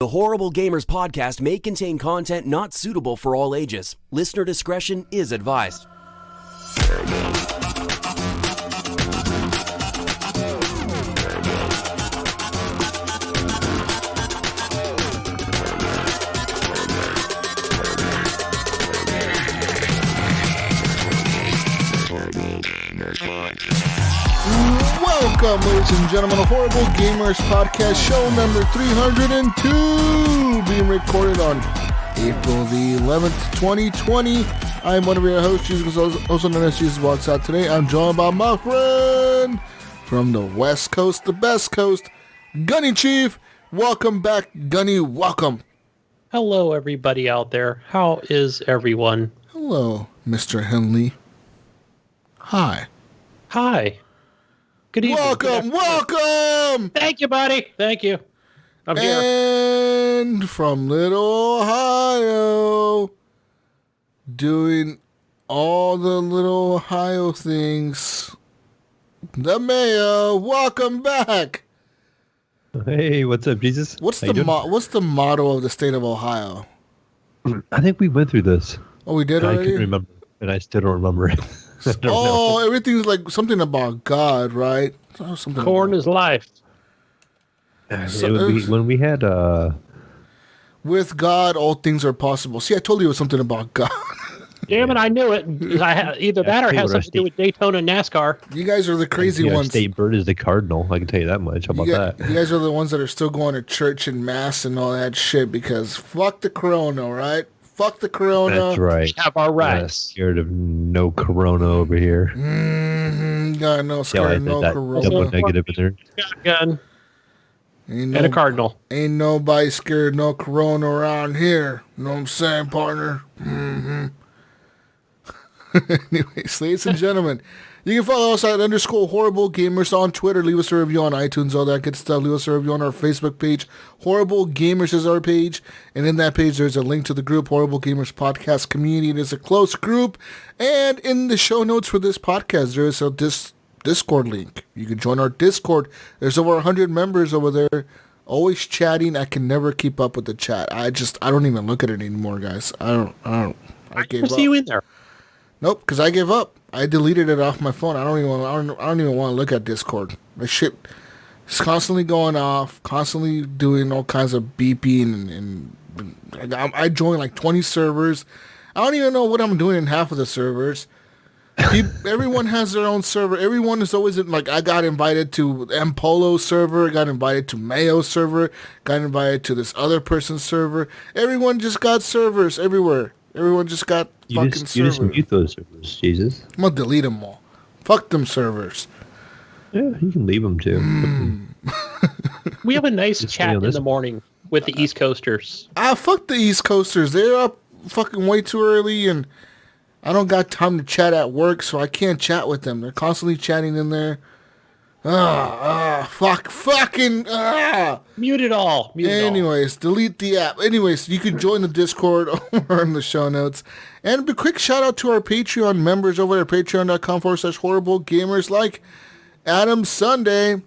The Horrible Gamers podcast may contain content not suitable for all ages. Listener discretion is advised. Welcome, ladies and gentlemen, to Horrible Gamers Podcast, show number 302, being recorded on April the 11th, 2020. I'm one of your hosts, Jesus, also known as Jesus Walks Out. Today, I'm joined by my friend from the West Coast, the best coast, Gunny Chief. Welcome back, Gunny. Welcome. Hello, everybody out there. How is everyone? Hello, Mr. Henley. Hi. Hi. Good evening. Welcome. Thank you, buddy. Thank you. I'm here. And from Little Ohio, doing all the Little Ohio things, the Mayo. Welcome back. Hey, what's up, Jesus? What's the motto of the state of Ohio? I think we went through this. Oh, we did already? I couldn't remember, and I still don't remember it. Oh, everything's like something about God, right? Something Corn is life. When we had with God, all things are possible. See, I told you it was something about God. Damn it, I knew it. Either that or it has something to do with Daytona and NASCAR. You guys are the crazy ones. State bird is the cardinal. I can tell you that much. How about that? You guys are the ones that are still going to church and mass and all that shit because fuck the corona, right? Fuck the corona. That's right. We have our rights. I'm scared of no corona over here. God, no scared of no corona. Double negative in there. Shotgun. And a cardinal. Ain't nobody scared of no corona around here. Know what I'm saying, partner? Anyways, ladies and gentlemen, you can follow us at _Horrible Gamers on Twitter. Leave us a review on iTunes, all that good stuff. Leave us a review on our Facebook page. Horrible Gamers is our page. And in that page, there's a link to the group, Horrible Gamers Podcast Community. It is a close group. And in the show notes for this podcast, there is a Discord link. You can join our Discord. There's over 100 members over there. Always chatting. I can never keep up with the chat. I don't even look at it anymore, guys. I gave up. See you in there. Nope, because I gave up. I deleted it off my phone. I don't even want to look at Discord. My shit is constantly going off, constantly doing all kinds of beeping, and I joined like 20 servers. I don't even know what I'm doing in half of the servers. Everyone has their own server. Everyone is always like, I got invited to Polo server, got invited to Mayo server, got invited to this other person's server. Everyone just got servers everywhere. Everyone just got fucking servers. You just mute those servers, Jesus. I'm going to delete them all. Fuck them servers. Yeah, you can leave them too. We have a nice chat in the morning with the East Coasters. Fuck the East Coasters. They're up fucking way too early, and I don't got time to chat at work, so I can't chat with them. They're constantly chatting in there. Fucking. Mute it all. Anyways, delete the app. Anyways, you can join the Discord over in the show notes. And a quick shout out to our Patreon members over at patreon.com/horrible gamers like Adam Sunday,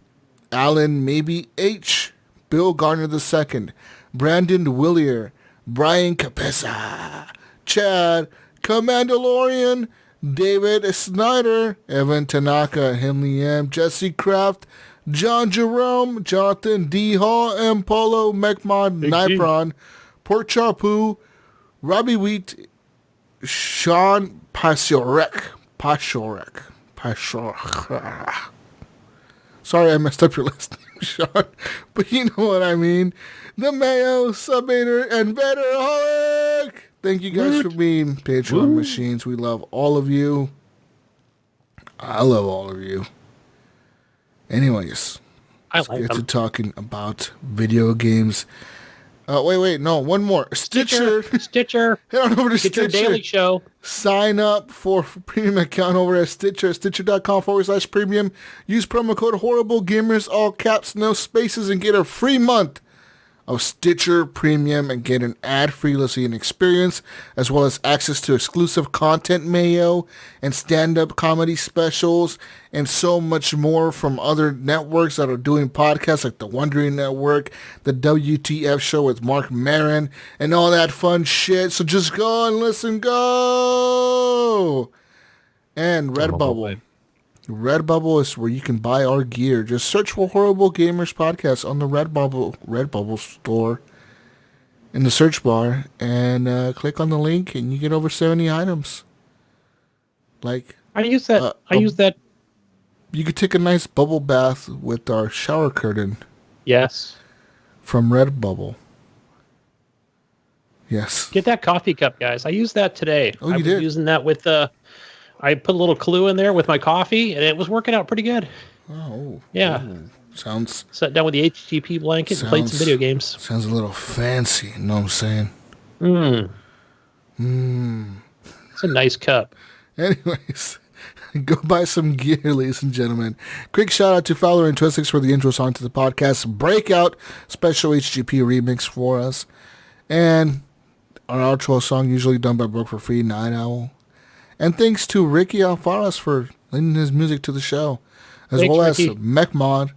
Alan Maybe H, Bill Garner II, Brandon Willier, Brian Capessa, Chad, Commandalorian, David Snyder, Evan Tanaka, Henley M, Jesse Kraft, John Jerome, Jonathan D. Hall, M. Polo, Mechmod, Nipron, Port Chapu, Robbie Wheat, Sean Pashorek. Sorry I messed up your last name, Sean, but you know what I mean. The Mayo, Subator, and Betterholic. Thank you guys for being Patreon machines. We love all of you. I love all of you. Anyways, let's get to talking about video games. Wait, no, one more. Stitcher. Head on over to Stitcher. Your daily show. Sign up for a premium account over at Stitcher. Stitcher.com/premium. Use promo code HorribleGamers, all caps, no spaces, and get a free month of Stitcher Premium and get an ad-free listening experience, as well as access to exclusive content, Mayo, and stand-up comedy specials, and so much more from other networks that are doing podcasts like the Wondering Network, the WTF show with Mark Maron, and all that fun shit. So just go and listen, go! And Redbubble. Redbubble is where you can buy our gear. Just search for Horrible Gamers Podcast on the Redbubble store in the search bar, and click on the link, and you get over 70 items. Like I use that. I use that. You could take a nice bubble bath with our shower curtain. Yes. From Redbubble. Yes. Get that coffee cup, guys. I used that today. Oh, you did? I was using that with I put a little clue in there with my coffee, and it was working out pretty good. Oh. Yeah. Ooh. Sounds... Sat down with the HGP blanket and played some video games. Sounds a little fancy, you know what I'm saying? It's a nice cup. Anyways, go buy some gear, ladies and gentlemen. Quick shout out to Fowler and Twistix for the intro song to the podcast. Breakout special HGP remix for us. And our outro song, usually done by Broke for Free, Night Owl. And thanks to Ricky Alfaras for lending his music to the show, as well as MechMod.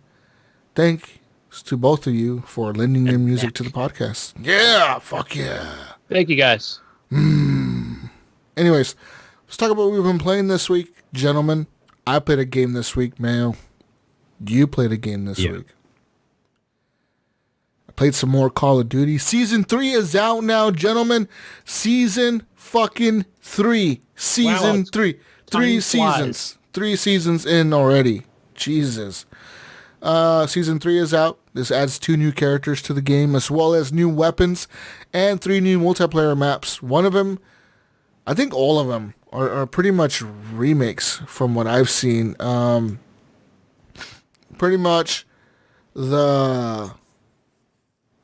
Thanks to both of you for lending your music to the podcast. Yeah, fuck yeah. Thank you, guys. Anyways, let's talk about what we've been playing this week, gentlemen. I played a game this week, Mayo. You played a game this week. I played some more Call of Duty. Season 3 is out now, gentlemen. Season fucking 3. Season 3. 3 seasons. Flies. 3 seasons in already. Jesus. Season 3 is out. This adds 2 new characters to the game, as well as new weapons and 3 new multiplayer maps. One of them, I think all of them, are pretty much remakes from what I've seen. Pretty much the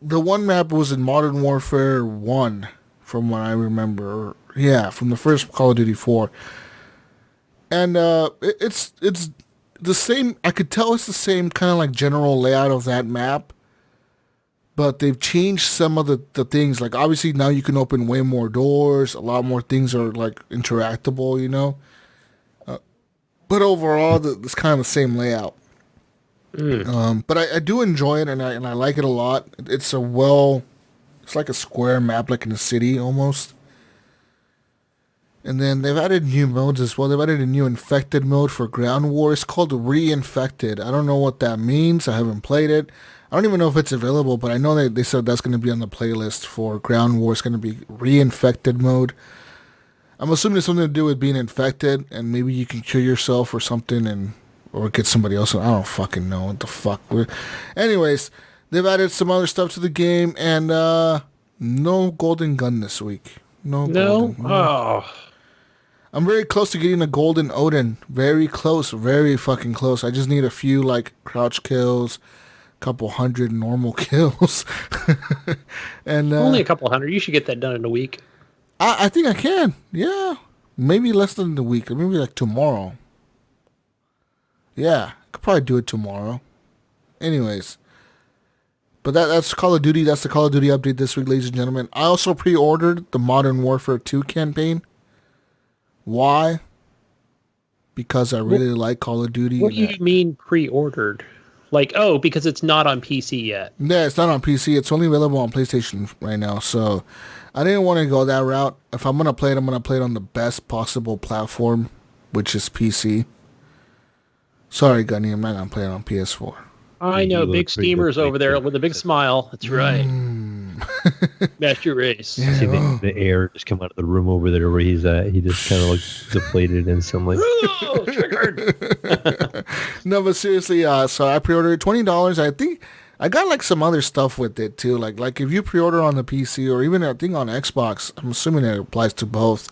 one map was in Modern Warfare 1, from what I remember. Yeah, from the first Call of Duty 4. And it's the same. I could tell it's the same kind of like general layout of that map, but they've changed some of the things. Like obviously now you can open way more doors. A lot more things are like interactable, you know. But overall, it's kind of the same layout. But I do enjoy it, and I like it a lot. It's it's like a square map, like in a city almost. And then they've added new modes as well. They've added a new infected mode for ground war. It's called Reinfected. I don't know what that means. I haven't played it. I don't even know if it's available, but I know they said that's going to be on the playlist for ground war. It's going to be Reinfected mode. I'm assuming it's something to do with being infected, and maybe you can cure yourself or something, or get somebody else. I don't fucking know what the fuck. Anyways, they've added some other stuff to the game, and no golden gun this week. No. Oh. I'm very close to getting a golden Odin. Very close. Very fucking close. I just need a few, like, crouch kills, a couple hundred normal kills. And only a couple hundred. You should get that done in a week. I think I can. Yeah. Maybe less than a week. Or maybe, like, tomorrow. Yeah. I could probably do it tomorrow. Anyways. But that's Call of Duty. That's the Call of Duty update this week, ladies and gentlemen. I also pre-ordered the Modern Warfare 2 campaign. Why? Because I really like Call of Duty. What do you mean pre-ordered? Like, because it's not on PC yet. Yeah, it's not on PC. It's only available on PlayStation right now. So I didn't want to go that route. If I'm going to play it, I'm going to play it on the best possible platform, which is PC. Sorry, Gunny, I'm not going to play it on PS4. I know, big steamers over there with a big smile. That's right. Master Race. Yeah, see the air just come out of the room over there where he's at. He just kind of looks deflated and some like. Triggered. No, but seriously, so I pre-ordered $20. I think I got like some other stuff with it too. Like if you pre-order on the PC or even I think on Xbox, I'm assuming it applies to both.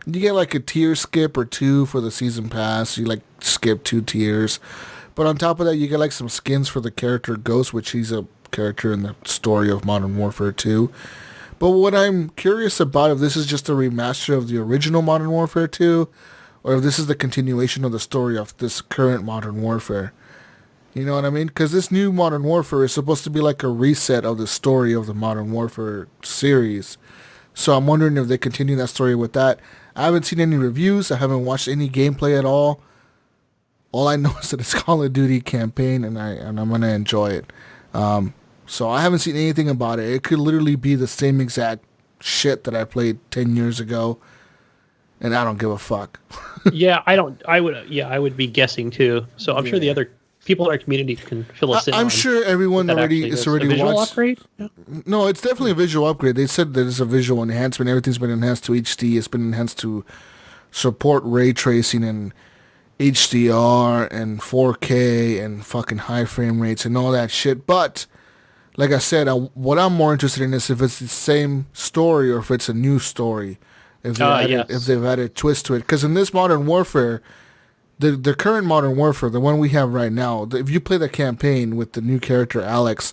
You get like a tier skip or 2 for the season pass. You like skip 2 tiers. But on top of that, you get like some skins for the character Ghost, which he's a character in the story of Modern Warfare 2. But what I'm curious about, if this is just a remaster of the original Modern Warfare 2, or if this is the continuation of the story of this current Modern Warfare. You know what I mean? Because this new Modern Warfare is supposed to be like a reset of the story of the Modern Warfare series. So I'm wondering if they continue that story with that. I haven't seen any reviews. I haven't watched any gameplay at all. All I know is that it's Call of Duty campaign, and I'm gonna enjoy it. So I haven't seen anything about it. It could literally be the same exact shit that I played 10 years ago, and I don't give a fuck. Yeah, I don't. I would. Yeah, I would be guessing too. So I'm sure the other people in our community can fill us in. I'm sure everyone already is already a visual watched. upgrade. Yeah. No, it's definitely a visual upgrade. They said that it's a visual enhancement. Everything's been enhanced to HD. It's been enhanced to support ray tracing and HDR and 4K and fucking high frame rates and all that shit. But like I said, what I'm more interested in is if it's the same story or if it's a new story. If they've added a twist to it. Because in this Modern Warfare, the current Modern Warfare, the one we have right now, if you play the campaign with the new character Alyx,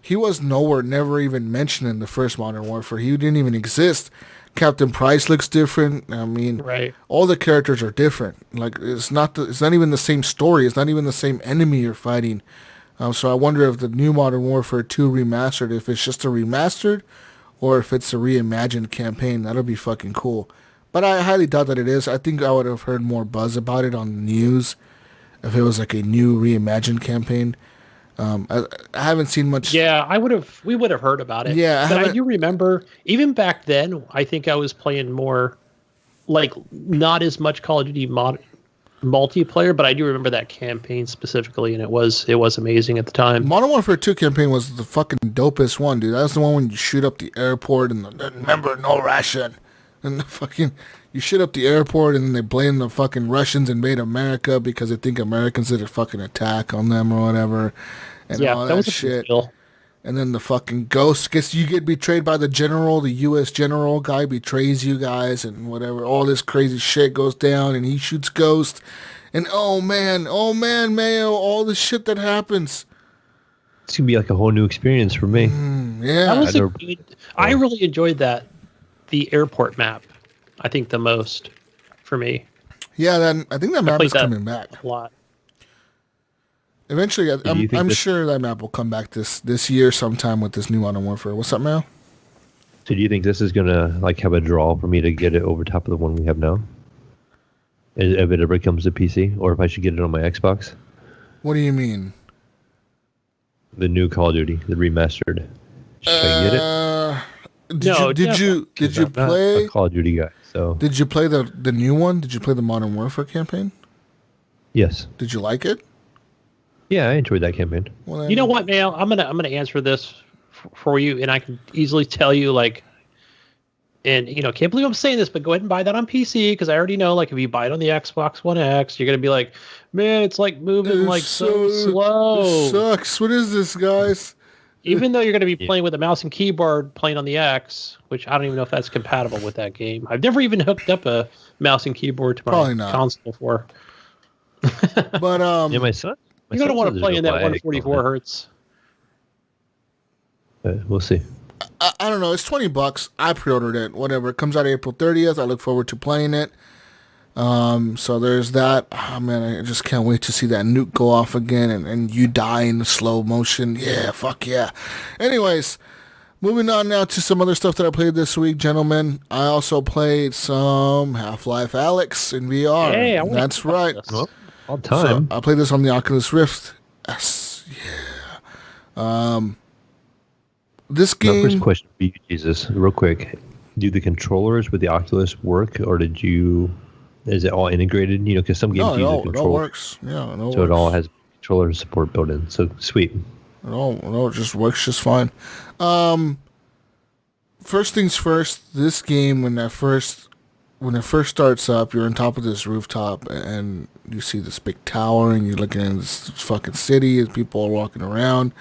he was nowhere, never even mentioned in the first Modern Warfare. He didn't even exist. Captain Price looks different. I mean, right. All the characters are different. Like it's not even the same story. It's not even the same enemy you're fighting. So I wonder if the new Modern Warfare 2 remastered, if it's just a remastered, or if it's a reimagined campaign. That'll be fucking cool. But I highly doubt that it is. I think I would have heard more buzz about it on the news if it was like a new reimagined campaign. I haven't seen much. Yeah, we would have heard about it. Yeah, but I do remember even back then. I think I was playing more, like not as much Call of Duty multiplayer, but I do remember that campaign specifically, and it was amazing at the time. Modern Warfare 2 campaign was the fucking dopest one, dude. That's the one when you shoot up the airport and remember no ration, and the fucking you shoot up the airport and then they blame the fucking Russians invade America because they think Americans did a fucking attack on them or whatever, and all that shit. And then the fucking ghost you get betrayed by the general, the U.S. general guy betrays you guys and whatever. All this crazy shit goes down and he shoots Ghost. And oh man, Mayo, all the shit that happens. It's going to be like a whole new experience for me. Yeah. I really enjoyed that. The airport map, I think the most for me. Yeah, I think that map is coming back. A lot. Eventually, I'm sure that map will come back this year sometime with this new Modern Warfare. What's up, Mayo? So do you think this is going to like have a draw for me to get it over top of the one we have now? If it ever comes to PC? Or if I should get it on my Xbox? What do you mean? The new Call of Duty, the remastered. Should I get it? Did you play? I'm a Call of Duty guy, so. Did you play the new one? Did you play the Modern Warfare campaign? Yes. Did you like it? Yeah, I enjoyed that campaign. Well, you know what, Mayo? I'm gonna answer this for you, and I can easily tell you, like, and can't believe I'm saying this, but go ahead and buy that on PC because I already know, like, if you buy it on the Xbox One X, you're gonna be like, man, it's like moving so slow. It sucks. What is this, guys? Even though you're gonna be playing with a mouse and keyboard, playing on the X, which I don't even know if that's compatible with that game. I've never even hooked up a mouse and keyboard to my console before. But yeah, my son. You're going to want to play in that 144 hertz. We'll see. I don't know. It's $20. I pre-ordered it. Whatever. It comes out April 30th. I look forward to playing it. So there's that. Oh, man, I just can't wait to see that nuke go off again and you die in slow motion. Yeah, fuck yeah. Anyways, moving on now to some other stuff that I played this week, gentlemen. I also played some Half-Life Alyx in VR. Hey, that's right. All time. So I played this on the Oculus Rift. Yes, yeah. This game. First question for you, Jesus, real quick. Do the controllers with the Oculus work, or is it all integrated? Because some games use a controller. It all works. Yeah, it all has controller support built in. So sweet. It just works just fine. First things first. This game, when it first starts up, you're on top of this rooftop and you see this big tower and you're looking at this fucking city and people are walking around.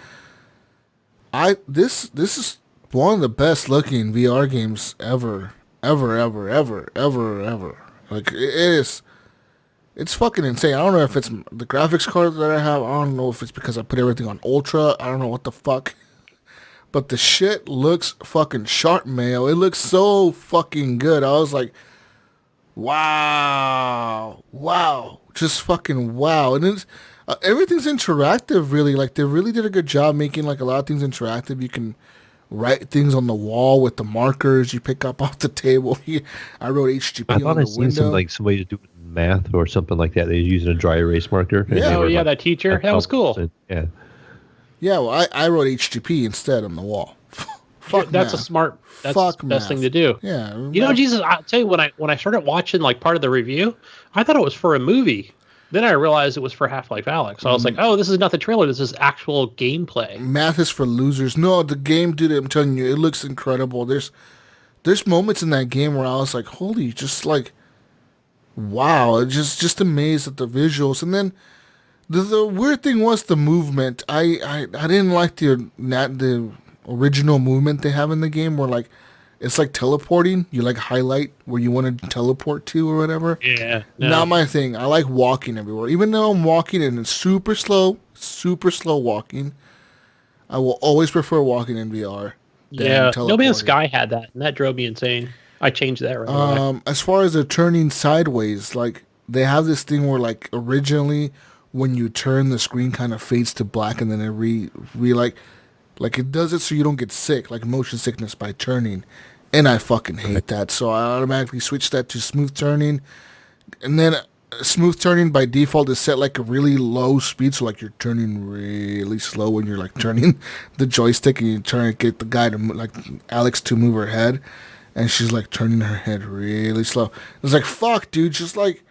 This is one of the best looking VR games ever. Like it is. It's fucking insane. I don't know if it's the graphics card that I have. I don't know if it's because I put everything on ultra. I don't know what the fuck. But the shit looks fucking sharp, Mayo. It looks so fucking good. I was like, wow, just fucking wow. And Everything's interactive, really. Like, they really did a good job making, like, a lot of things interactive. You can write things on the wall with the markers you pick up off the table. I wrote HGP I thought on I the seen window. some like somebody do math or something like that. They were using a dry erase marker. and Yeah. they Oh were, yeah, like, that teacher. That was cool. Yeah. Yeah, well, I wrote HGP instead on the wall. Fuck That's math. a smart. That's Fuck the best math. thing to do. Yeah. You know, Jesus, I'll tell you, when I started watching like part of the review, I thought it was for a movie. Then I realized it was for Half-Life Alyx. So I was like, oh, this is not the trailer. This is actual gameplay. Math is for losers. No, the game, dude, I'm telling you, it looks incredible. There's moments in that game where I was like, holy, just like, wow, just amazed at the visuals. And then the weird thing was the movement. I didn't like the original movement they have in the game where like it's like teleporting. You like highlight where you want to teleport to or whatever. Yeah. No. Not my thing. I like walking everywhere. Even though I'm walking and it's super slow walking, I will always prefer walking in VR. Yeah. No Man's teleporting. Sky had that, and that drove me insane. I changed that right away. As far as the turning sideways, like they have this thing where like originally when you turn the screen kind of fades to black and then it like it does it so you don't get sick, like motion sickness by turning. And I fucking hate that. So I automatically switched that to smooth turning. And then smooth turning by default is set like a really low speed, so like you're turning really slow when you're like turning the joystick and you get the guy to like Alyx to move her head. And she's like turning her head really slow. It's like, fuck, dude, just like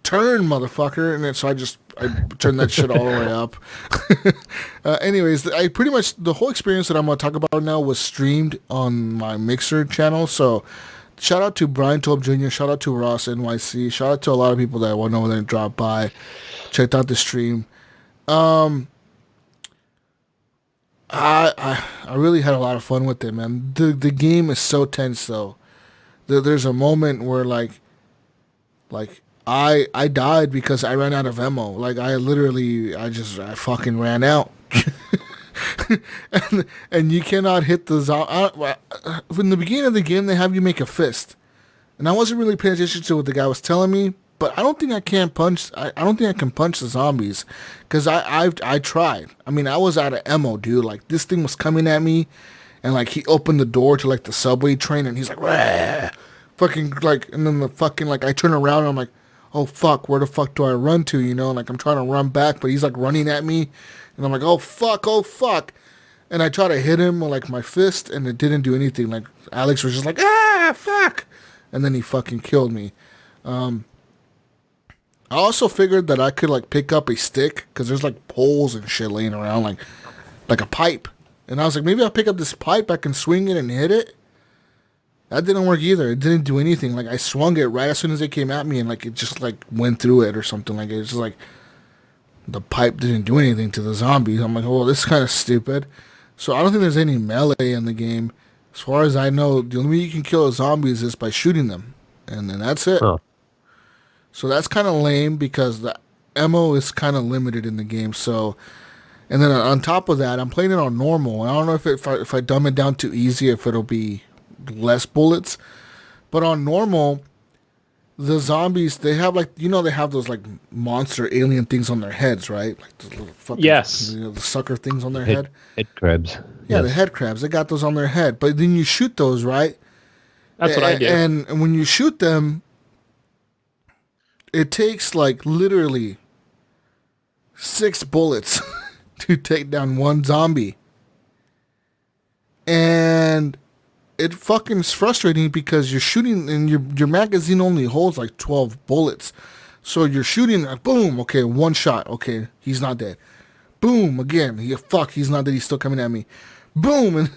turn, motherfucker. And then, so I turned that shit all the way up. Anyways, I pretty much, the whole experience that I'm going to talk about now was streamed on my Mixer channel. So shout out to Brian Tobe Jr., shout out to Ross NYC, shout out to a lot of people that went over there and dropped by, checked out the stream. I really had a lot of fun with it, man. The game is so tense, though. There's a moment where like I died because I ran out of ammo. Like I fucking ran out. and you cannot hit the zombie. In the beginning of the game, they have you make a fist, and I wasn't really paying attention to what the guy was telling me. But I don't think I can punch. I don't think I can punch the zombies, because I tried. I mean, I was out of ammo, dude. Like this thing was coming at me, and like he opened the door to like the subway train, and he's like, "Rah!" Fucking like, and then the fucking like I turn around, and I'm like, oh fuck, where the fuck do I run to? You know, like I'm trying to run back, but he's like running at me, and I'm like, oh fuck, and I try to hit him with like my fist, and it didn't do anything. Like Alyx was just like, ah fuck, and then he fucking killed me. I also figured that I could like pick up a stick because there's like poles and shit laying around, like a pipe. And I was like, maybe I'll pick up this pipe, I can swing it and hit it. That didn't work either. It didn't do anything. Like I swung it right as soon as it came at me, and like it just like went through it or something. Like it's just like the pipe didn't do anything to the zombies. I'm like, oh, this is kind of stupid. So I don't think there's any melee in the game. As far as I know, the only way you can kill the zombies is by shooting them, and then that's it. Oh. So that's kind of lame because the ammo is kind of limited in the game. So, and then on top of that, I'm playing it on normal. I don't know if I dumb it down to easy, if it'll be less bullets. But on normal, the zombies, they have like, you know, they have those like monster alien things on their heads, right? Like the little fucking, Yes. you know, the sucker things on their head. Head crabs. Yeah, Yes. the head crabs. They got those on their head. But then you shoot those, right? That's what I do. And when you shoot them, it takes like literally 6 bullets to take down one zombie. And it fucking is frustrating because you're shooting and your magazine only holds like 12 bullets. So you're shooting like boom, okay, one shot, okay, he's not dead. Boom, again, he's not dead, he's still coming at me. Boom, and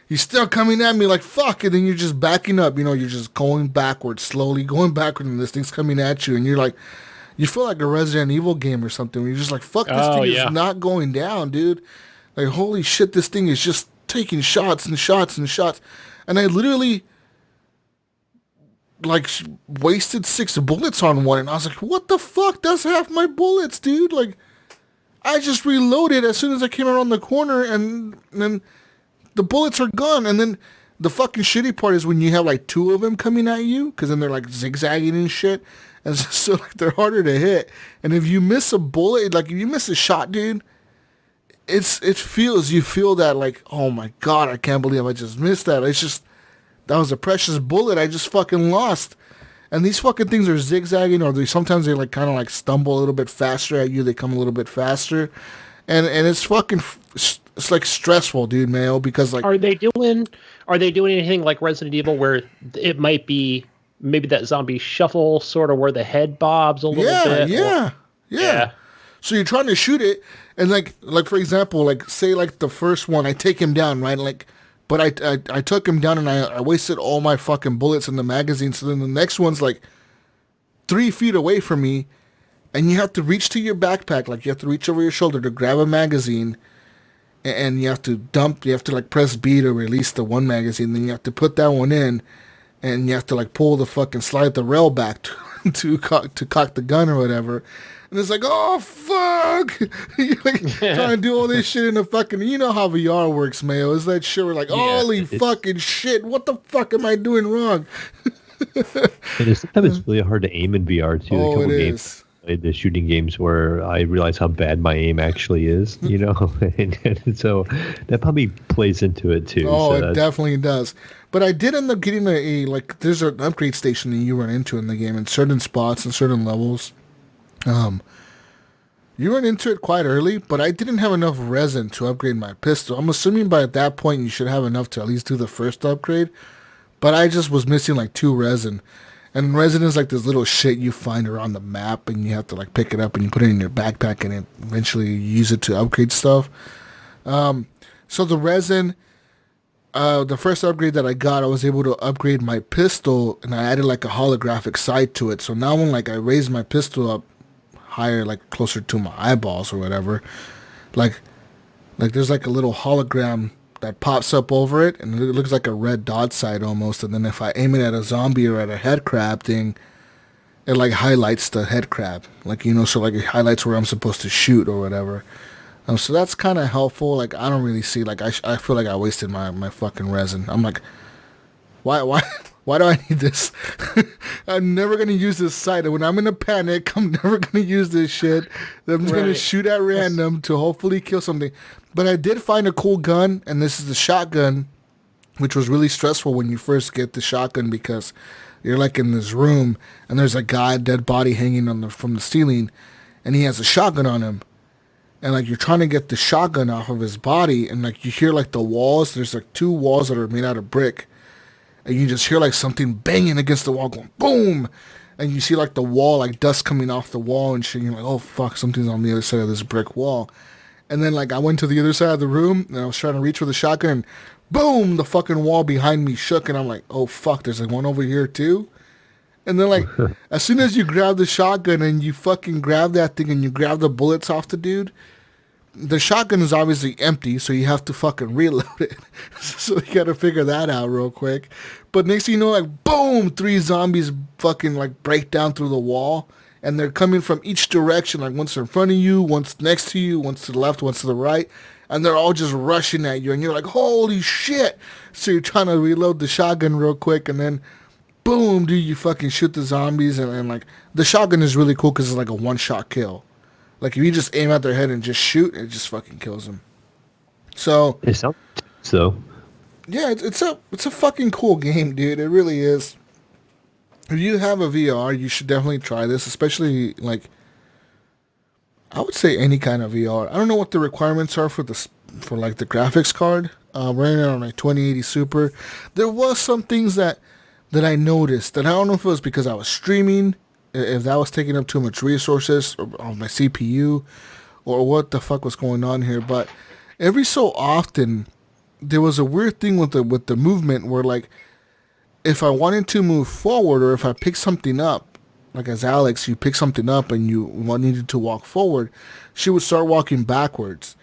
he's still coming at me like fuck, and then you're just backing up, you know, you're just going backwards, slowly going backwards, and this thing's coming at you, and you're like, you feel like a Resident Evil game or something, where you're just like, fuck, this thing is not going down, dude. Like, holy shit, this thing is just taking shots and shots and shots. And I literally, like, wasted 6 bullets on one, and I was like, what the fuck? That's half my bullets, dude. Like, I just reloaded as soon as I came around the corner, and then the bullets are gone. And then the fucking shitty part is when you have like 2 of them coming at you, because then they're like zigzagging and shit, and so like they're harder to hit. And if you miss a bullet, like if you miss a shot, dude, you feel that like, oh my god, I can't believe I just missed that. It's just that was a precious bullet I just fucking lost. And these fucking things are zigzagging, or sometimes they like kind of like stumble a little bit faster at you. They come a little bit faster, and it's fucking it's like stressful, dude, Mayo, because like are they doing anything like Resident Evil where it might be maybe that zombie shuffle sort of where the head bobs a little bit? Yeah. So you're trying to shoot it, and like for example, like say like the first one, I take him down, right? Like, but I took him down and I wasted all my fucking bullets in the magazine. So then the next one's like 3 feet away from me, and you have to reach to your backpack, like you have to reach over your shoulder to grab a magazine, and you have to like press B to release the one magazine. Then you have to put that one in, and you have to like pull the fucking slide the rail back to cock the gun or whatever. And it's like, oh, fuck. You're like trying to do all this shit in the fucking... You know how VR works, Mayo. It's that shit where like, holy fucking shit. What the fuck am I doing wrong? And sometimes it's really hard to aim in VR, too. Oh, it games, is. the shooting games where I realize how bad my aim actually is, you know? and so that probably plays into it, too. Oh, so it definitely does. But I did end up getting there's an upgrade station that you run into in the game in certain spots and certain levels. You run into it quite early, but I didn't have enough resin to upgrade my pistol. I'm assuming by that point you should have enough to at least do the first upgrade, but I just was missing like 2 resin. And resin is like this little shit you find around the map, and you have to like pick it up and you put it in your backpack, and eventually you use it to upgrade stuff. So the resin, the first upgrade that I got, I was able to upgrade my pistol, and I added like a holographic sight to it. So now when like I raise my pistol up higher, like closer to my eyeballs or whatever, like there's like a little hologram that pops up over it, and it looks like a red dot sight almost. And then if I aim it at a zombie or at a head crab thing, it like highlights the head crab, like, you know, so like it highlights where I'm supposed to shoot or whatever. So that's kind of helpful. Like I don't really see, like I feel like I wasted my fucking resin. I'm like, why do I need this? I'm never going to use this sight. When I'm in a panic, I'm never going to use this shit. I'm just going to shoot at random to hopefully kill something. But I did find a cool gun, and this is the shotgun, which was really stressful when you first get the shotgun, because you're like in this room, and there's a guy, dead body hanging from the ceiling, and he has a shotgun on him. And like you're trying to get the shotgun off of his body, and like you hear like the walls, there's like 2 walls that are made out of brick. And you just hear like something banging against the wall, going boom, and you see like the wall, like dust coming off the wall and shit. And you're like, oh fuck, something's on the other side of this brick wall. And then like I went to the other side of the room, and I was trying to reach for the shotgun, and boom, the fucking wall behind me shook, and I'm like, oh fuck, there's like one over here too. And then like as soon as you grab the shotgun and you fucking grab that thing and you grab the bullets off the dude, the shotgun is obviously empty, so you have to fucking reload it. So you gotta figure that out real quick. But next thing you know, like, boom, 3 zombies fucking, like, break down through the wall. And they're coming from each direction. Like, one's in front of you, one's next to you, one's to the left, one's to the right. And they're all just rushing at you. And you're like, holy shit. So you're trying to reload the shotgun real quick. And then, boom, dude, you fucking shoot the zombies. And like, the shotgun is really cool because it's like a one-shot kill. Like, if you just aim at their head and just shoot, it just fucking kills them. So... It sounds so. Yeah, it's a fucking cool game, dude. It really is. If you have a VR, you should definitely try this, especially, like, I would say any kind of VR. I don't know what the requirements are for the graphics card. Running it on a 2080 Super. There was some things that I noticed, and I don't know if it was because I was streaming, if that was taking up too much resources on my CPU, or what the fuck was going on here, but every so often there was a weird thing with the movement where, like, if I wanted to move forward, or if I picked something up, like as Alyx, you pick something up and you needed to walk forward, she would start walking backwards.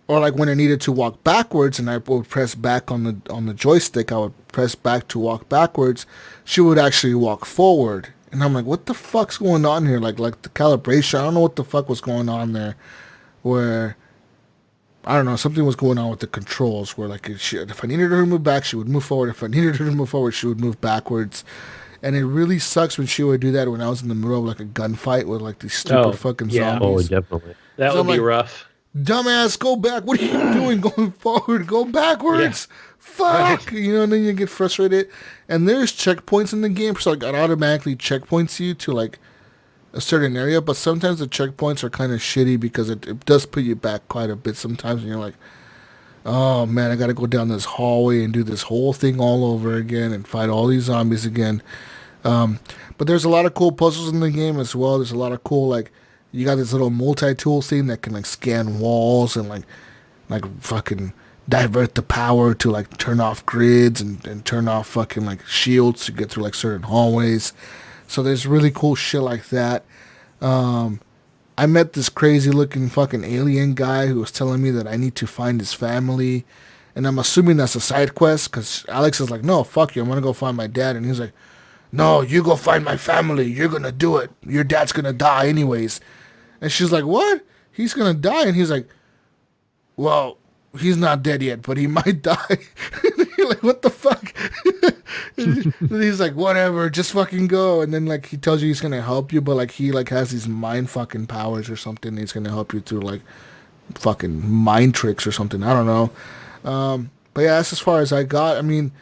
Or like when I needed to walk backwards and I would press back on the joystick, I would press back to walk backwards, she would actually walk forward. And I'm like, what the fuck's going on here? Like the calibration, I don't know what the fuck was going on there. Where, I don't know, something was going on with the controls where, like, if I needed her to move back, she would move forward. If I needed her to move forward, she would move backwards. And it really sucks when she would do that when I was in the middle of like a gunfight with like these stupid fucking yeah. zombies. Oh, definitely. That So would I'm be like, rough. Dumbass, go back. What are you doing going forward? Go backwards. Fuck. You know, and then you get frustrated. And there's checkpoints in the game, so like it automatically checkpoints you to like a certain area, but sometimes the checkpoints are kind of shitty because it does put you back quite a bit sometimes, and you're like, oh man, I gotta go down this hallway and do this whole thing all over again and fight all these zombies again. But there's a lot of cool puzzles in the game as well. There's a lot of cool, like, you got this little multi-tool thing that can like scan walls and like fucking divert the power to like turn off grids and turn off fucking like shields to get through like certain hallways. So there's really cool shit like that. I met this crazy looking fucking alien guy who was telling me that I need to find his family. And I'm assuming that's a side quest because Alyx is like, no, fuck you. I'm going to go find my dad. And he's like, no, you go find my family. You're going to do it. Your dad's going to die anyways. And she's like, what? He's going to die? And he's like, well, he's not dead yet, but he might die. You're like, what the fuck? He's like, whatever, just fucking go. And then like he tells you he's gonna help you, but like he like has these mind fucking powers or something. He's gonna help you through like fucking mind tricks or something. I don't know. But yeah, that's as far as I got. I mean,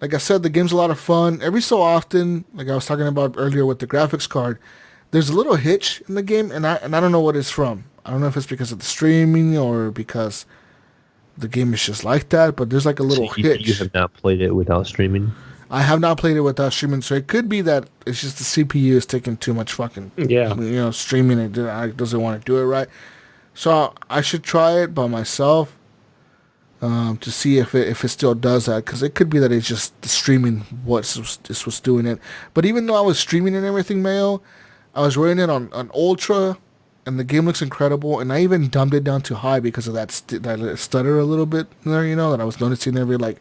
like I said, the game's a lot of fun. Every so often, like I was talking about earlier with the graphics card, there's a little hitch in the game, and I don't know what it's from. I don't know if it's because of the streaming or because the game is just like that, but there's like a little hitch. You have not played it without streaming? I have not played it without streaming, so it could be that it's just the CPU is taking too much fucking, streaming. It doesn't want to do it right. So I should try it by myself to see if it still does that, because it could be that it's just the streaming what's doing it. But even though I was streaming and everything, Mayo, I was running it on Ultra, and the game looks incredible, and I even dumbed it down to high because of that stutter a little bit there, that I was noticing every, like,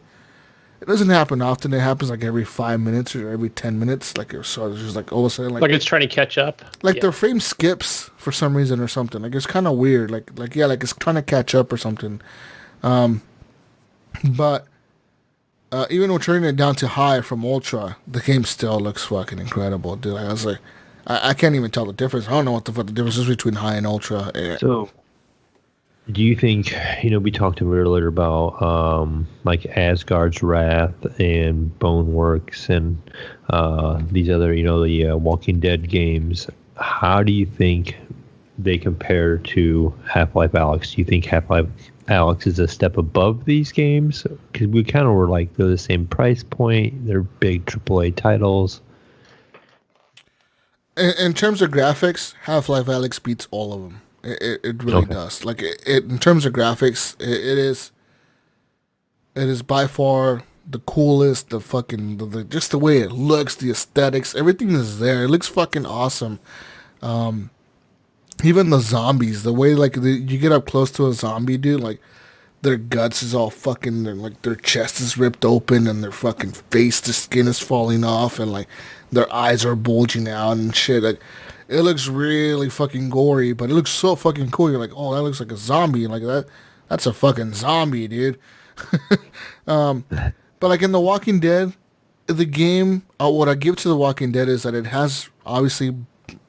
it doesn't happen often. It happens like every 5 minutes or every 10 minutes. Like, so it's just like all of a sudden, like it's trying to catch up. Like their frame skips for some reason or something. Like it's kind of weird. Like it's trying to catch up or something. But even with turning it down to high from Ultra, the game still looks fucking incredible, dude. I was like, I can't even tell the difference. I don't know what the fuck the difference is between high and Ultra. So, do you think, we talked earlier about like Asgard's Wrath and Boneworks and these other, the Walking Dead games. How do you think they compare to Half-Life Alyx? Do you think Half-Life Alyx is a step above these games? Because we kind of were like, they're the same price point. They're big AAA titles. In terms of graphics, Half-Life Alyx beats all of them. It really does. Like it in terms of graphics, it is by far the coolest. The fucking just the way it looks, the aesthetics, everything is there. It looks fucking awesome. Even the zombies, the way like you get up close to a zombie, dude, like their guts is all fucking, like their chest is ripped open and their fucking face, the skin is falling off, and like their eyes are bulging out and shit. Like, it looks really fucking gory, but it looks so fucking cool. You're like, oh, that looks like a zombie. Like that's a fucking zombie, dude. But like in The Walking Dead, the game, what I give to The Walking Dead is that it has obviously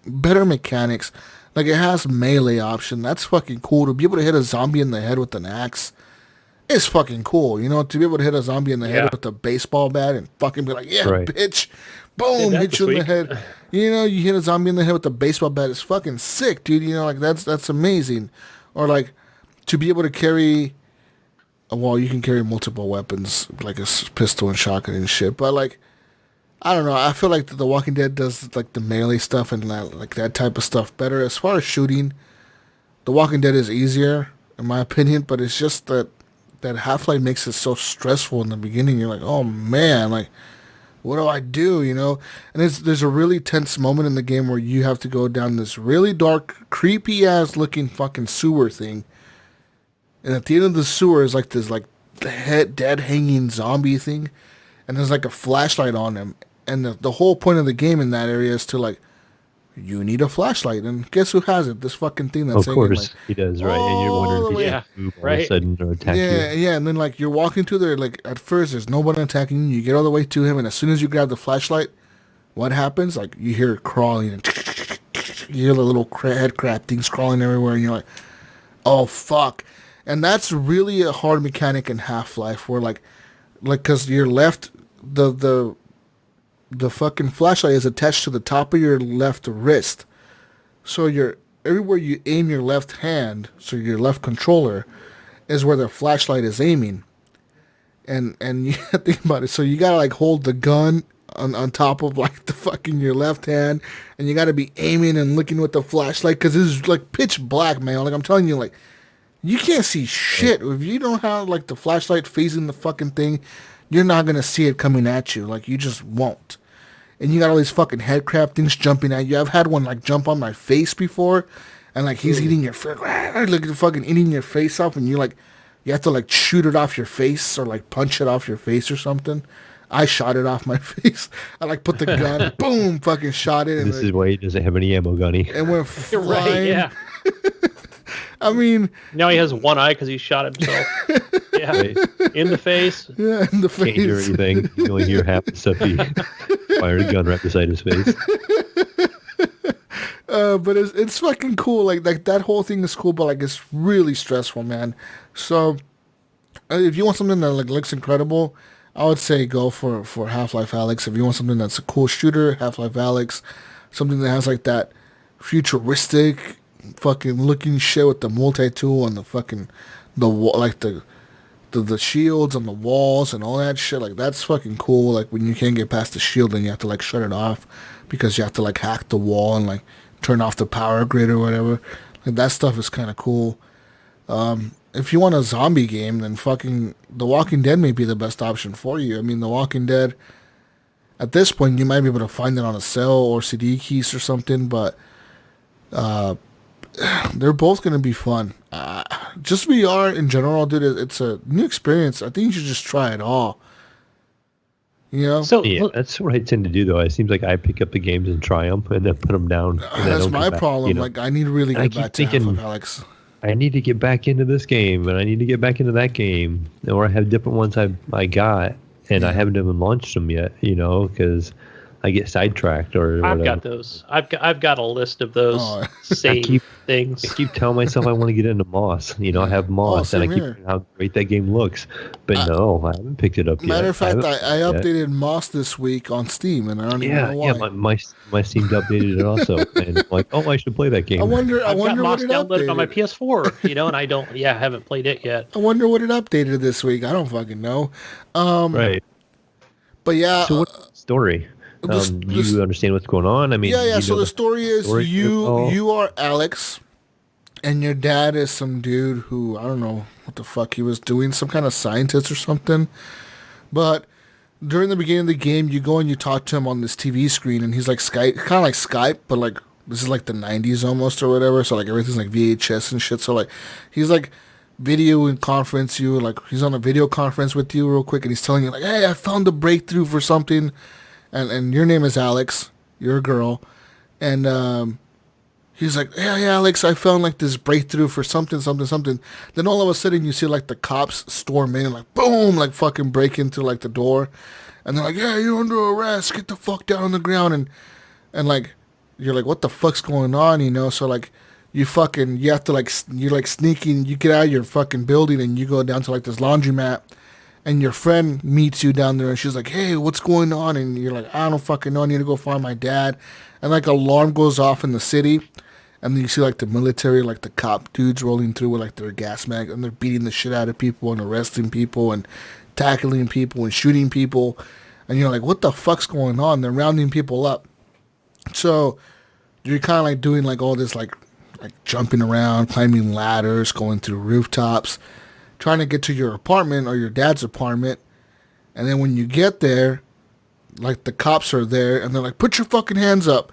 better mechanics. Like it has melee option. That's fucking cool. To be able to hit a zombie in the head with an axe is fucking cool. To be able to hit a zombie in the head with a baseball bat and fucking be like, yeah, right, bitch. Boom, hit you in the head. You hit a zombie in the head with a baseball bat. It's fucking sick, dude. Like that's amazing. Or like to be able to carry, well, you can carry multiple weapons, like a pistol and shotgun and shit. But like, I don't know. I feel like The Walking Dead does like the melee stuff and that type of stuff better. As far as shooting, The Walking Dead is easier in my opinion. But it's just that Half-Life makes it so stressful in the beginning. You're like, oh man, like, what do I do, And there's a really tense moment in the game where you have to go down this really dark, creepy-ass looking fucking sewer thing. And at the end of the sewer is like this like dead hanging zombie thing. And there's like a flashlight on him. And the whole point of the game in that area is to like, you need a flashlight. And guess who has it? This fucking thing that's hanging. Of course, like, he does, right? And you're wondering if he can move all of a sudden or attack you. Yeah, and then like you're walking through there, like at first there's no one attacking you. You get all the way to him, and as soon as you grab the flashlight, what happens? Like, you hear it crawling, and you hear the little head crab things crawling everywhere, and you're like, oh, fuck. And that's really a hard mechanic in Half-Life, where, like, because your left, the fucking flashlight is attached to the top of your left wrist. So everywhere you aim your left hand, so your left controller, is where the flashlight is aiming. And you think about it, so you gotta, like, hold the gun on top of, like, the fucking your left hand, and you gotta be aiming and looking with the flashlight, because it's, like, pitch black, man. Like, I'm telling you, like, you can't see shit. If you don't have, like, the flashlight facing the fucking thing, you're not gonna see it coming at you. Like, you just won't. And you got all these fucking head crab things jumping at you. I've had one, like, jump on my face before, and, like, he's eating your face, like, fucking eating your face off, and you have to, like, shoot it off your face or, like, punch it off your face or something. I shot it off my face. I, like, put the gun, boom, fucking shot it. This is why he doesn't have any ammo, Gunny. And went flying. Right, yeah. I mean... Now he has one eye because he shot himself. Yeah. Right. In the face. Yeah, in the face. Can't hear anything. You can only hear half the stuff he fired a gun right beside his face. But it's fucking cool. Like that whole thing is cool, but, like, it's really stressful, man. So if you want something that, like, looks incredible, I would say go for Half-Life Alyx. If you want something that's a cool shooter, Half-Life Alyx. Something that has, like, that futuristic fucking looking shit with the multi-tool and the fucking the shields on the walls and all that shit. Like, that's fucking cool. Like, when you can't get past the shield, then you have to, like, shut it off because you have to, like, hack the wall and, like, turn off the power grid or whatever. Like, that stuff is kind of cool. If you want a zombie game, then fucking The Walking Dead may be the best option for you. I mean, The Walking Dead, at this point, you might be able to find it on a sale or CD keys or something, but they're both going to be fun. Just VR in general, dude, it's a new experience. I think you should just try it all. You know? So Yeah, that's what I tend to do, though. It seems like I pick up the games and try them and then put them down. That's my problem. You know? Like, I need to really get back to Half-Life Alyx. I need to get back into this game, and I need to get back into that game. Or I have different ones I got, and I haven't even launched them yet, you know, because I get sidetracked or whatever. I've got those. I've got a list of those same things. I keep telling myself I want to get into Moss. You know, I have Moss, and I keep thinking how great that game looks. But no, I haven't picked it up yet. Matter of fact, I updated Moss this week on Steam, and I don't even know why. Yeah, my Steam updated it also. And I'm like, oh, I should play that game. I wonder I've got what Moss it downloaded updated. on my PS4, you know, and I haven't played it yet. I wonder what it updated this week. I don't fucking know. Right. But yeah. So what's the story? You understand what's going on? I mean, yeah. So the story is you are Alyx, and your dad is some dude who, I don't know what the fuck he was doing, some kind of scientist or something. But during the beginning of the game, you go and you talk to him on this TV screen, and he's like Skype, kind of like Skype, but like this is like the 90s almost or whatever. So like everything's like VHS and shit. So like he's like video and conference you, like he's on a video conference with you real quick, and he's telling you like, hey, I found the breakthrough for something. And your name is Alyx. You're a girl. And he's like, hey, Alyx, I found like this breakthrough for something. Then all of a sudden you see like the cops storm in and like, boom, like fucking break into like the door. And they're like, yeah, you're under arrest. Get the fuck down on the ground. And like, you're like, what the fuck's going on, you know? So like, you have to like, you're like sneaking, you get out of your fucking building and you go down to like this laundromat. And your friend meets you down there, and she's like, hey, what's going on? And you're like, I don't fucking know. I need to go find my dad. And, like, an alarm goes off in the city. And then you see, like, the military, like, the cop dudes rolling through with, like, their gas mag. And they're beating the shit out of people and arresting people and tackling people and shooting people. And you're like, what the fuck's going on? They're rounding people up. So you're kind of, like, doing, like, all this, like jumping around, climbing ladders, going through rooftops, trying to get to your apartment or your dad's apartment. And then when you get there, like the cops are there and they're like, put your fucking hands up.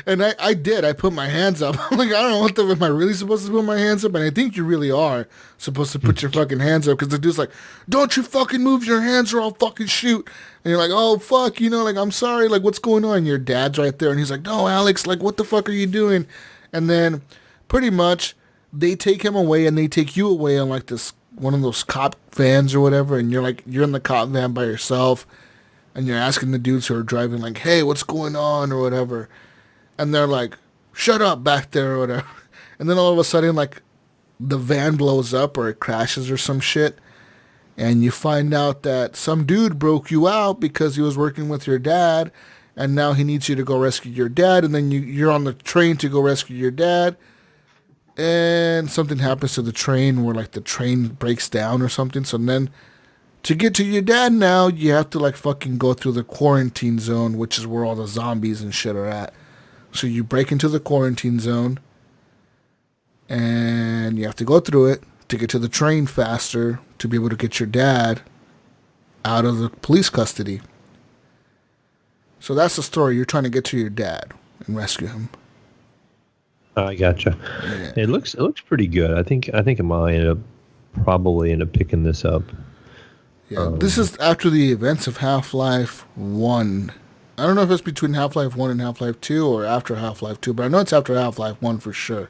And I did. I put my hands up. I'm like, I don't know am I really supposed to put my hands up? And I think you really are supposed to put your fucking hands up, because the dude's like, don't you fucking move your hands or I'll fucking shoot. And you're like, oh, fuck, you know, like, I'm sorry, like, what's going on? And your dad's right there and he's like, no, Alyx, like, what the fuck are you doing? And then pretty much they take him away and they take you away on like this one of those cop vans or whatever, and you're in the cop van by yourself, and you're asking the dudes who are driving, like, hey, what's going on, or whatever. And they're like, shut up back there, or whatever. And then all of a sudden, like, the van blows up or it crashes or some shit. And you find out that some dude broke you out because he was working with your dad, and now he needs you to go rescue your dad, and then you're on the train to go rescue your dad, and something happens to the train where, like, the train breaks down or something. So then, to get to your dad now, you have to, like, fucking go through the quarantine zone, which is where all the zombies and shit are at. So you break into the quarantine zone, and you have to go through it to get to the train faster to be able to get your dad out of the police custody. So that's the story. You're trying to get to your dad and rescue him. I gotcha. Yeah. It looks pretty good. I think I might probably end up picking this up. Yeah, this is after the events of Half-Life 1. I don't know if it's between Half-Life 1 and Half-Life 2 or after Half-Life 2, but I know it's after Half-Life 1 for sure.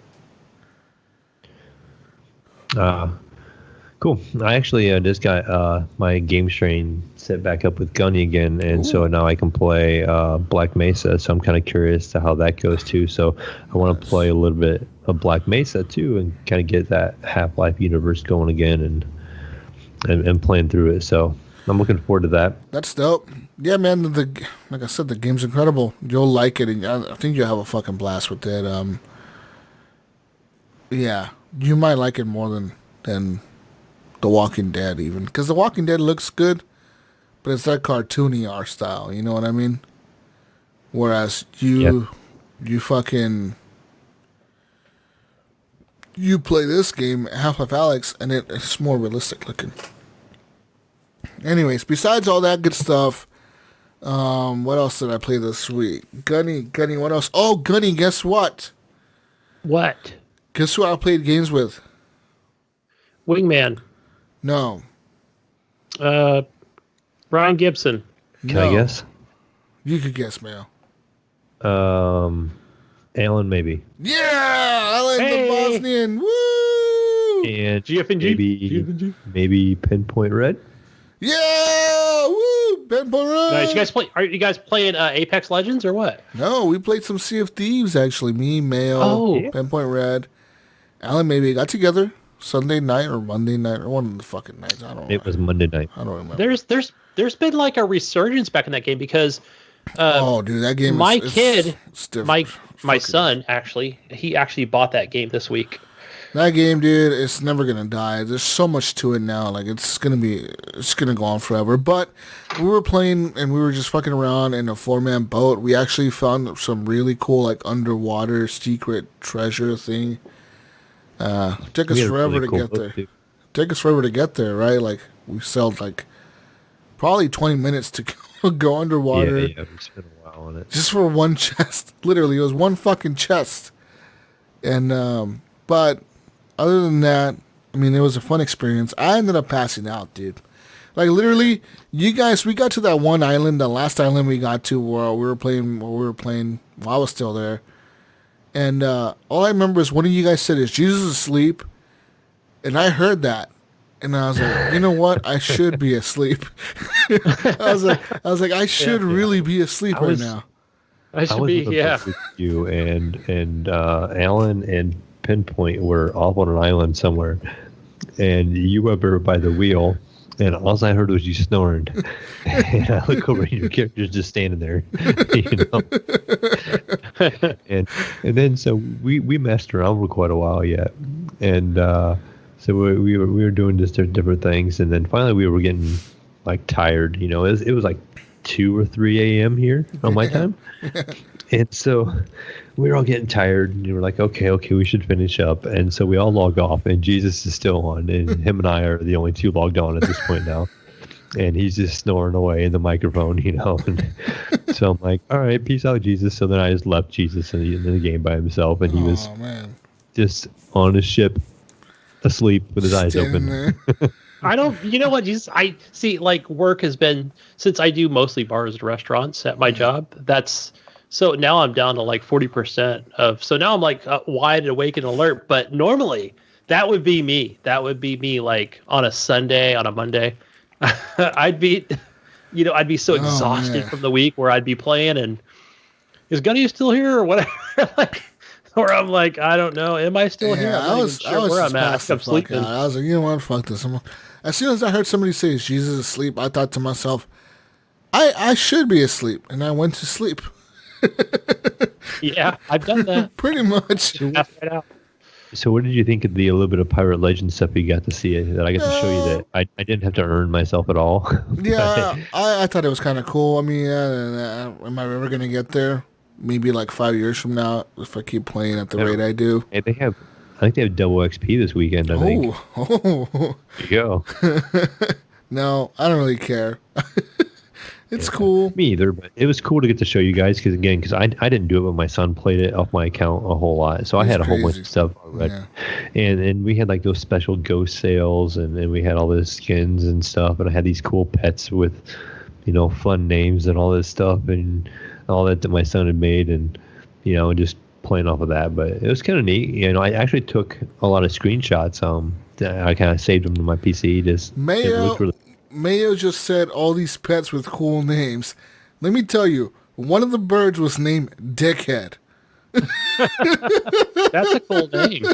Cool. I actually just got my game strain set back up with Gunny again, and so now I can play Black Mesa. So I'm kind of curious to how that goes too. So I want to play a little bit of Black Mesa too, and kind of get that Half-Life universe going again, and playing through it. So I'm looking forward to that. That's dope. Yeah, man. Like I said, the game's incredible. You'll like it, and I think you'll have a fucking blast with it. Yeah, you might like it more than The Walking Dead, even, because The Walking Dead looks good, but it's that cartoony art style. You know what I mean? Whereas you play this game, Half-Life Alyx, and it's more realistic looking. Anyways, besides all that good stuff, what else did I play this week? Gunny, what else? Oh, Gunny, guess what? What? Guess who I played games with? Wingman. No. Brian Gibson. Can I guess? You could guess, Mayo. Alan, maybe. Yeah, Alan the Bosnian. Woo! And GFNG. maybe Pinpoint Red. Yeah, woo! Pinpoint Red. Nice. Are you guys playing Apex Legends or what? No, we played some Sea of Thieves, actually. Me, Mayo, Pinpoint Red. Alan maybe got together Sunday night or Monday night or one of the fucking nights. I don't know. It was Monday night. I don't remember. There's been like a resurgence back in that game because dude, that game my son actually bought that game this week. That game, dude, it's never gonna die. There's so much to it now. Like it's gonna go on forever. But we were playing and we were just fucking around in a 4-man boat. We actually found some really cool like underwater secret treasure thing. Took us forever to get there. Take us forever to get there, right? Like we sailed like probably 20 minutes to go underwater. Yeah, we spent a while on it. Just for one chest. Literally, it was one fucking chest. And but other than that, I mean, it was a fun experience. I ended up passing out, dude. Like literally, we got to that one island, the last island we got to where we were playing while I was still there. And all I remember is one of you guys said, "Is Jesus asleep?" And I heard that, and I was like, "You know what? I should be asleep." I was like, I should really be asleep right now. I should be, yeah. With you and Alan and Pinpoint were off on an island somewhere, and you were over by the wheel. And all I heard was you snoring. And I look over and your character's just standing there. You know? and then so we messed around for quite a while yet. And so we were doing just different things. And then finally we were getting like tired. You know, it was like 2 or 3 a.m. here on my time. And so we were all getting tired, and we were like, okay, we should finish up. And so we all log off, and Jesus is still on, and him and I are the only two logged on at this point now. And he's just snoring away in the microphone, you know. And so I'm like, all right, peace out, Jesus. So then I just left Jesus in the game by himself, and he was just on his ship, asleep with his eyes open. You know what, Jesus? I see, like, work has been, since I do mostly bars and restaurants at my job, so now I'm down to like 40% so now I'm like wide awake and alert. But normally that would be me. That would be me like on a Sunday, on a Monday. I'd be I'd be so exhausted from the week where I'd be playing and is Gunny still here or whatever? Like, or I'm like, I don't know. Am I still here? I'm not even sure where I'm at. I'm sleeping. I was like, you know what? Fuck this. As soon as I heard somebody say, is Jesus asleep? I thought to myself, I should be asleep. And I went to sleep. Yeah, I've done that. Pretty much. Right out. So what did you think of the a little bit of Pirate Legend stuff you got to see that I got to show you that I didn't have to earn myself at all? Yeah, I thought it was kind of cool. I mean, am I ever going to get there? Maybe like 5 years from now if I keep playing at the rate I do. Hey, I think they have double XP this weekend, I think. Oh. There you go. No, I don't really care. It's cool. Me either, but it was cool to get to show you guys because I didn't do it, but my son played it off my account a whole lot. So I had a whole bunch of stuff already. Yeah. And we had like those special ghost sales and we had all those skins and stuff. And I had these cool pets with, fun names and all this stuff and all that my son had made and, just playing off of that. But it was kind of neat. I actually took a lot of screenshots. I kind of saved them to my PC. Mayo just said all these pets with cool names. Let me tell you, one of the birds was named Dickhead. That's a cool name.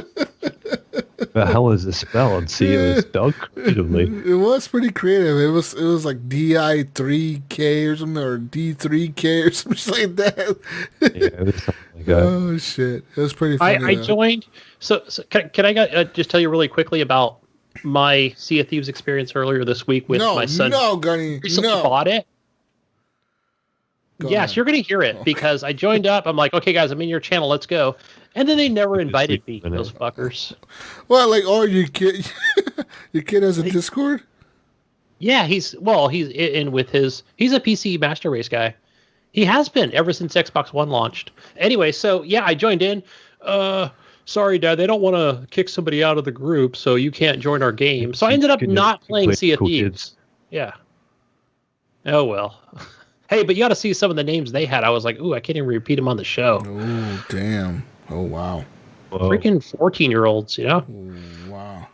But how was it spelled? See, it was spelled creatively. It was pretty creative. It was like DI3K or something, or D3K or something like that. Yeah, it was something like that. Oh, shit. It was pretty funny. I joined. So can I just tell you really quickly about my Sea of Thieves experience earlier this week with my son? No, Gunny. Recently bought it. Yes, you're going to hear it because I joined up. I'm like, okay, guys, I'm in your channel. Let's go. And then they never invited me, those fuckers. Well, your kid, your kid has a Discord? Yeah, he's in with he's a PC Master Race guy. He has been ever since Xbox One launched. Anyway, so yeah, I joined in. Sorry, Dad, they don't want to kick somebody out of the group, so you can't join our game. So I ended up not playing Sea of Thieves. Yeah. Oh, well. Hey, but you got to see some of the names they had. I was like, ooh, I can't even repeat them on the show. Oh, damn. Oh, wow. Freaking 14-year-olds, Ooh, wow.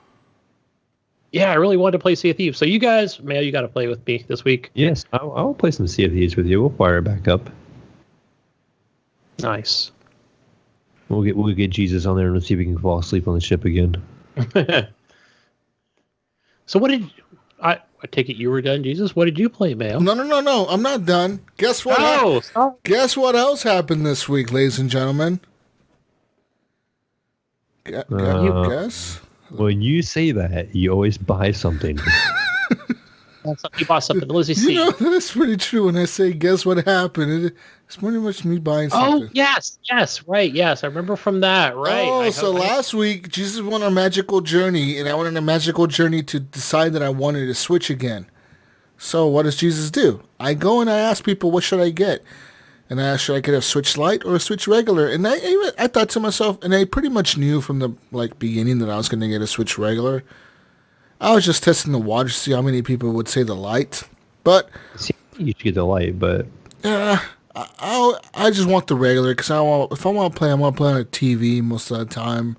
Yeah, I really wanted to play Sea of Thieves. So you guys, Mayo, you got to play with me this week. Yes, I'll play some Sea of Thieves with you. We'll fire it back up. Nice. We'll get Jesus on there and see if we can fall asleep on the ship again. So what did I take it you were done, Jesus? What did you play, Mayo? No. I'm not done. Guess what? Guess what else happened this week, ladies and gentlemen? Guess? When you say that, you always buy something. You bought something. Let's see. That's pretty true. When I say, guess what happened? It's pretty much me buying something. Oh, yes, right, yes. I remember from that, right. Last week, Jesus went on a magical journey, and I went on a magical journey to decide that I wanted to switch again. So what does Jesus do? I go and I ask people, what should I get? And I asked, should I get a Switch Lite or a Switch Regular? And I thought to myself, and I pretty much knew from the beginning that I was going to get a Switch Regular. I was just testing the water to see how many people would say the Lite. But you should get the Lite, but I just want the regular because if I want to play, I want to play on a TV most of the time.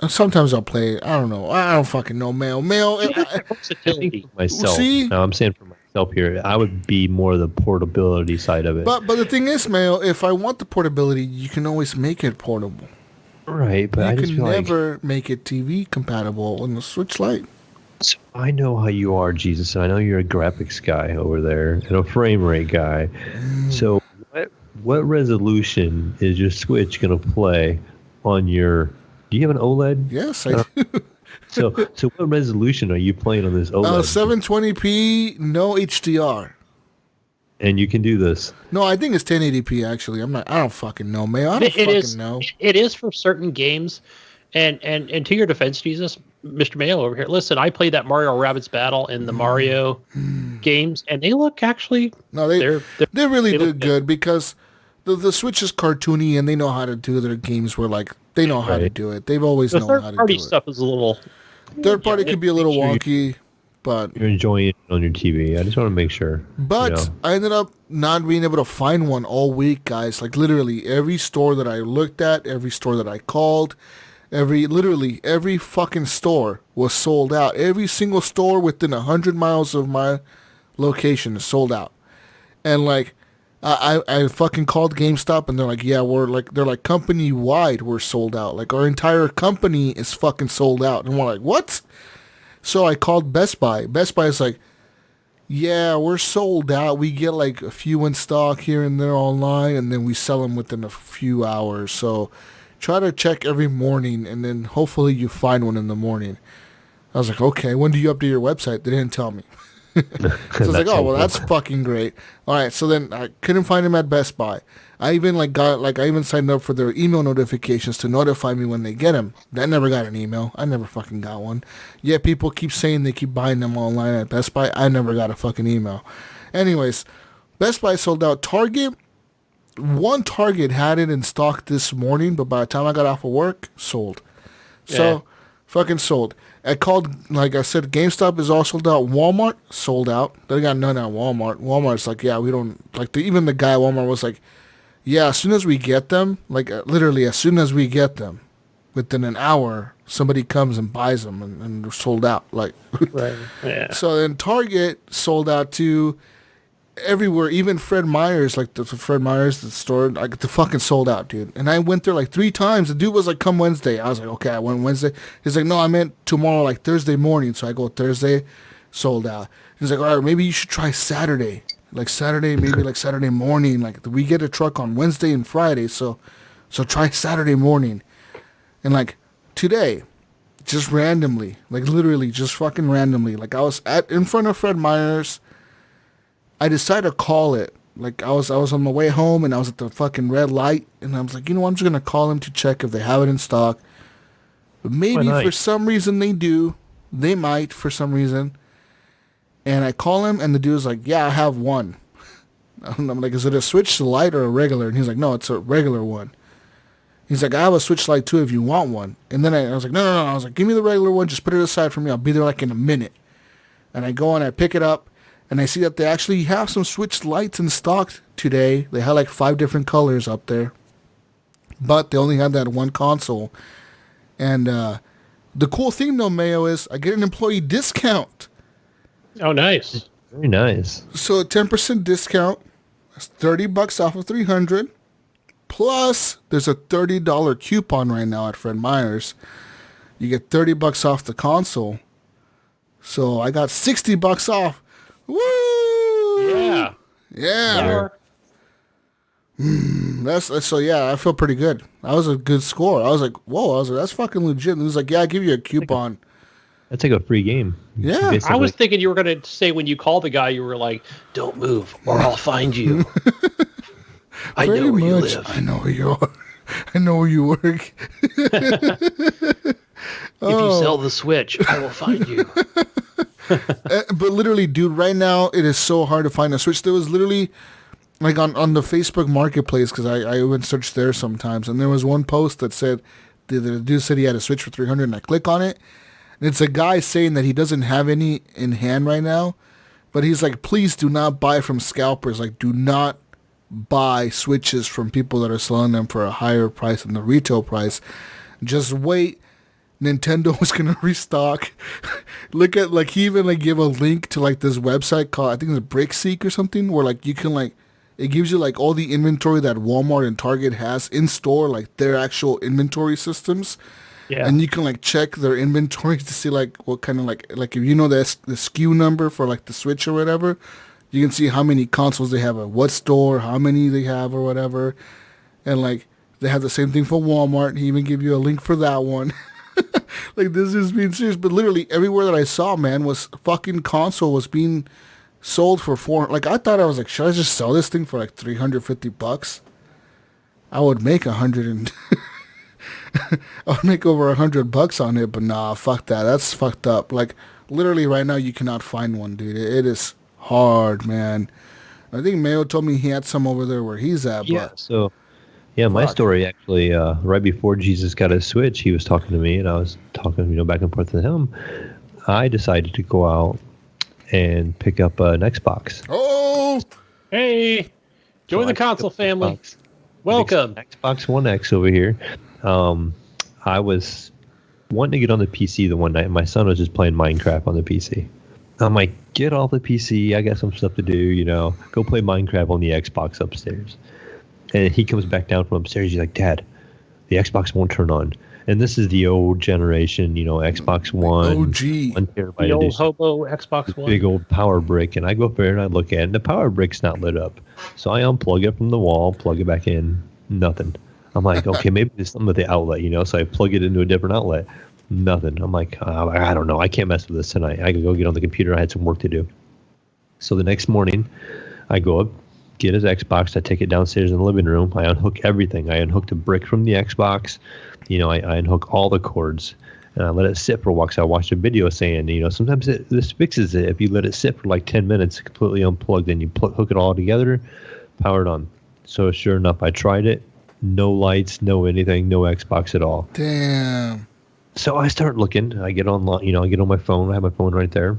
And sometimes I'll play. I don't know. I don't fucking know. Mail. I think for myself. See? No, I'm saying for myself here. I would be more the portability side of it. But the thing is, Mail, if I want the portability, you can always make it portable. Right, but I just can never make it TV compatible on the Switch Lite. So I know how you are, Jesus, and I know you're a graphics guy over there and a frame rate guy. So what resolution is your Switch going to play on your... Do you have an OLED? Yes, I do. So what resolution are you playing on this OLED? 720p, no HDR. And you can do this. No, I think it's 1080p. Actually, I don't fucking know, man. I don't fucking know. It is for certain games, and to your defense, Jesus, Mr. Mayo over here. Listen, I played that Mario Rabbids battle in the Mario games, and they look actually. No, they really do good because the Switch is cartoony, and they know how to do their games. Where they know how to do it. They've always known how to do it. Third-party stuff is a little. Third party can be a little wonky. But you're enjoying it on your TV. I just want to make sure. But I ended up not being able to find one all week, guys. Literally every store that I looked at, every store that I called, every fucking store was sold out. Every single store within 100 miles of my location is sold out. And like, I fucking called GameStop and they're like, yeah, they're like company wide, we're sold out. Like our entire company is fucking sold out. And we're like, what? So I called Best Buy. Best Buy is like, yeah, we're sold out. We get like a few in stock here and there online, and then we sell them within a few hours. So try to check every morning, and then hopefully you find one in the morning. I was like, okay, when do you update your website? They didn't tell me. So I was like, oh, well, that's fucking great. All right, so then I couldn't find him at Best Buy. I even I even signed up for their email notifications to notify me when they get them. I never got an email. I never fucking got one. Yeah, people keep saying they keep buying them online at Best Buy. I never got a fucking email. Anyways, Best Buy sold out. Target had it in stock this morning, but by the time I got off of work, sold. So, fucking sold. I called, like I said, GameStop is all sold out. Walmart, sold out. They got none at Walmart. Walmart's like, yeah, we don't, like, even the guy at Walmart was like, yeah, as soon as we get them, like, literally, as soon as we get them, within an hour, somebody comes and buys them, and they're sold out. Like, right. Yeah. So then Target sold out too. Everywhere, even Fred Meyer's, like the Fred Meyer's, the store, like the fucking sold out, dude. And I went there like 3 times. The dude was like, come Wednesday. I was like, okay, I went Wednesday. He's like, no, I meant tomorrow, like Thursday morning. So I go Thursday, sold out. He's like, all right, maybe you should try Saturday. Like Saturday, maybe like Saturday morning. Like we get a truck on Wednesday and Friday. So try Saturday morning. And like today, just randomly, like literally just fucking randomly. Like I was in front of Fred Meyer's. I decided to call it. Like I was on my way home and I was at the fucking red light and I was like, you know what, I'm just gonna call them to check if they have it in stock. But maybe for some reason they do. They might for some reason. And I call him and the dude's like, yeah, I have one. And I'm like, is it a Switch Lite or a regular? And he's like, no, it's a regular one. He's like, I have a Switch Lite too if you want one. And then I was like, no. I was like, give me the regular one. Just put it aside for me. I'll be there like in a minute. And I go and I pick it up. And I see that they actually have some Switch Lites in stock today. They had like 5 different colors up there. But they only had that one console. And the cool thing, though, Mayo, is I get an employee discount. Oh, nice. Very nice. So a 10% discount. That's $30 off of $300. Plus, there's a $30 coupon right now at Fred Meyer's. You get $30 off the console. So I got $60 off. Woo! Yeah. Yeah. That's so yeah, I feel pretty good. That was a good score. I was like, whoa, I was like, that's fucking legit. And he was like, yeah, I'll give you a coupon. That's like a free game. Yeah. I was thinking you were going to say when you called the guy, you were like, don't move or I'll find you. I know where you live. I know where you are. I know where you work. If you sell the Switch, I will find you. But literally, dude, right now it is so hard to find a Switch. There was literally, like on the Facebook Marketplace, because I would search there sometimes, and there was one post that said, the dude said he had a Switch for $300, and I click on it, and it's a guy saying that he doesn't have any in hand right now, but he's like, please do not buy from scalpers. Like, do not buy Switches from people that are selling them for a higher price than the retail price. Just wait. Nintendo was gonna restock. Look at, like, he even like give a link to like this website called, I think it's BrickSeek or something, where like you can like, it gives you like all the inventory that Walmart and Target has in store, like their actual inventory systems. Yeah. And you can like check their inventory to see like what kind of like if you know the SKU number for like the Switch or whatever, you can see how many consoles they have at what store, how many they have or whatever. And like they have the same thing for Walmart. He even give you a link for that one. Like, this is being serious, but literally everywhere that I saw, man, was fucking console was being sold for like, I thought, I was like, should I just sell this thing for like $350? I would make I would make over $100 on it, but nah, fuck that. That's fucked up. Like, literally right now you cannot find one, dude. It is hard, man. I think Mayo told me he had some over there where he's at, yeah, but so yeah, my story actually, right before Jesus got his Switch, he was talking to me, and I was talking, back and forth with him. I decided to go out and pick up an Xbox. Oh! Hey! Join the console family. Welcome. Xbox One X over here. I was wanting to get on the PC the one night. My son was just playing Minecraft on the PC. I'm like, get off the PC. I got some stuff to do, you know. Go play Minecraft on the Xbox upstairs. And he comes back down from upstairs. He's like, Dad, the Xbox won't turn on. And this is the old generation, you know, Xbox One. OG. 1 terabyte The old edition. hobo Xbox One. Big old power brick. And I go up there and I look at it, and the power brick's not lit up. So I unplug it from the wall, plug it back in, nothing. I'm like, okay, maybe there's something with the outlet, you know. So I plug it into a different outlet. Nothing. I'm like, I don't know. I can't mess with this tonight. I can go get on the computer. I had some work to do. So the next morning, I go up, get his Xbox. I take it downstairs in the living room. I unhook everything. I unhooked a brick from the Xbox. You know, I unhook all the cords. And I let it sit for a while. So I watched a video saying, you know, sometimes this fixes it. If you let it sit for like 10 minutes, completely unplugged, then you hook it all together, power it on. So sure enough, I tried it. No lights, no anything, no Xbox at all. Damn. So I start looking. I get online, you know, I get on my phone. I have my phone right there,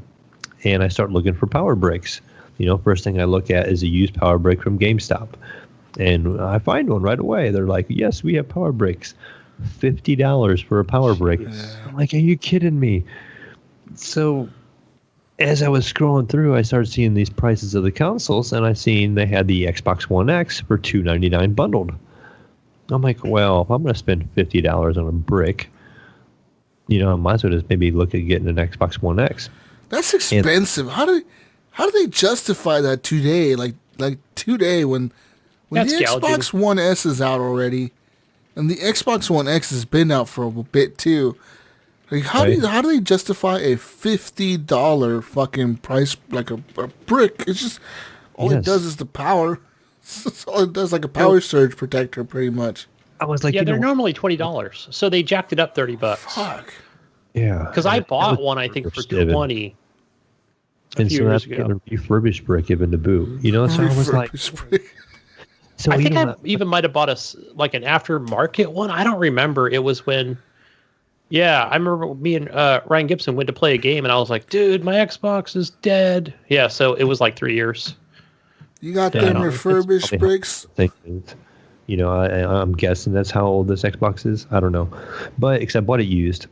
and I start looking for power bricks. You know, first thing I look at is a used power brick from GameStop, and I find one right away. They're like, "Yes, we have power bricks, $50 for a power brick." Yeah. I'm like, "Are you kidding me?" So, as I was scrolling through, I started seeing these prices of the consoles, and I seen they had the Xbox One X for $299 bundled. I'm like, well, if I'm going to spend $50 on a brick, you know, I might as well just maybe look at getting an Xbox One X. That's expensive. How do they justify that today? Like today when That's the gouging. Xbox One S is out already, and the Xbox One X has been out for a bit too. Like how do they justify a $50 fucking price like a brick? It's just all it does is the power. That's all it does, like a power surge protector, pretty much. I was like, Yeah, you they're know, normally $20, so they jacked it up $30. Fuck. yeah, Because I bought one, I think, for $20 a few years ago. A refurbished brick given to boot. You know, so I was like, Refurbished brick. so I you think know, I even might have bought an aftermarket one. I don't remember. It was when, yeah, I remember me and Ryan Gibson went to play a game, and I was like, dude, my Xbox is dead. Yeah, so it was like 3 years. You got Yeah, them no, refurbished it's bricks. things. You know, I'm guessing that's how old this Xbox is. I don't know, but except I bought it used,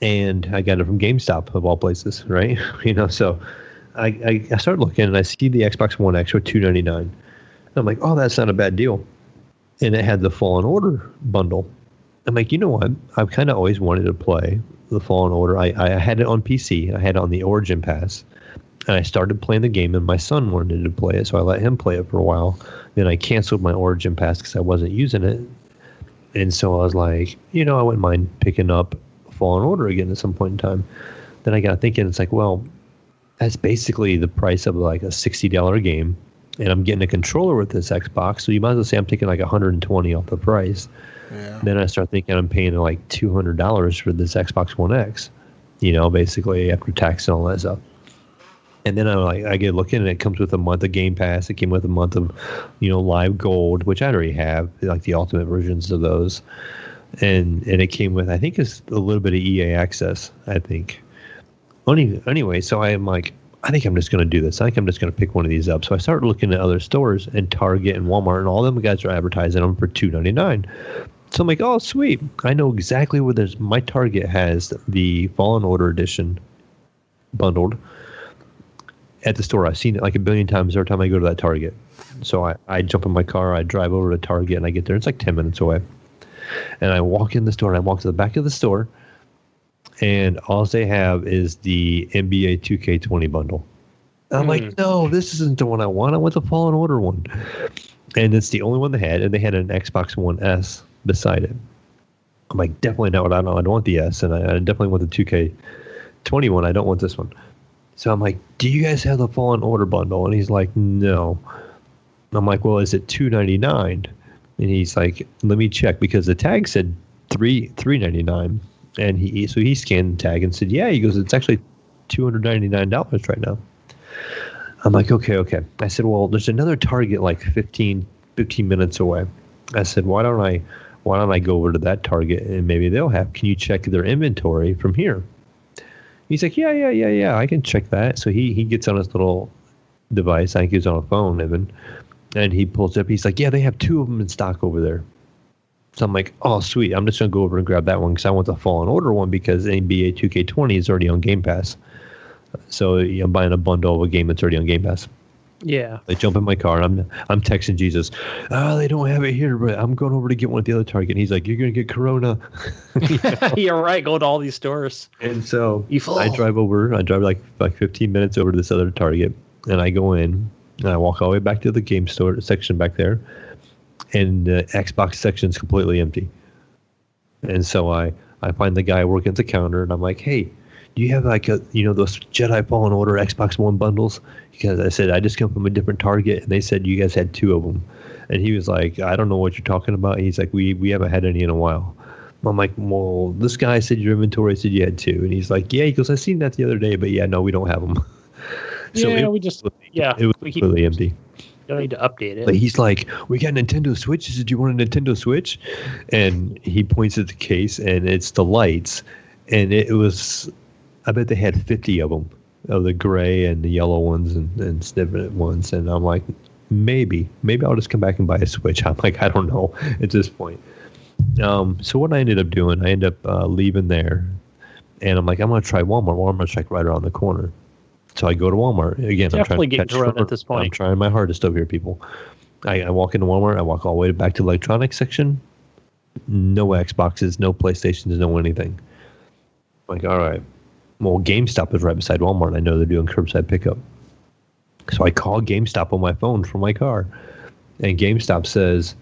and I got it from GameStop of all places, right? You know, so I started looking and I see the Xbox One X for $299. I'm like, oh, that's not a bad deal, and it had the Fallen Order bundle. I'm like, you know what? I've kind of always wanted to play the Fallen Order. I had it on PC. I had it on the Origin Pass. And I started playing the game, and my son wanted to play it, so I let him play it for a while. Then I canceled my Origin Pass because I wasn't using it. And so I was like, you know, I wouldn't mind picking up Fallen Order again at some point in time. Then I got thinking, it's like, well, that's basically the price of like a $60 game, and I'm getting a controller with this Xbox, so you might as well say I'm taking like $120 off the price. Yeah. Then I start thinking I'm paying like $200 for this Xbox One X, you know, basically after tax and all that stuff. And then I get looking, and it comes with a month of Game Pass. It came with a month of, you know, Live Gold, which I already have, like the ultimate versions of those. And it came with, I think, it's a little bit of EA access, I think. Anyway, so I am like, I think I'm just going to do this. I think I'm just going to pick one of these up. So I started looking at other stores, and Target and Walmart, and all them guys are advertising them for $299. So I'm like, oh, sweet. I know exactly where there's, my Target has the Fallen Order edition bundled at the store. I've seen it like a billion times every time I go to that Target. So I jump in my car, I drive over to Target, and I get there. It's like 10 minutes away. And I walk in the store, and I walk to the back of the store, and all they have is the NBA 2K20 bundle. And I'm like, no, this isn't the one I want. I want the Fallen Order one. And it's the only one they had, and they had an Xbox One S beside it. I'm like, definitely not what I don't want the S, and I definitely want the 2K20 one. I don't want this one. So I'm like, do you guys have the Fallen Order bundle? And he's like, no. I'm like, well, is it $299? And he's like, let me check, because the tag said $399. And he scanned the tag and said, yeah. He goes, it's actually $299 right now. I'm like, okay. I said, well, there's another Target like 15 minutes away. I said, why don't I go over to that Target, and maybe they'll have, can you check their inventory from here? He's like, yeah, I can check that. So he gets on his little device. I think he's on a phone even. And he pulls up. He's like, yeah, they have 2 of them in stock over there. So I'm like, oh, sweet. I'm just going to go over and grab that one because I want the Fallen Order one because NBA 2K20 is already on Game Pass. So I'm buying a bundle of a game that's already on Game Pass. Yeah. I jump in my car and I'm texting Jesus. They don't have it here, but I'm going over to get one at the other Target. And he's like, "You're gonna get Corona." You're right. Go to all these stores. And so I drive like 15 minutes over to this other Target, and I go in and I walk all the way back to the game store section back there, and the Xbox section is completely empty. And so I find the guy working at the counter, and I'm like, "Hey, do you have like those Jedi Fallen Order Xbox One bundles?" Because I said I just come from a different Target, and they said you guys had 2 of them. And he was like, "I don't know what you're talking about." He's like, "We haven't had any in a while." I'm like, "Well, this guy said your inventory said you had 2," and he's like, "Yeah." He goes, "I seen that the other day, but yeah, no, we don't have them." So it was we completely empty. don't need to update it. But he's like, "We got Nintendo Switches. Did you want a Nintendo Switch?" And he points at the case, and it's the lights, and it was. I bet they had 50 of them, of the gray and the yellow ones and different ones. And I'm like, maybe I'll just come back and buy a Switch. I'm like, I don't know at this point. So what I ended up doing, I ended up leaving there, and I'm like, I'm going to try Walmart. Walmart's like right around the corner. So I go to Walmart. Again, Definitely I'm trying to getting Corona at this point. I'm trying my hardest over here, people. I walk into Walmart. I walk all the way back to the electronics section. No Xboxes, no PlayStations, no anything. I'm like, all right. Well, GameStop is right beside Walmart. I know they're doing curbside pickup. So I call GameStop on my phone from my car. And GameStop says,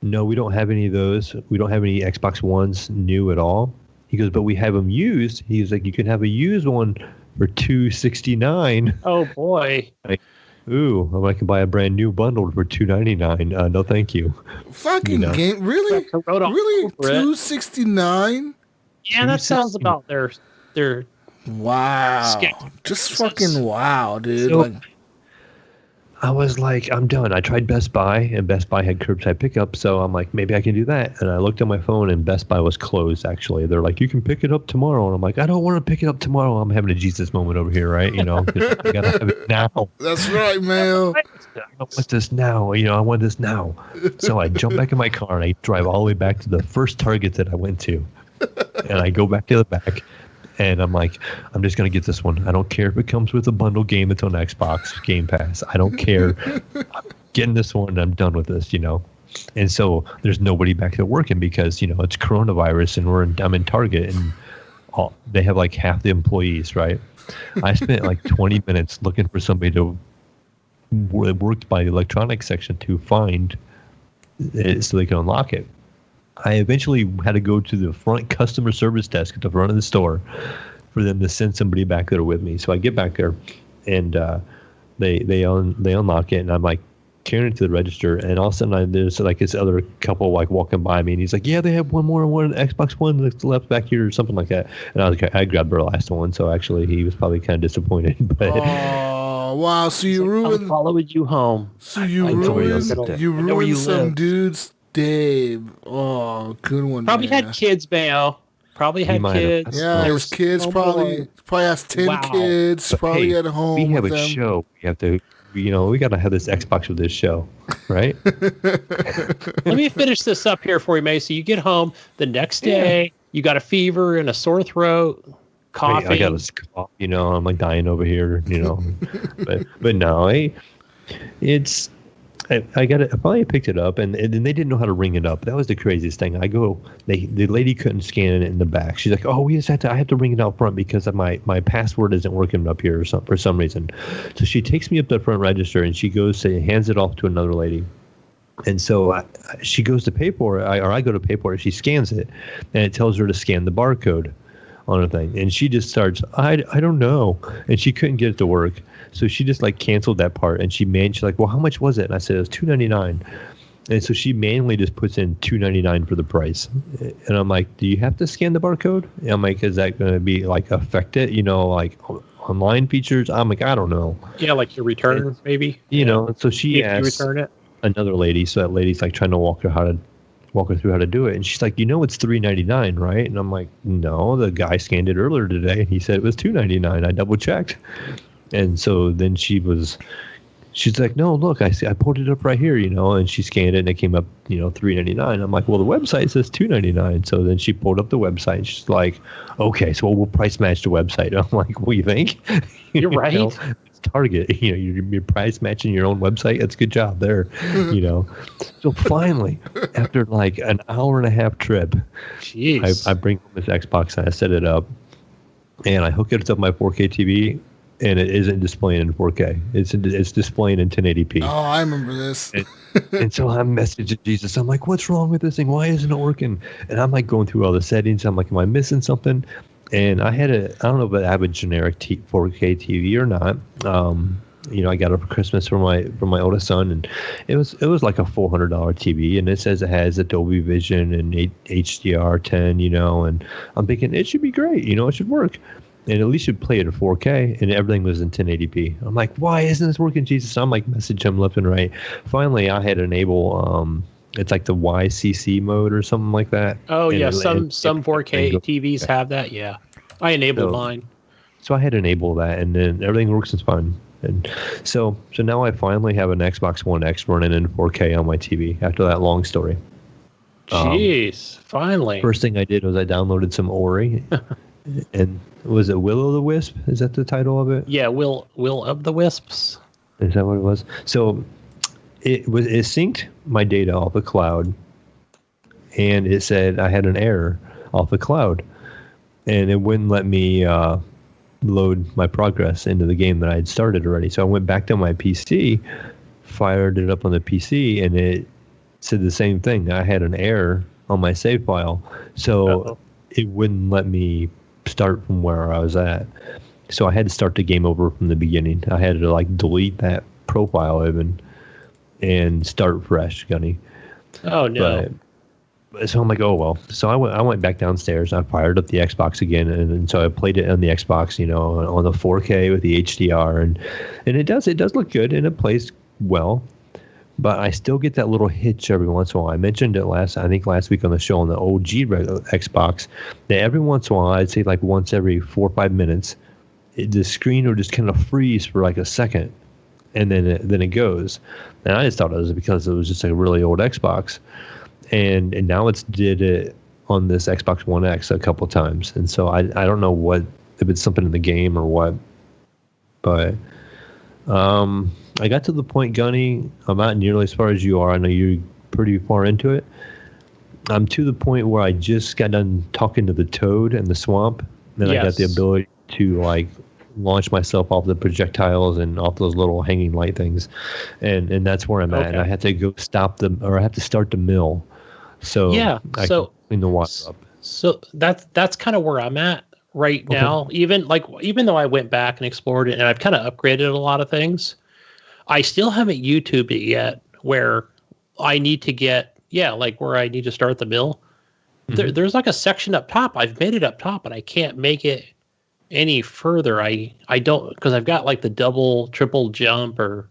"No, we don't have any of those. We don't have any Xbox Ones new at all." He goes, "But we have them used." He's like, "You can have a used one for $269." Oh, boy. Ooh, I can buy a brand new bundle for $299. No, thank you. Fucking game. Really? Really? $269? Yeah, that sounds about their wow. Just fucking wow, dude. So, I was like, I'm done. I tried Best Buy, and Best Buy had curbside pickup, so I'm like, maybe I can do that. And I looked at my phone, and Best Buy was closed, actually. They're like, "You can pick it up tomorrow." And I'm like, I don't want to pick it up tomorrow. I'm having a Jesus moment over here, right? 'Cause I got to have it now. That's right, Mayo. I want this now. I want this now. So I jump back in my car, and I drive all the way back to the first Target that I went to. And I go back to the back, and I'm like, I'm just going to get this one. I don't care if it comes with a bundle game that's on Xbox Game Pass. I don't care. I'm getting this one, and I'm done with this, And so there's nobody back there working because, it's coronavirus, and I'm in Target, and they have like half the employees, right? I spent like 20 minutes looking for somebody to work by the electronics section to find it so they can unlock it. I eventually had to go to the front customer service desk at the front of the store for them to send somebody back there with me. So I get back there, and they unlock it, and I'm like carrying it to the register, and all of a sudden there's like this other couple like walking by me, and he's like, "Yeah, they have one Xbox One that's left back here," or something like that. And I grabbed the last one, so actually he was probably kind of disappointed. But oh wow! So you ruined. I followed you home. So you ruined some dude's day. Oh, good one. Probably man. had kids, Mayo. Probably had kids. Yeah, there was kids. Probably has 10 kids. Probably at home. We have with a them. show. We have to. We got to have this Xbox with this show, right? Let me finish this up here for you, May. So you get home the next day. You got a fever and a sore throat. Coffee. I got a cough. I'm like dying over here. but no, it's. I got it. I finally picked it up, and they didn't know how to ring it up. That was the craziest thing. The lady couldn't scan it in the back. She's like, "Oh, I have to ring it out front because of my password isn't working up here for some reason." So she takes me up to the front register, and she hands it off to another lady. And so she goes to pay for it, or I go to pay for it. She scans it, and it tells her to scan the barcode on a thing, and she just starts, I don't know, and she couldn't get it to work. So she just like canceled that part, and she's like, "Well, how much was it?" And I said, "It was $299." And so she manually just puts in $299 for the price. And I'm like, "Do you have to scan the barcode?" And I'm like, "Is that going to be like affect it? Like online features?" I'm like, "I don't know." Yeah, like your return, maybe. So she asked return it. Another lady. So that lady's like trying to walk her through how to do it, and she's like, "It's $399, right?" And I'm like, "No, the guy scanned it earlier today. He said it was $299. I double checked." And so then she she's like, no, look, I see, I pulled it up right here, and she scanned it and it came up, $3.99. I'm like, well, the website says $2.99. So then she pulled up the website. She's like, okay, so we'll price match the website. I'm like, what do you think? You're right. It's Target, you're price matching your own website. That's a good job there, So finally, after like an hour and a half trip, jeez, I bring home this Xbox and I set it up and I hook it up to my 4K TV. And it isn't displaying in 4K. It's displaying in 1080p. Oh, I remember this. And so I'm messaging Jesus. I'm like, what's wrong with this thing? Why isn't it working? And I'm like going through all the settings. I'm like, am I missing something? And I don't know if I have a generic 4K TV or not. I got it for Christmas for my oldest son, and it was like a $400 TV, and it says it has Dolby Vision and HDR10, and I'm thinking it should be great. It should work. And at least you'd play it at 4K, and everything was in 1080p. I'm like, why isn't this working, Jesus? So I'm like, message him left and right. Finally, I had to enable, it's like the YCC mode or something like that. Oh, and yeah, some 4K TVs have that, yeah. I enabled mine. So I had to enable that, and then everything works is fine. And so now I finally have an Xbox One X running in 4K on my TV after that long story. Jeez, finally. First thing I did was I downloaded some Ori. And was it Will o' the Wisp? Is that the title of it? Yeah, Will of the Wisps. Is that what it was? So it synced my data off the cloud, and it said I had an error off the cloud, and it wouldn't let me load my progress into the game that I had started already. So I went back to my PC, fired it up on the PC, and it said the same thing. I had an error on my save file, so it wouldn't let me start from where I was at. So I had to start the game over from the beginning. I had to delete that profile even and start fresh, Gunny. Oh no. But so I'm like, oh well. So I went back downstairs. I fired up the Xbox again, and so I played it on the Xbox, on the 4K with the HDR, and it does look good and it plays well. But I still get that little hitch every once in a while. I mentioned it last week on the show on the OG Xbox, that every once in a while, I'd say like once every 4 or 5 minutes, the screen will just kind of freeze for like a second, and then it goes. And I just thought it was because it was just a really old Xbox, and now it's did it on this Xbox One X a couple times, and so I don't know if it's something in the game or what, but. I got to the point, Gunny, I'm not nearly as far as you are. I know you're pretty far into it. I'm to the point where I just got done talking to the toad in the swamp. Then I got the ability to launch myself off the projectiles and off those little hanging light things. And that's where I'm at. And I have to go I have to start the mill. So I can clean the water up. So that's kind of where I'm at right now. Even though I went back and explored it and I've kind of upgraded a lot of things, I still haven't YouTubed it yet where I need to get, where I need to start the mill. Mm-hmm. There's like a section up top. I've made it up top, but I can't make it any further. I don't, because I've got like the double, triple jump or,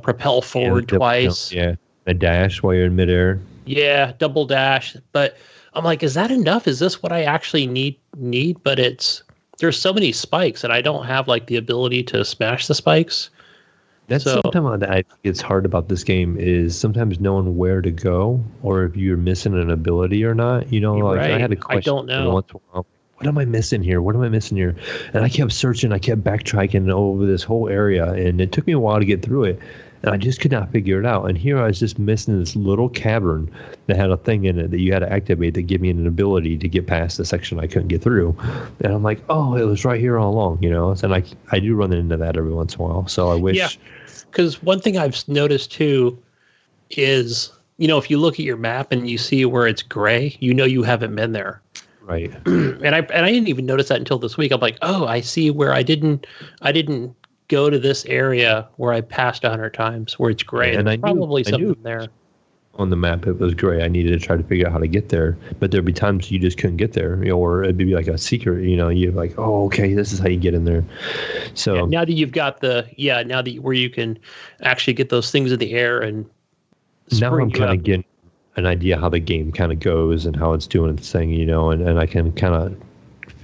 propel forward twice. A dash while you're in midair. Yeah, double dash. But I'm like, is that enough? Is this what I actually need? But there's so many spikes and I don't have like the ability to smash the spikes. That's sometimes I think it's hard about this game is sometimes knowing where to go or if you're missing an ability or not. Right. I had a question. I don't know. Once in a while, what am I missing here? What am I missing here? And I kept searching. I kept backtracking over this whole area, and it took me a while to get through it. And I just could not figure it out. And here I was just missing this little cavern that had a thing in it that you had to activate that gave me an ability to get past the section I couldn't get through. And I'm like, oh, it was right here all along, And I do run into that every once in a while. So I wish. Yeah, because one thing I've noticed too is, if you look at your map and you see where it's gray, you haven't been there. Right. And I didn't even notice that until this week. I'm like, oh, I see where I didn't go to this area where I passed 100 times where it's gray. And probably something there. On the map, it was gray. I needed to try to figure out how to get there, but there'd be times you just couldn't get there, or it'd be like a secret. You're like, oh, okay, this is how you get in there. So now that you've got where you can actually get those things in the air and now I'm kind of getting an idea how the game kind of goes and how it's doing its thing, and I can kind of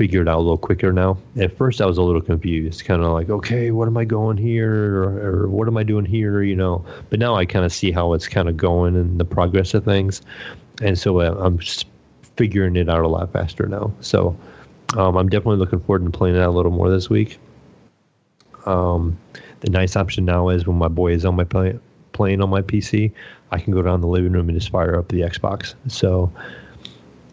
figure it out a little quicker now. At first, I was a little confused, kind of like, okay, what am I going here, or what am I doing here, But now I kind of see how it's kind of going and the progress of things, and so I'm just figuring it out a lot faster now. So I'm definitely looking forward to playing it a little more this week. The nice option now is when my boy is on my playing on my PC, I can go down the living room and just fire up the Xbox. So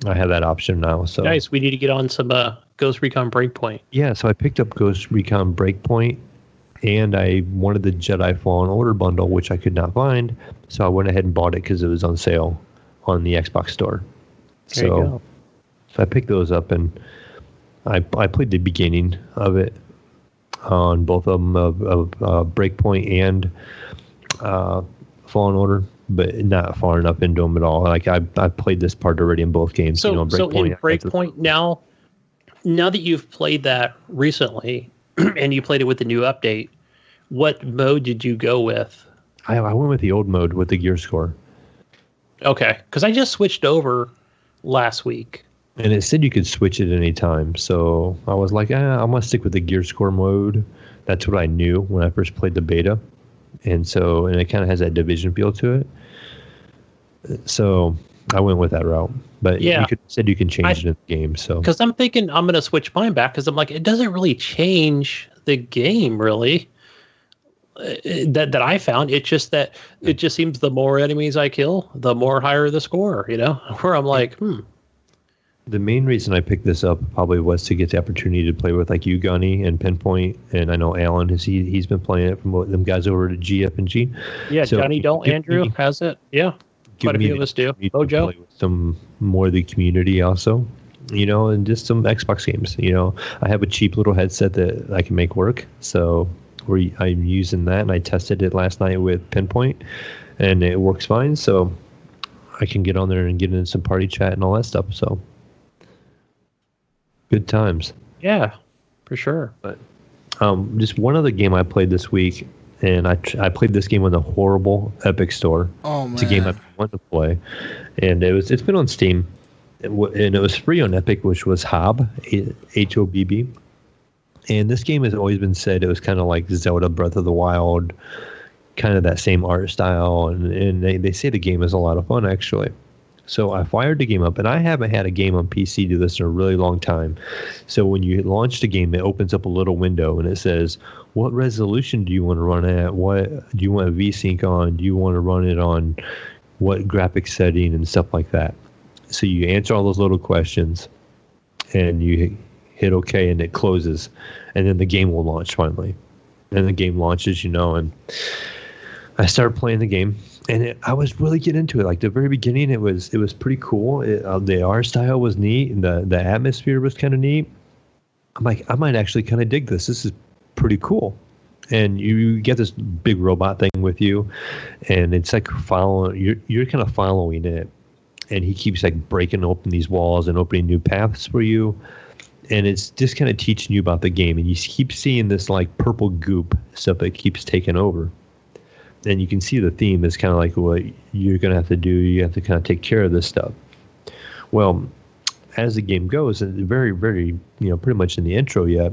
I have that option now. So nice. We need to get on some Ghost Recon Breakpoint. Yeah, so I picked up Ghost Recon Breakpoint, and I wanted the Jedi Fallen Order bundle, which I could not find. So I went ahead and bought it because it was on sale on the Xbox store. There you go. So I picked those up, and I played the beginning of it on both of them, of Breakpoint and Fallen Order, but not far enough into them at all. Like I played this part already in both games. So in Breakpoint now that you've played that recently and you played it with the new update, what mode did you go with? I went with the old mode with the gear score. Okay, because I just switched over last week. And it said you could switch it any time. So I was like, I'm going to stick with the gear score mode. That's what I knew when I first played the beta. And it kind of has that Division feel to it. So I went with that route. But yeah, said you can change it in the game. So because I'm thinking I'm going to switch mine back because I'm like, it doesn't really change the game, really. That I found. It's just that it just seems the more enemies I kill, the more higher the score, Where I'm like, The main reason I picked this up probably was to get the opportunity to play with like you, Gunny, and Pinpoint, and I know Alan he's been playing it from them guys over at GF&G. Yeah, so Johnny Andrew has it. Yeah, quite a few of us do. Joe. Play with some more of the community also, and just some Xbox games. I have a cheap little headset that I can make work, so I'm using that, and I tested it last night with Pinpoint, and it works fine. So I can get on there and get into some party chat and all that stuff. So. Good times. Yeah, for sure. But just one other game I played this week, and I played this game on the horrible Epic Store. Oh man, it's a game I wanted to play, and it's been on Steam, and it was free on Epic, which was Hobb, Hobb. And this game has always been said it was kind of like Zelda Breath of the Wild, kind of that same art style, and they say the game is a lot of fun actually. So I fired the game up, and I haven't had a game on PC do this in a really long time. So when you launch the game, it opens up a little window, and it says, what resolution do you want to run at? What do you want a VSync on? Do you want to run it on what graphics setting and stuff like that? So you answer all those little questions, and you hit OK, and it closes. And then the game will launch finally. And the game launches, and I started playing the game. And I was really getting into it. Like the very beginning, it was pretty cool. The art style was neat, and the atmosphere was kind of neat. I'm like, I might actually kind of dig this. This is pretty cool. And you get this big robot thing with you, and it's like following. You're kind of following it, and he keeps like breaking open these walls and opening new paths for you. And it's just kind of teaching you about the game, and you keep seeing this like purple goop stuff that keeps taking over. And you can see the theme is kind of like what you're going to have to do. You have to kind of take care of this stuff. Well, as the game goes, and very, very, pretty much in the intro yet,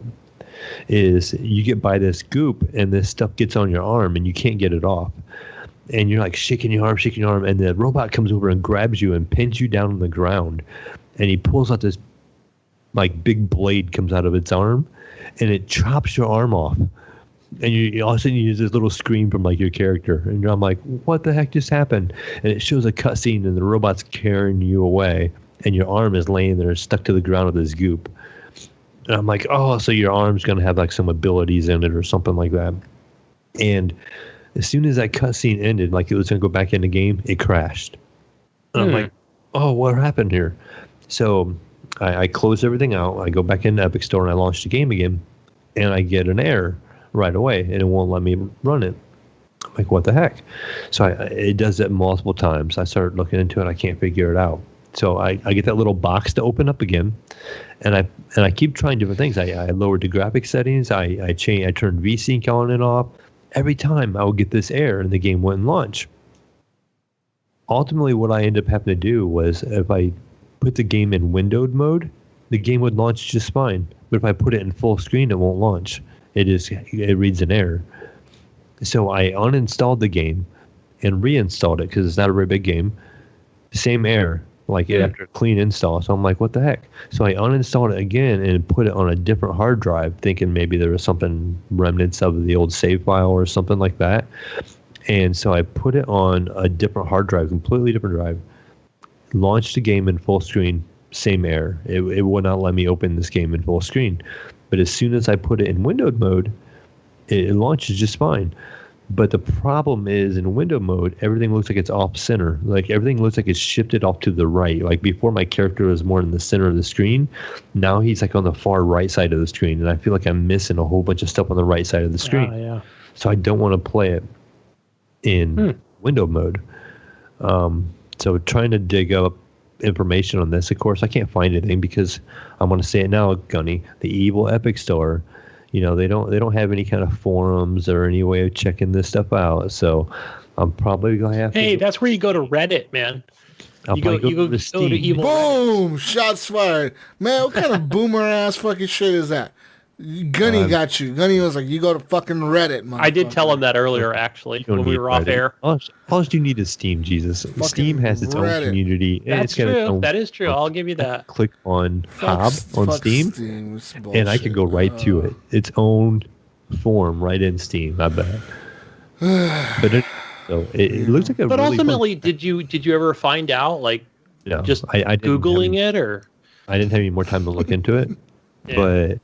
is you get by this goop and this stuff gets on your arm and you can't get it off. And you're like shaking your arm, and the robot comes over and grabs you and pins you down on the ground. And he pulls out this like big blade comes out of its arm, and it chops your arm off. And you all of a sudden you use this little scream from like your character, and I'm like, what the heck just happened? And it shows a cutscene, and the robot's carrying you away, and your arm is laying there stuck to the ground with this goop. And I'm like, oh, so your arm's gonna have like some abilities in it or something like that. And as soon as that cutscene ended, like it was gonna go back in the game, it crashed. And I'm like, oh, what happened here? So I closed everything out. I go back into Epic Store and I launch the game again, and I get an error right away, and it won't let me run it. I'm like, what the heck? So it does that multiple times. I start looking into it. I can't figure it out. So I get that little box to open up again, and I keep trying different things. I lowered the graphic settings. I turned VSync on and off. Every time I would get this error, and the game wouldn't launch. Ultimately, what I ended up having to do was if I put the game in windowed mode, the game would launch just fine. But if I put it in full screen, it won't launch. It reads an error. So I uninstalled the game and reinstalled it because it's not a very big game. Same error, like after a clean install. So I'm like, what the heck? So I uninstalled it again and put it on a different hard drive, thinking maybe there was something remnants of the old save file or something like that. And so I put it on a different hard drive, completely different drive, launched the game in full screen, same error. It would not let me open this game in full screen. But as soon as I put it in windowed mode, it launches just fine. But the problem is in window mode, everything looks like it's off center. Like everything looks like it's shifted off to the right. Like before my character was more in the center of the screen. Now he's like on the far right side of the screen. And I feel like I'm missing a whole bunch of stuff on the right side of the screen. Yeah. So I don't want to play it in window mode. So trying to dig up information on this, of course, I can't find anything because I'm going to say it now, Gunny, the evil Epic Store, they don't have any kind of forums or any way of checking this stuff out. So I'm probably going to have to. Hey, that's where you go to Reddit, man. You go to Steam. evil Boom! Shots fired. Man, what kind of boomer ass fucking shit is that? Gunny got you. Gunny was like, you go to fucking Reddit, motherfucker. I did tell him that earlier, actually, when we were off air. All you need is Steam, Jesus. Steam has its own community. That's true. That is true. I'll give you that. Click on Hob on Steam, and I could go right to it. Its own form right in Steam, I bet. But it looks like a But really ultimately, did you ever find out, like, no, just I Googling it, or? I didn't have any more time to look into it, but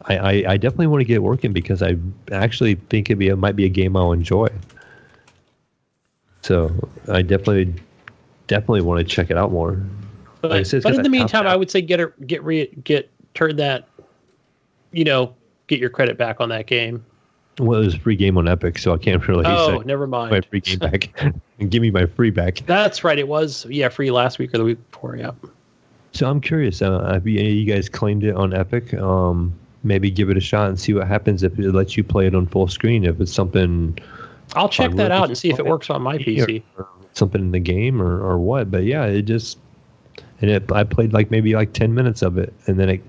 I definitely want to get it working because I actually think it might be a game I'll enjoy. So I definitely want to check it out more. But in the meantime, I would say turn that, get your credit back on that game. Well, it was a free game on Epic, so I can't really say never mind. My free game back. And give me my free back. That's right. It was, free last week or the week before, yeah. So I'm curious, have you guys claimed it on Epic? Maybe give it a shot and see what happens if it lets you play it on full screen. If it's something, I'll check that out and see if it works on my PC. Or something in the game or what. But yeah, I played maybe 10 minutes of it, and then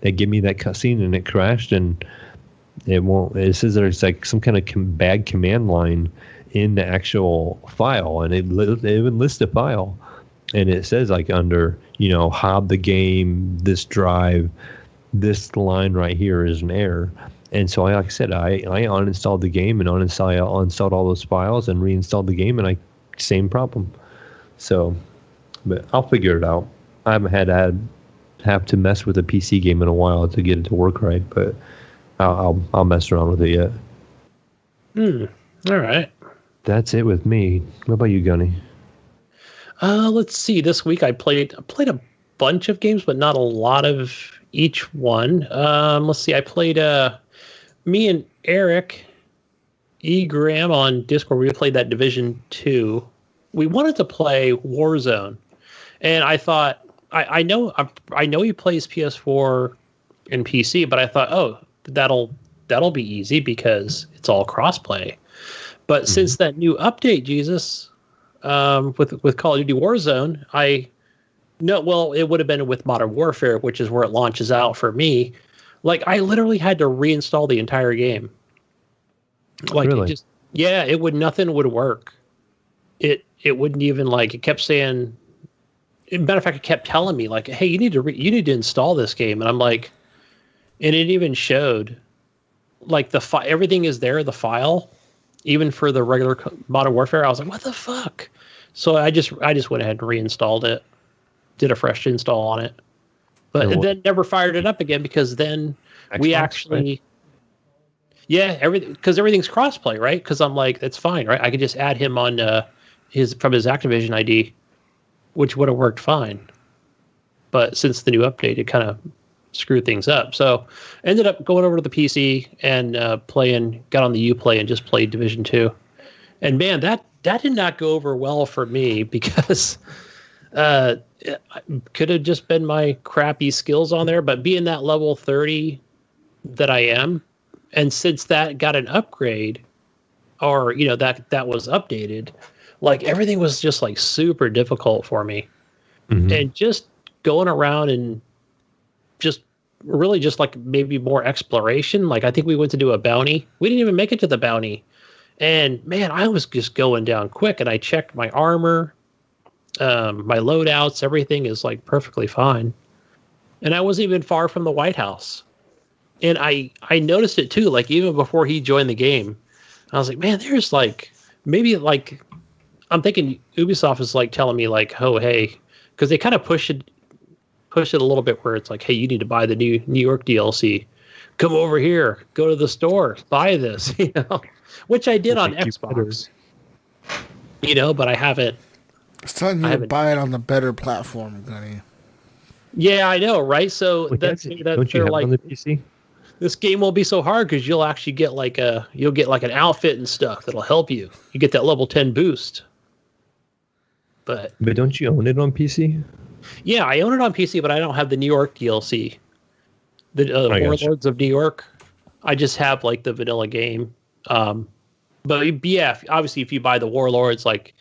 they give me that cutscene and it crashed, and it won't. It says there's some kind of bad command line in the actual file, and it even lists the file, and it says under Hob the game, this drive. This line right here is an error. And so, like I said, I uninstalled the game and uninstalled all those files and reinstalled the game, and same problem. So, but I'll figure it out. I haven't have to mess with a PC game in a while to get it to work right, but I'll mess around with it yet. All right. That's it with me. What about you, Gunny? Let's see. This week I played a bunch of games, but not a lot of each one. Let's see. I played me and Eric Graham on Discord. We played that Division 2. We wanted to play Warzone, and I thought I know he plays PS4 and PC, but I thought, that'll be easy because it's all crossplay. But since that new update, Jesus, with Call of Duty Warzone, it would have been with Modern Warfare, which is where it launches out for me. I literally had to reinstall the entire game. Really? Nothing would work. It wouldn't even it kept saying. Matter of fact, it kept telling me hey, you need to install this game, and I'm like, and it even showed, everything is there, the file, even for the regular Modern Warfare. I was like, what the fuck? So I just went ahead and reinstalled it. Did a fresh install on it, but then never fired it up again because then Xbox, we actually, because everything's crossplay, right? Because I'm like, that's fine, right? I could just add him on from his Activision ID, which would have worked fine. But since the new update, it kind of screwed things up. So ended up going over to the PC and got on the Uplay and just played Division 2. And man, that did not go over well for me because. It could have just been my crappy skills on there, but being that level 30 that I am, and since that got an upgrade, or that was updated, everything was just super difficult for me, and just going around and just really just like maybe more exploration. Like I think we went to do a bounty. We didn't even make it to the bounty. And man, I was just going down quick, and I checked my armor, my loadouts, everything is like perfectly fine. And I wasn't even far from the White House. And I noticed it too, like even before he joined the game. I was like, man, there's like maybe like I'm thinking Ubisoft is like telling me like, oh hey, because they kind of push it a little bit where it's like, hey, you need to buy the new New York DLC. Come over here, go to the store, buy this, you know, which I did on Xbox. You know, but I haven't. It's telling you to buy it on the better platform, Gunny. Yeah, I know, right? So don't you have it on the PC? This game won't be so hard because you'll actually get like an outfit and stuff that'll help you. You get that level 10 boost. But don't you own it on PC? Yeah, I own it on PC, but I don't have the New York DLC. The Warlords of New York. I just have like the vanilla game. But yeah, obviously if you buy the Warlords, like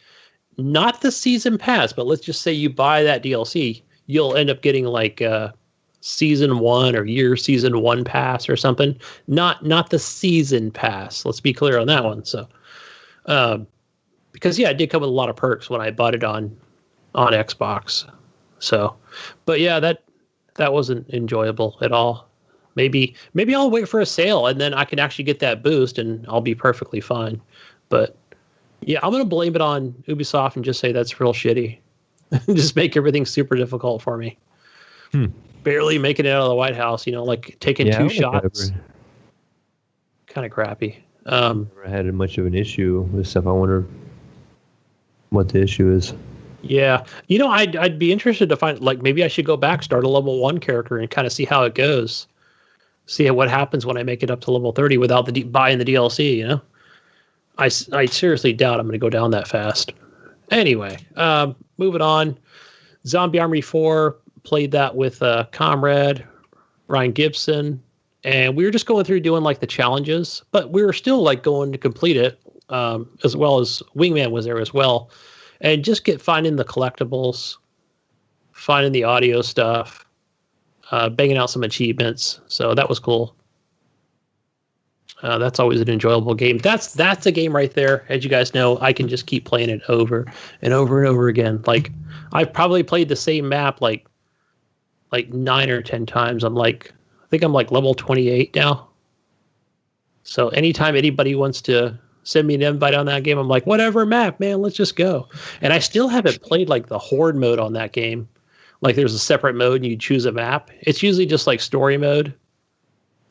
not the season pass, but let's just say you buy that DLC, you'll end up getting like season 1 or season 1 pass or something. Not the season pass. Let's be clear on that one. So, because yeah, it did come with a lot of perks when I bought it on Xbox. So, but yeah, that wasn't enjoyable at all. Maybe I'll wait for a sale and then I can actually get that boost and I'll be perfectly fine. But yeah, I'm gonna blame it on Ubisoft and just say that's real shitty. Just make everything super difficult for me. Barely making it out of the White House, you know, like taking 2 shots. Kind of crappy. Never had much of an issue with stuff. I wonder what the issue is. Yeah, you know, I'd be interested to find, like, maybe I should go back, start a level 1 character, and kind of see how it goes. See what happens when I make it up to level 30 without buying the DLC. You know, I seriously doubt I'm going to go down that fast. Anyway, moving on. Zombie Army 4, played that with Comrade Ryan Gibson, and we were just going through doing like the challenges, but we were still like going to complete it, as well as Wingman was there as well. And just finding the collectibles, finding the audio stuff, banging out some achievements. So that was cool. That's always an enjoyable game. That's a game right there. As you guys know, I can just keep playing it over and over and over again. Like I've probably played the same map like 9 or 10 times. I think I'm like level 28 now. So anytime anybody wants to send me an invite on that game, I'm like, whatever map, man, let's just go. And I still haven't played like the horde mode on that game. Like there's a separate mode and you choose a map. It's usually just like story mode.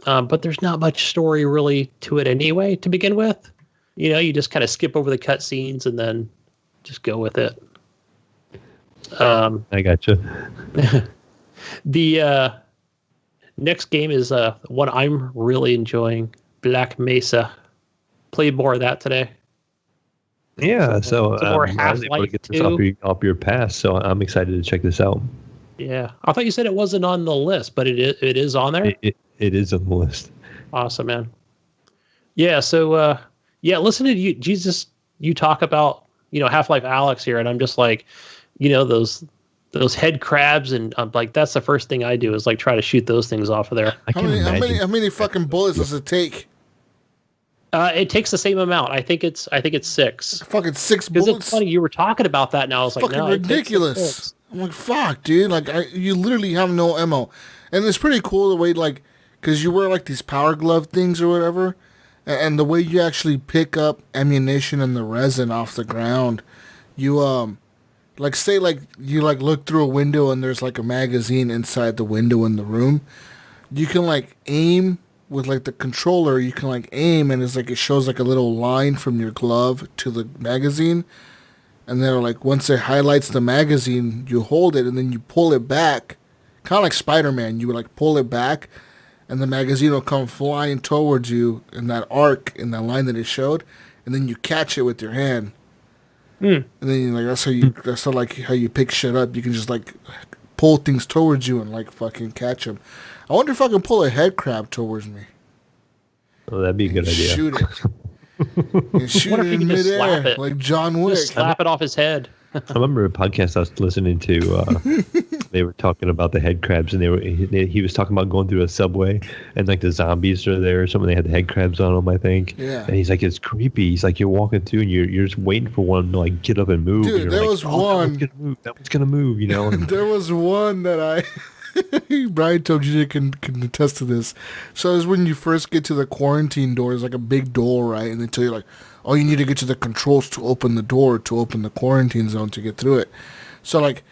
But there's not much story really to it anyway to begin with. You know, you just kind of skip over the cutscenes and then just go with it. I gotcha. The next game is one I'm really enjoying, Black Mesa. Played more of that today. Yeah, so I was able to get this off your pass, so I'm excited to check this out. Yeah, I thought you said it wasn't on the list, but it is on there. It is on the list. Awesome, man. Yeah, so listen to you talk about, you know, Half-Life Alyx here, and I'm just like, you know, those head crabs, and I'm like, that's the first thing I do is like try to shoot those things off of there. How many fucking bullets does it take? It takes the same amount. I think it's 6. Fucking 6 bullets. Because it's funny you were talking about that, and I was like, fucking no, ridiculous. I'm like, fuck, dude. Like, you literally have no ammo, and it's pretty cool the way, like, because you wear like these power glove things or whatever, and the way you actually pick up ammunition and the resin off the ground. You like say like you like look through a window and there's like a magazine inside the window in the room. You can like aim. With like the controller, you can like aim, and it's like it shows like a little line from your glove to the magazine, and then like once it highlights the magazine, you hold it and then you pull it back, kind of like Spider-Man. You would like pull it back, and the magazine will come flying towards you in that arc in that line that it showed, and then you catch it with your hand, and then like that's how you pick shit up. You can just like pull things towards you and like fucking catch them. I wonder if I can pull a head crab towards me. Oh, that'd be a good idea. Shoot it. And shoot it in midair like John Wick. Just slap it off his head. I remember a podcast I was listening to They were talking about the head crabs, and he was talking about going through a subway, and like the zombies are there or something. They had the head crabs on them, I think. Yeah. And he's like, it's creepy. He's like, you're walking through, and you're just waiting for one to like get up and move. Dude, and there like, was one. That one's gonna move, you know. And There was one that Brian told you can attest to this. So it's when you first get to the quarantine door. It's like a big door, right? And they tell you like, oh, you need to get to the controls to open the door, to open the quarantine zone to get through it. So like,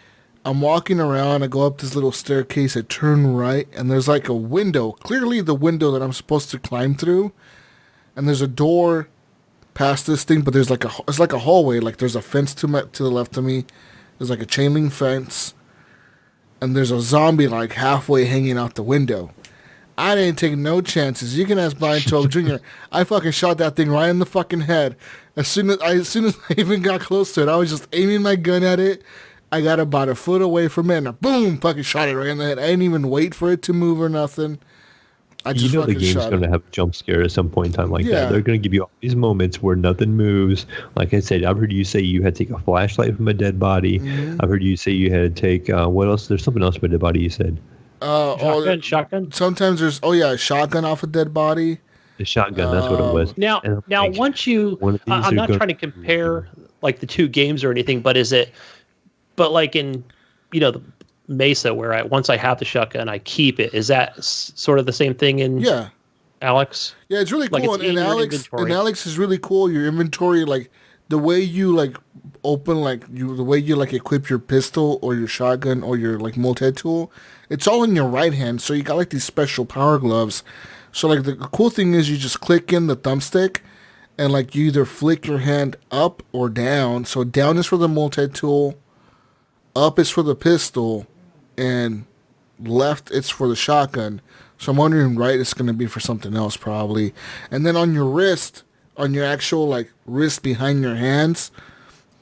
I'm walking around, I go up this little staircase, I turn right, and there's like a window, clearly the window that I'm supposed to climb through, and there's a door past this thing, but there's like it's like a hallway, like there's a fence to the left of me, there's like a chain link fence, and there's a zombie like halfway hanging out the window. I didn't take no chances. You can ask Brian Tobe Jr. I fucking shot that thing right in the fucking head. As soon as I even got close to it, I was just aiming my gun at it. I got about a foot away from it, and I boom, fucking shot it right in the head. I didn't even wait for it to move or nothing. I just the fucking game's shot going to it. have a jump scare at some point in time like Yeah. that. They're going to give you all these moments where nothing moves. Like I said, I've heard you say you had to take a flashlight from a dead body. Mm-hmm. I've heard you say you had to take, what else? There's something else from a dead body you said. Shotgun. Sometimes there's a shotgun off a dead body. The shotgun, that's what it was. Now, And I'm like, once you, one of these I'm are not gonna- trying to compare like the two games or anything, but like in, the Mesa where once I have the shotgun, I keep it. Is that sort of the same thing in Yeah. Alyx? Yeah, it's really Like, cool. it's And in your Alyx inventory. is really cool. Your inventory, like the way you like open, the way you like equip your pistol or your shotgun or your like multi-tool, it's all in your right hand. So you got like these special power gloves. So like the cool thing is you just click in the thumbstick and like you either flick your hand up or down. So down is for the multi-tool, up is for the pistol, and left it's for the shotgun. So I'm wondering right it's going to be for something else probably. And then on your wrist, on your actual like wrist behind your hands,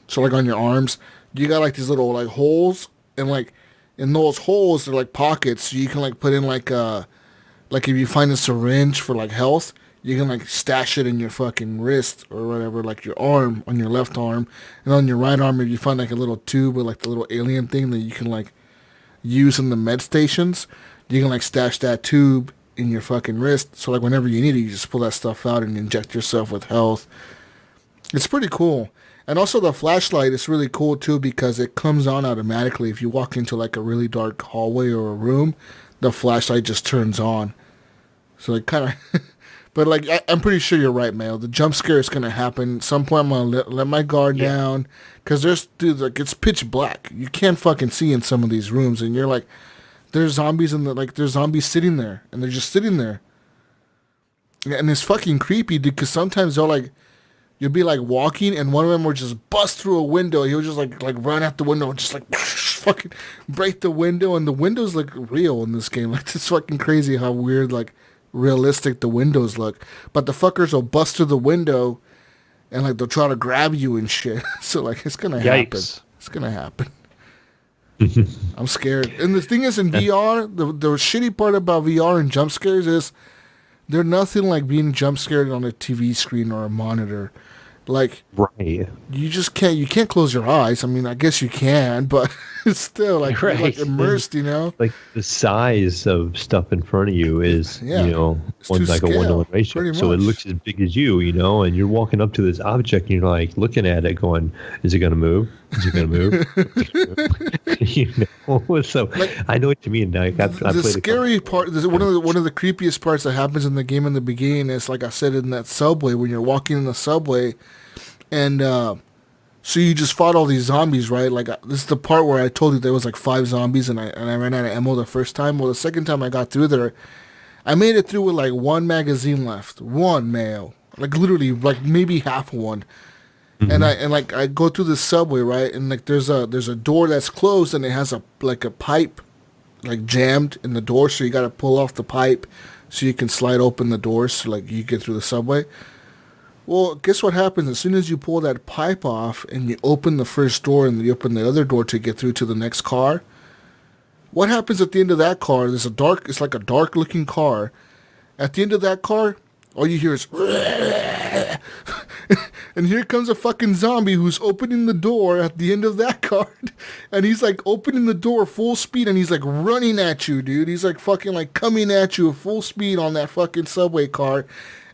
so like on your arms, you got like these little like holes, and like in those holes they're like pockets, so you can like put in like if you find a syringe for like health, you can like stash it in your fucking wrist or whatever, like your arm, on your left arm. And on your right arm, if you find like a little tube with like the little alien thing that you can like use in the med stations, you can like stash that tube in your fucking wrist. So like whenever you need it, you just pull that stuff out and inject yourself with health. It's pretty cool. And also the flashlight is really cool too because it comes on automatically. If you walk into like a really dark hallway or a room, the flashlight just turns on. So like kind of, but like I'm pretty sure you're right, Mayo. The jump scare is gonna happen. At some point I'm gonna let my guard down because it's pitch black. You can't fucking see in some of these rooms, and you're like, there's zombies there's zombies sitting there, and they're just sitting there. And it's fucking creepy, dude, because sometimes you'll be like walking, and one of them will just bust through a window. He'll just like run out the window and just like fucking break the window, and the windows look real in this game. Like it's fucking crazy how weird, like realistic the windows look. But the fuckers will bust through the window, and like they'll try to grab you and shit. So like it's gonna happen. It's gonna happen. I'm scared. And the thing is, in VR, the shitty part about VR and jump scares is they're nothing like being jump scared on a TV screen or a monitor. Like, right. You can't close your eyes. I mean, I guess you can, but it's still like, Right. you're like immersed, you know? Like the size of stuff in front of you is, Yeah. It's to like a scale, 1-to-1 ratio. pretty So it much. looks as big as you, and you're walking up to this object and you're like looking at it going, is it going to move? Is it going to move? So I know what you mean. Like, I The scary part, one of the creepiest parts that happens in the game in the beginning is, like I said, in that subway, when you're walking in the subway, and so you just fought all these zombies, right? Like this is the part where I told you there was like 5 zombies, and I ran out of ammo the first time. Well, the second time I got through there, I made it through with like 1 magazine left, 1 Mayo, like literally like maybe half one. And I go through the subway, right? And like there's a door that's closed, and it has a pipe like jammed in the door, so you got to pull off the pipe so you can slide open the door so like you get through the subway. Well, guess what happens as soon as you pull that pipe off and you open the first door and you open the other door to get through to the next car? What happens at the end of that car? It's like a dark looking car. At the end of that car, all you hear is and here comes a fucking zombie who's opening the door at the end of that card, and he's like opening the door full speed, and he's like running at you, dude. He's like fucking like coming at you full speed on that fucking subway card,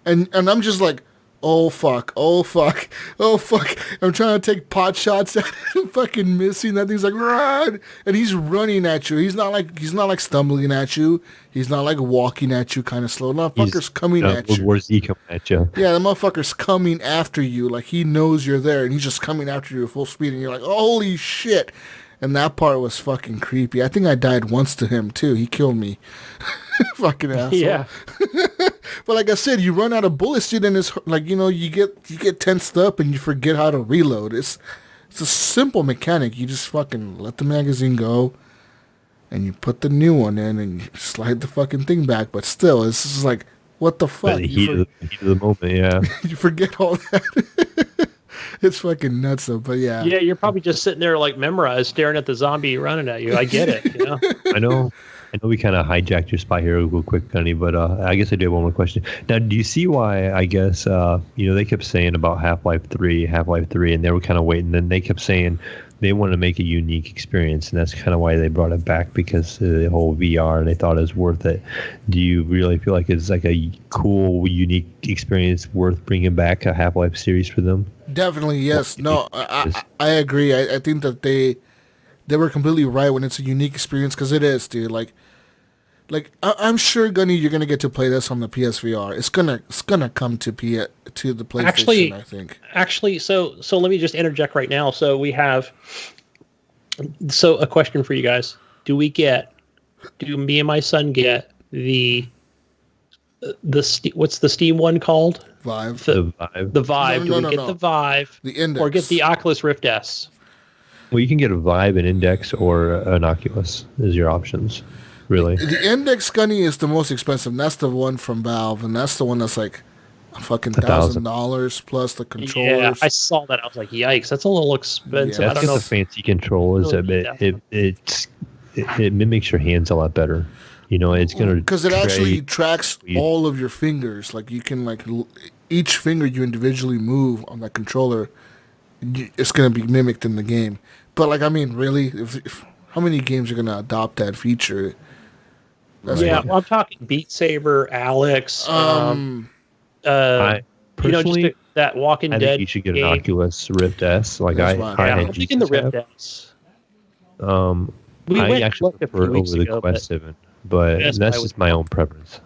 and I'm just like, oh fuck, oh fuck, oh fuck. I'm trying to take pot shots at him, fucking missing. That thing's like, run! And he's running at you. He's not like stumbling at you. He's not like walking at you kind of slow. The motherfucker's coming at you. Where's he coming at you? Yeah, the motherfucker's coming after you. Like he knows you're there, and he's just coming after you at full speed, and you're like, holy shit. And that part was fucking creepy. I think I died once to him too. He killed me. Fucking asshole. Yeah. But like I said, you run out of bullets, dude, and it's like, you know, you get tensed up and you forget how to reload. It's a simple mechanic. You just fucking let the magazine go, and you put the new one in, and you slide the fucking thing back. But still, it's just like, what the fuck? The heat of the moment, yeah. You forget all that. It's fucking nuts, though. But yeah. Yeah, you're probably just sitting there like memorized, staring at the zombie running at you. I get it. You know. I know we kind of hijacked your spot here real quick, Gunny, but I guess I do have one more question. Now, do you see why, I guess, they kept saying about Half-Life 3, and they were kind of waiting, and they kept saying they wanted to make a unique experience, and that's kind of why they brought it back, because of the whole VR, and they thought it was worth it. Do you really feel like it's like a cool, unique experience worth bringing back a Half-Life series for them? Definitely, yes. No, I agree. I think that they were completely right when it's a unique experience, because it is, dude. Like I'm sure, Gunny, you're gonna get to play this on the PSVR. It's gonna come to the PlayStation. I think. Actually, so let me just interject right now. So we have a question for you guys. Do me and my son get the what's the Steam one called? Vive. The Vive. The Vive. Do we get the Vive? The Index. Or get the Oculus Rift S? Well, you can get a Vive, an Index, or an Oculus is your options, really. The Index, Gunny, is the most expensive. And that's the one from Valve, and that's the one that's like fucking $1,000 plus the controllers. Yeah, I saw that. I was like, yikes, that's a little expensive. Yeah, I don't know. The fancy controllers. It mimics your hands a lot better. You know, it's gonna because it actually tracks all of your fingers. Like you can each finger you individually move on that controller, it's gonna be mimicked in the game. But like, I mean, really, if how many games are gonna adopt that feature? Well, I'm talking Beat Saber, Alyx. I personally, just that Walking Dead. I think you should get an Oculus Rift S. Like I'm thinking the Rift S. I actually prefer over the Quest 7, but that's just my own preference.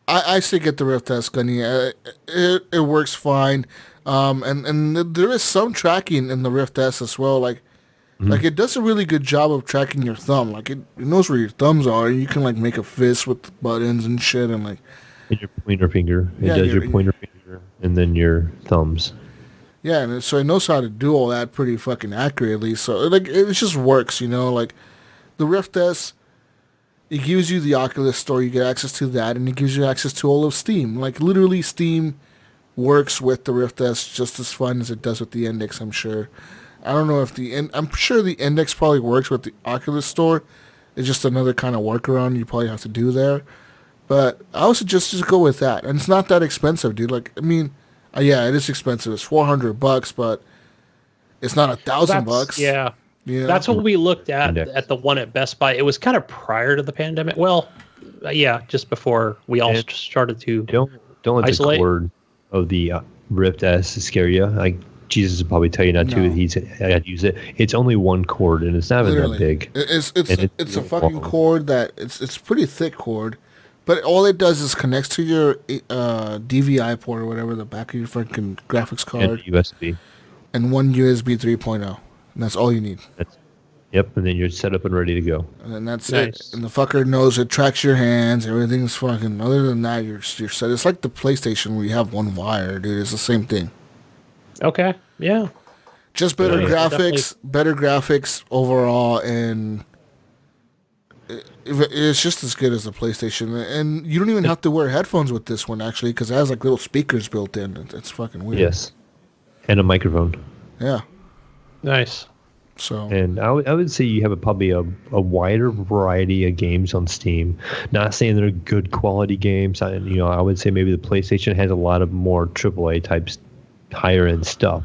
I say get the Rift S, Gunny. It works fine, and there is some tracking in the Rift S as well. Like it does a really good job of tracking your thumb. Like it knows where your thumbs are. You can like make a fist with buttons and shit, and like. And your pointer finger. It does your pointer finger and then your thumbs. Yeah, and so it knows how to do all that pretty fucking accurately. So like it just works, you know. Like the Rift S, it gives you the Oculus Store. You get access to that, and it gives you access to all of Steam. Like literally, Steam works with the Rift S just as fun as it does with the Index. I'm sure. I don't know if I'm sure the Index probably works with the Oculus Store. It's just another kind of workaround you probably have to do there. But I would suggest just go with that, and it's not that expensive, dude. Like I mean. Yeah, it is expensive. It's $400, but it's not $1,000. Yeah, you know? That's what we looked at the one at Best Buy. It was kind of prior to the pandemic. Well, yeah, just before we all started to don't let isolate. The cord of the Rift S scare you. Like Jesus would probably tell you not to. He's I'd use it. It's only one cord, and it's not even that big. It's a fucking cord that it's pretty thick cord. But all it does is connects to your DVI port or whatever, the back of your fucking graphics card. And USB. And one USB 3.0. And that's all you need. Yep, and then you're set up and ready to go. And then that's it. And the fucker knows it tracks your hands. Everything's fucking... Other than that, you're set. It's like the PlayStation where you have one wire, dude. It's the same thing. Okay, yeah. Just better graphics. Better graphics overall, and... It's just as good as the PlayStation, and you don't even have to wear headphones with this one actually, because it has like little speakers built in. It's fucking weird. Yes, and a microphone. Yeah, nice. So, and I would say you have probably a wider variety of games on Steam. Not saying they're good quality games. I would say maybe the PlayStation has a lot of more AAA types, higher end stuff.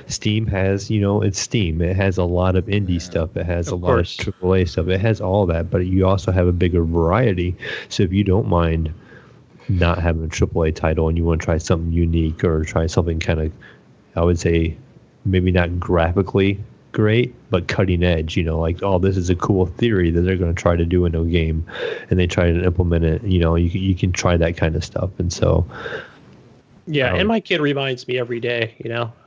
Steam has, it's Steam. It has a lot of indie stuff. It has a lot of AAA stuff. It has all that, but you also have a bigger variety. So if you don't mind not having a AAA title and you want to try something unique or try something kind of, I would say, maybe not graphically great, but cutting edge, like, oh, this is a cool theory that they're going to try to do in a game, and they try to implement it, you can try that kind of stuff. And so, yeah, and my kid reminds me every day,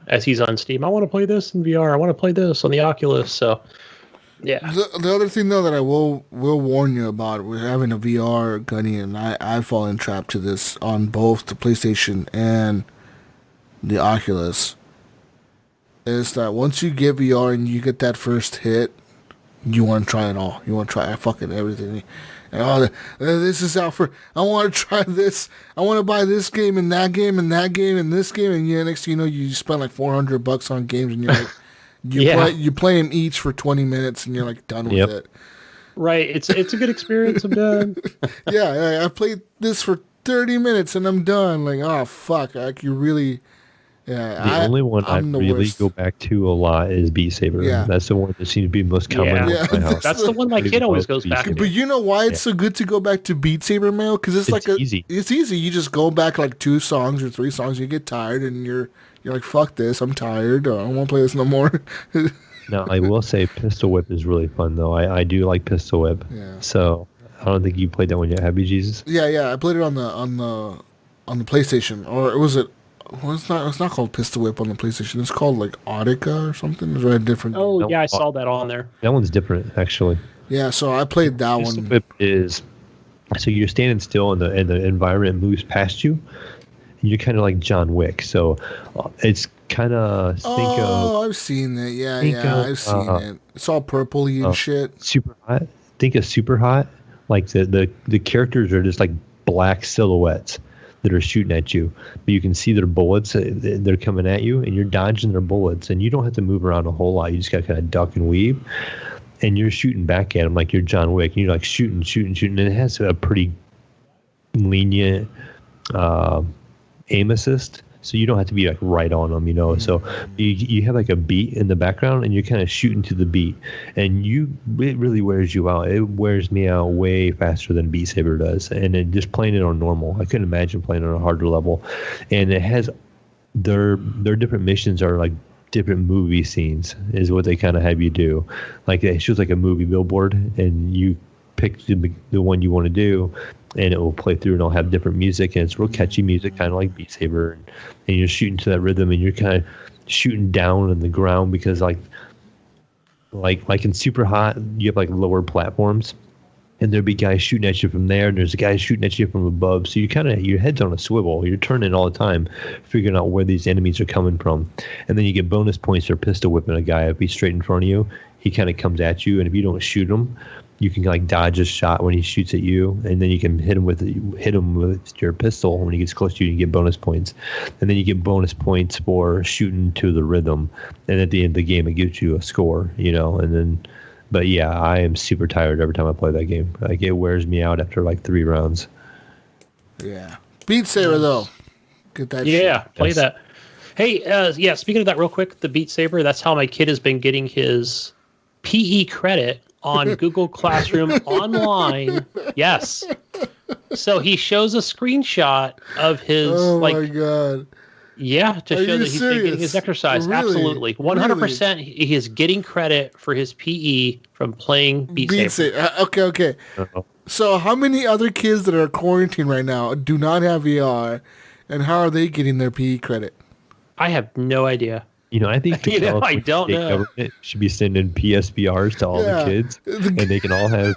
as he's on Steam, I want to play this in VR, I want to play this on the Oculus. So, yeah. The other thing, though, that I will warn you about, we're having a VR, Gunny, and I've fallen trapped to this on both the PlayStation and the Oculus, is that once you get VR and you get that first hit, you want to try it all. You want to try fucking everything. And this is out for, I want to try this. I want to buy this game and that game and that game and this game. And next thing you know, you spend like $400 on games and you're like, you play them each for 20 minutes and you're like done with it. Right. It's a good experience. I'm done. Yeah. I played this for 30 minutes and I'm done. Like, oh, fuck. Like, you really... Yeah, the only one I really go back to a lot is Beat Saber. Yeah. That's the one that seems to be most common. Yeah. In my house. That's the one my kid always goes back to. But you know why it's so good to go back to Beat Saber, Mayo? Because it's easy. It's easy. You just go back like 2 songs or 3 songs. You get tired and you're like, fuck this. I'm tired. I don't want to play this no more. Now, I will say Pistol Whip is really fun, though. I do like Pistol Whip. Yeah. So I don't think you played that one yet, have you, Jesus? Yeah. I played it on the PlayStation, or was it? Well, it's not called Pistol Whip on the PlayStation. It's called like Audica or something. It's a different. Oh yeah, I saw that on there. That one's different, actually. Yeah, so I played that Pistol one. Whip is so you're standing still and the environment moves past you, and you're kind of like John Wick. So it's kind of I've seen it. Yeah, I've seen it. It's all purpley and shit. Super Hot. Think of Super Hot. Like the characters are just like black silhouettes that are shooting at you, but you can see their bullets. They're coming at you, and you're dodging their bullets, and you don't have to move around a whole lot. You just got to kind of duck and weave, and you're shooting back at them like you're John Wick. And you're like shooting, and it has a pretty lenient aim assist, so you don't have to be like right on them, So you have like a beat in the background, and you're kind of shooting to the beat, and it really wears you out. It wears me out way faster than Beat Saber does, and just playing it on normal, I couldn't imagine playing it on a harder level. And it has their different missions are like different movie scenes is what they kind of have you do. Like it shows like a movie billboard, and you pick the one you want to do, and it will play through, and it'll have different music, and it's real catchy music, kind of like Beat Saber, and you're shooting to that rhythm, and you're kind of shooting down on the ground because like in Super Hot, you have like lower platforms, and there'll be guys shooting at you from there, and there's guys shooting at you from above, so you kind of your head's on a swivel, you're turning all the time, figuring out where these enemies are coming from, and then you get bonus points for pistol whipping a guy if he's straight in front of you. He kind of comes at you, and if you don't shoot him, you can like dodge a shot when he shoots at you, and then you can hit him with your pistol. When he gets close to you, you get bonus points, and then you get bonus points for shooting to the rhythm. And at the end of the game, it gives you a score, And then, but yeah, I am super tired every time I play that game. Like it wears me out after like 3 rounds. Yeah, Beat Saber though, get that. Yeah, shit. play that. Hey, speaking of that, real quick, the Beat Saber. That's how my kid has been getting his PE credit on Google Classroom online. Yes. So he shows a screenshot of his my God. Yeah, to show that he's been getting his exercise. Really? Absolutely. 100% he is getting credit for his PE from playing Beat Saber. Okay. Uh-oh. So how many other kids that are quarantined right now do not have VR, and how are they getting their PE credit? I have no idea. I think the government should be sending PSVRs to all the kids, and they can all have.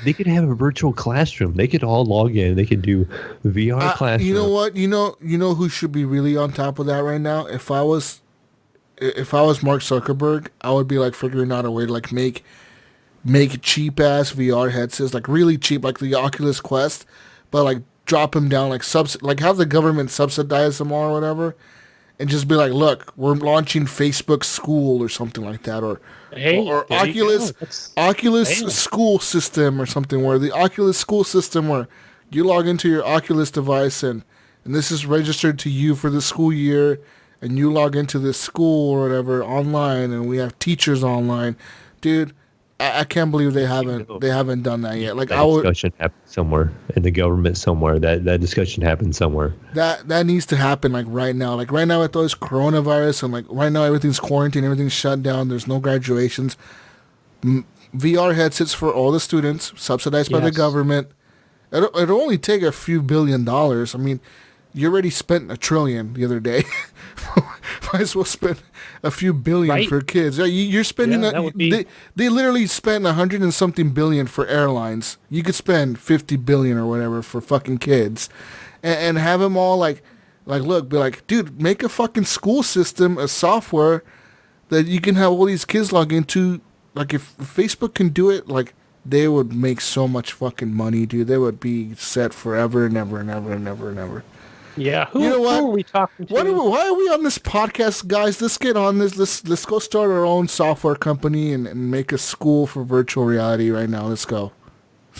They could have a virtual classroom. They could all log in. They could do VR classroom. You know what? You know who should be really on top of that right now? If I was Mark Zuckerberg, I would be like figuring out a way to like make cheap ass VR headsets, like really cheap, like the Oculus Quest, but like drop them down, like have the government subsidize them all or whatever. and just be like, look, we're launching Facebook School or something like that, or Oculus School System or something, where the Oculus School System where you log into your Oculus device and this is registered to you for the school year, and you log into this school or whatever online, and we have teachers online, dude. I can't believe they haven't done that yet. Like, discussion happened somewhere in the government somewhere. That discussion happened somewhere. That needs to happen like right now. Like right now with all this coronavirus and like right now everything's quarantined, everything's shut down. There's no graduations. VR headsets for all the students, subsidized by the government. It'll only take a few $1 billion. I mean, you already spent $1 trillion the other day. Might as well spend a few billion for kids. You're spending. They literally spent 100 and something billion for airlines. You could spend 50 billion or whatever for fucking kids, and have them all like, look, be like, dude, make a fucking school system, a software that you can have all these kids log into. Like, if Facebook can do it, like, they would make so much fucking money, dude. They would be set forever and ever and ever and ever and ever. Yeah, who are we talking to? Why are we on this podcast, guys? Let's get on this. Let's go start our own software company and make a school for virtual reality right now. Let's go.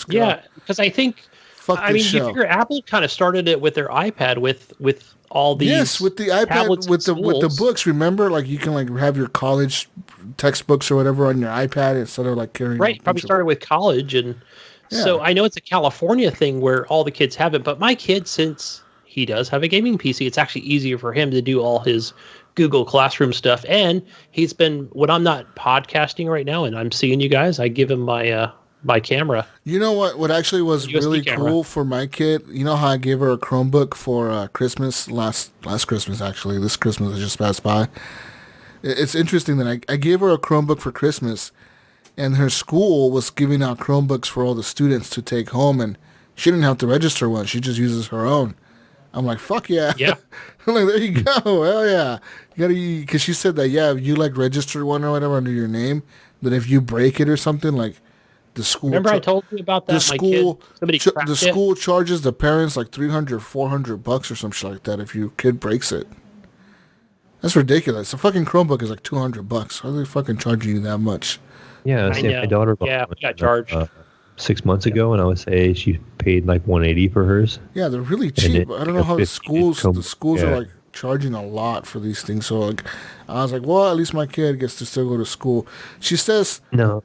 Yeah, because I think, you figure Apple kind of started it with their iPad with all these. Yes, with the iPad, with the books. Remember, like, you can like have your college textbooks or whatever on your iPad instead of like carrying. Right, probably started with college, and so I know it's a California thing where all the kids have it. But my kid, since he does have a gaming PC, it's actually easier for him to do all his Google Classroom stuff. And he's been, when I'm not podcasting right now and I'm seeing you guys, I give him my my camera. You know what actually was really cool for my kid? You know how I gave her a Chromebook for Christmas, last Christmas actually. This Christmas that just passed by. It's interesting that I gave her a Chromebook for Christmas, and her school was giving out Chromebooks for all the students to take home, and she didn't have to register one. She just uses her own. I'm like, fuck yeah. Yeah. I'm like, there you go. Hell yeah. You gotta, because she said that, if you like register one or whatever under your name, then if you break it or something, like the school. Remember I told you about that? The school charges the parents like $300, $400 or some shit like that if your kid breaks it. That's ridiculous. A fucking Chromebook is like $200. How are they fucking charging you that much? Yeah, my daughter got charged 6 months ago, and I would say she paid like $180 for hers. Yeah, they're really cheap. I don't know how the schools are like charging a lot for these things. So like, I was like, well, at least my kid gets to still go to school. She says no.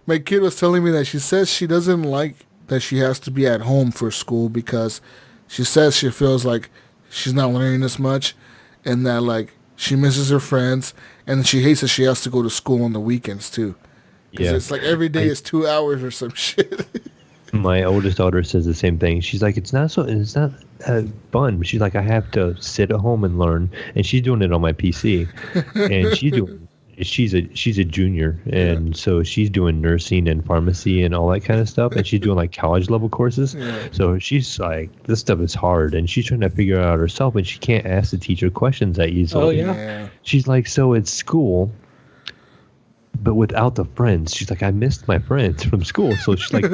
My kid was telling me that she says she doesn't like that she has to be at home for school because she says she feels like she's not learning as much, and that like she misses her friends, and she hates that she has to go to school on the weekends too. Because it's like every day is 2 hours or some shit. My oldest daughter says the same thing. She's like, it's not fun. She's like, I have to sit at home and learn, and she's doing it on my PC, and she's a junior, and so she's doing nursing and pharmacy and all that kind of stuff, and she's doing like college level courses. Yeah. So she's like, this stuff is hard, and she's trying to figure it out herself, and she can't ask the teacher questions that easily. Oh yeah. She's like, so it's school, but without the friends. She's like, I missed my friends from school. So she's like,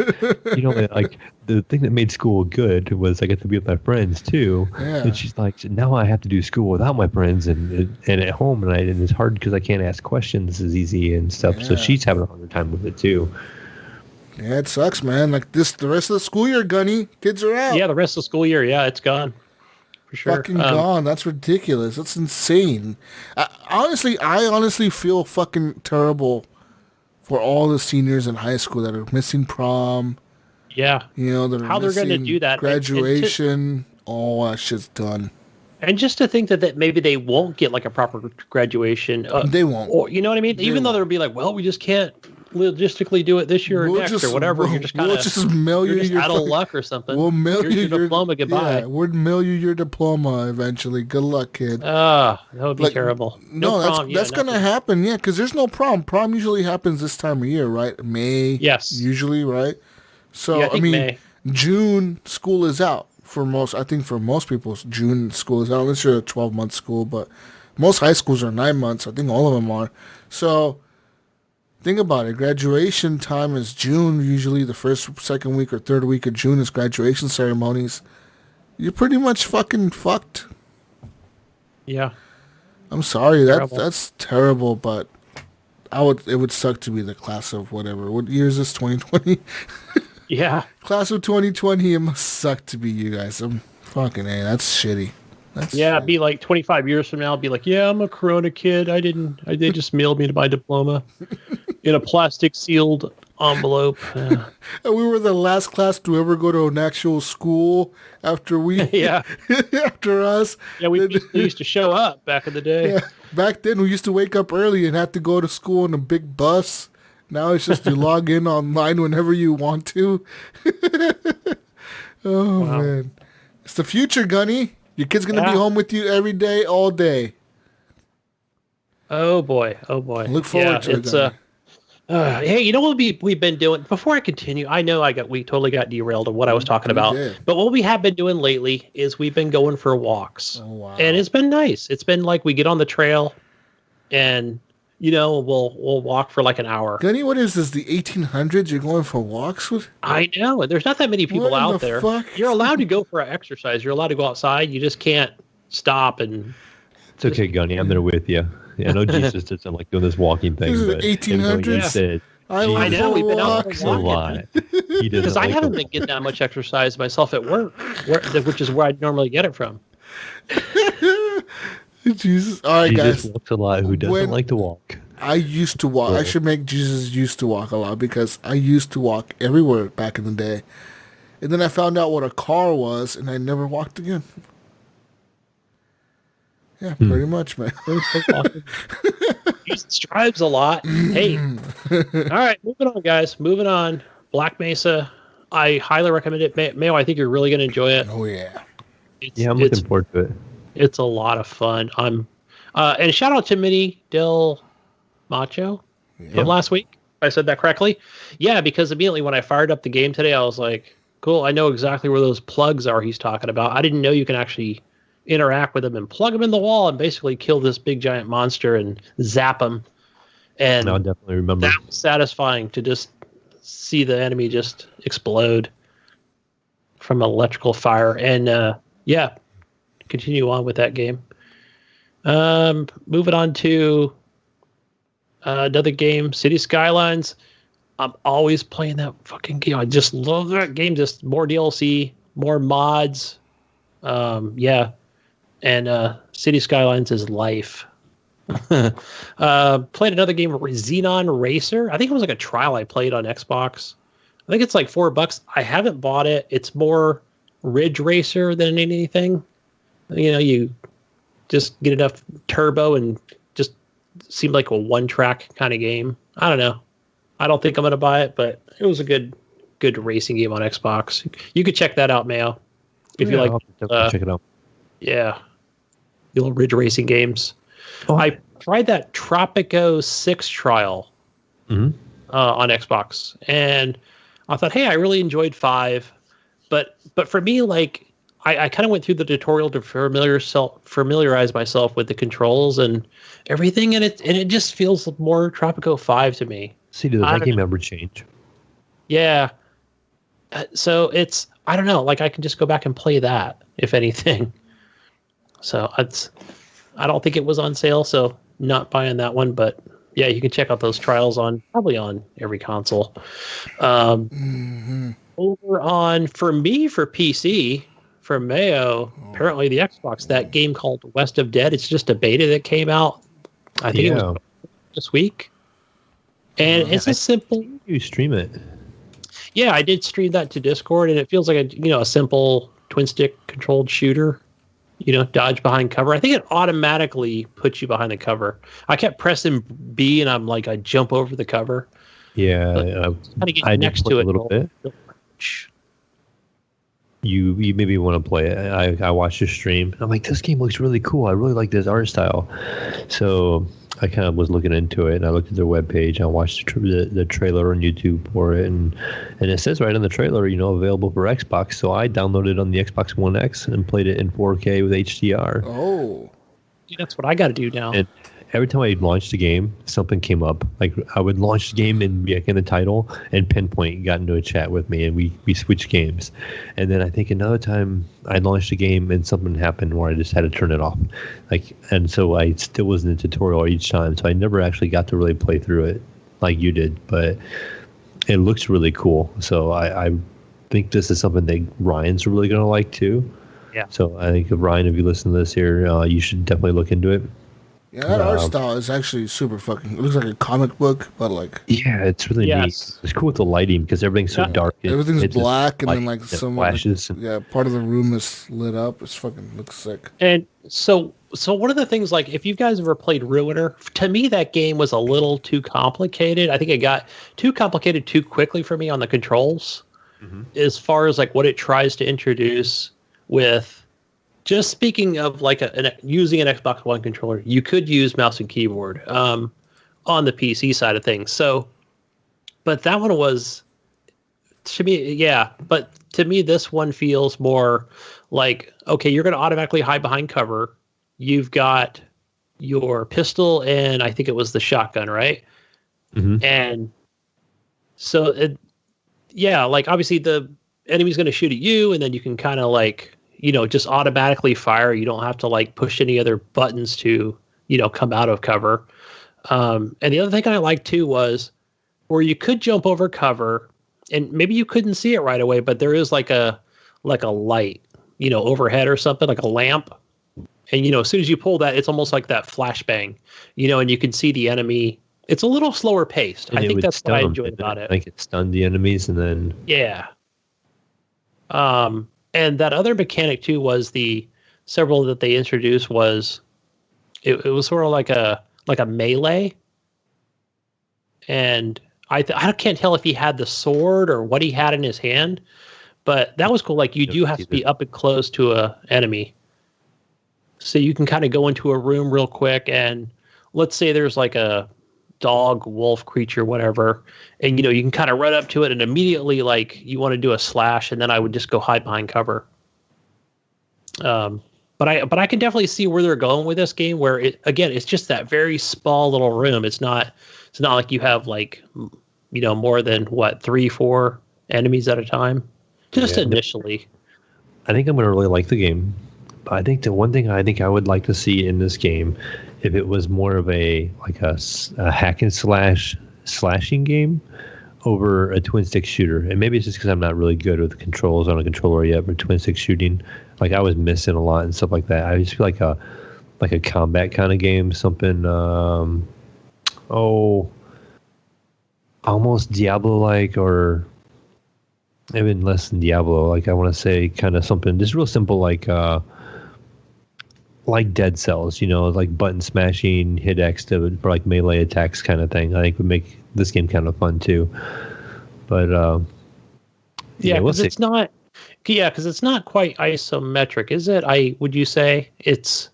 like the thing that made school good was I get to be with my friends too. Yeah. And she's like, now I have to do school without my friends and at home, and it's hard because I can't ask questions as easy and stuff. Yeah. So she's having a harder time with it too. Yeah, it sucks, man. Like the rest of the school year, Gunny, kids are out. Yeah, the rest of the school year, it's gone. For sure. Fucking gone. That's ridiculous. That's insane. I honestly feel fucking terrible for all the seniors in high school that are missing prom. Yeah. That are how they're going to do that. Graduation. All that shit's done. And just to think that maybe they won't get like a proper graduation. They won't. Or, you know what I mean? Even though they'll be like, well, we just can't logistically do it this year or next or whatever. You're just kind of out of luck or something. We'll mail you your diploma. Goodbye. Yeah, we'll mail you your diploma eventually. Good luck, kid. That would be terrible. That's going to happen. Yeah, because there's no prom. Prom usually happens this time of year, right? May. Yes. Usually, right? So, I mean, May. June school is out for most. I think for most people, June school is out unless you're a 12-month school. But most high schools are 9 months. I think all of them are. So think about it. Graduation time is June. Usually the first, second week, or third week of June is graduation ceremonies. You're pretty much fucking fucked. Yeah. I'm sorry, Terrible. that's terrible, but it would suck to be the class of whatever. What year is this? 2020? Yeah. Class of 2020, it must suck to be you guys. I'm fucking A, that's shitty. That's Yeah, shitty. be like 25 years from now, be like, yeah, I'm a Corona kid. They just mailed me my diploma in a plastic sealed envelope. And we were the last class to ever go to an actual school after Yeah. after us. Yeah, we used to show up back in the day. Yeah, back then we used to wake up early and have to go to school in a big bus. Now it's just you log in online whenever you want to. Oh, Wow. man. It's the future, Gunny. Your kid's going to be Yeah. home with you every day, all day. Oh boy. Oh boy. Look forward to it, it's Gunny. hey, you know what we've been doing before I continue? I know we totally got derailed of what I was talking about. did. But what we have been doing lately is we've been going for walks. Oh, wow. And it's been nice. It's been like we get on the trail and we'll walk for like an hour. Gunny, what is this, the 1800s? You're going for walks with? I know. And there's not that many people What in out the there. fuck? You're allowed to go for exercise. You're allowed to go outside. You just can't stop and It's okay, Gunny. I'm there with you. Yeah, I know Jesus doesn't like doing this walking thing, This is but 1800s? He said, I I love know, the we've been out walks. there a walking. lot. He doesn't because I like haven't them. been getting that much exercise myself at work, which is where I normally get it from. Jesus. All right, Jesus guys. walks a lot. Who doesn't When- like to walk? I used to walk. I should make Jesus used to walk a lot because I used to walk everywhere back in the day. And then I found out what a car was, and I never walked again. Yeah, pretty much, man. Jesus drives a lot. Hey. All right, moving on, guys. Moving on. Black Mesa. I highly recommend it. Mayo, I think you're really going to enjoy it. Oh, yeah. Yeah, I'm It's looking forward to it. it's a lot of fun. And shout out to Mini Del Macho from last week. I said that correctly. Yeah, because immediately when I fired up the game today, I was like, cool, I know exactly where those plugs are he's talking about. I didn't know you can actually interact with them and plug them in the wall and basically kill this big giant monster and zap him. And I'll definitely remember. that was satisfying to just see the enemy just explode from electrical fire. And yeah, continue on with that game. Moving on to another game, City Skylines. I'm always playing that fucking game. I just love that game. Just more DLC, more mods. Yeah. And City Skylines is life. Played another game, Xenon Racer. I think it was like a trial I played on Xbox. I think it's like $4. I haven't bought it. It's more Ridge Racer than anything. You just get enough turbo and just seemed like a one-track kind of game. I don't know. I don't think I'm going to buy it, but it was a good racing game on Xbox. You could check that out, Mayo, if you like. I'll definitely check it out. Yeah, the old Ridge Racing games. I tried that Tropico 6 trial on Xbox, and I thought, hey, I really enjoyed 5, but for me, like, I kind of went through the tutorial to familiarize myself with the controls and everything, and it just feels more Tropico 5 to me. See, does that game ever change? Yeah. So I don't know, like I can just go back and play that, if anything. So I don't think it was on sale, so not buying that one, but yeah, you can check out those trials probably on every console. Over on, for PC, for Mayo, apparently the Xbox, that game called West of Dead, it's just a beta that came out, I think it was this week. And it's a simple... You stream it. Yeah, I did stream that to Discord, and it feels like a simple twin-stick controlled shooter. Dodge behind cover. I think it automatically puts you behind the cover. I kept pressing B, and I jump over the cover. Yeah, I next to it a little bit. You maybe want to play it. I watched your stream. I'm like, this game looks really cool. I really like this art style. So I kind of was looking into it, and I looked at their webpage. I watched the trailer on YouTube for it, and it says right on the trailer, available for Xbox. So I downloaded it on the Xbox One X and played it in 4K with HDR. Oh. That's what I got to do now. And every time I launched a game, something came up. Like I would launch the game and be like in the title, and Pinpoint got into a chat with me, and we switched games. And then I think another time I launched a game and something happened where I just had to turn it off. And so I still was in the tutorial each time, so I never actually got to really play through it like you did. But it looks really cool. So I think this is something that Ryan's really going to like too. Yeah. So I think Ryan, if you listen to this here, you should definitely look into it. Yeah, that art style is actually super fucking. It looks like a comic book, but like. Yeah, it's really neat. It's cool with the lighting because everything's so dark. Everything's black, and then like some flashes. Part of the room is lit up. It's fucking looks sick. And so one of the things, like, if you guys ever played Ruiner, to me that game was a little too complicated. I think it got too complicated too quickly for me on the controls, as far as like what it tries to introduce with. Just speaking of like using an Xbox One controller, you could use mouse and keyboard on the PC side of things. So, but that one was, to me, but to me, this one feels more like, okay, you're going to automatically hide behind cover. You've got your pistol and I think it was the shotgun, right? Mm-hmm. And so, like obviously the enemy's going to shoot at you, and then you can kind of like, just automatically fire. You don't have to like push any other buttons to, come out of cover. And the other thing I liked too was where you could jump over cover, and maybe you couldn't see it right away, but there is like a light, overhead or something, like a lamp. And, as soon as you pull that, it's almost like that flashbang, and you can see the enemy. It's a little slower paced. And I think that's what I enjoyed about it. Like it stunned the enemies and then. Yeah. And that other mechanic too was several that they introduced was it was sort of like a melee, and I can't tell if he had the sword or what he had in his hand, but that was cool. Like you do have to be up and close to a enemy, so you can kind of go into a room real quick, and let's say there's like a dog, wolf creature, whatever, and you can kind of run up to it and immediately like you want to do a slash, and then I would just go hide behind cover. But I can definitely see where they're going with this game, where it's just that very small little room. It's not like you have like more than 3-4 enemies at a time, just initially. I think I'm going to really like the game. But I think the one thing I think I would like to see in this game, if it was more of a hack and slashing game over a twin stick shooter, and maybe it's just because I'm not really good with the controls on a controller yet for twin stick shooting. Like I was missing a lot and stuff like that. I just feel like a combat kind of game, something almost Diablo-like, or even less than Diablo. Like I want to say kind of something just real simple, like Dead Cells, like button smashing, hit X for like melee attacks kind of thing. I think would make this game kind of fun too. But because it's not. Yeah, because it's not quite isometric, is it? Would you say it's,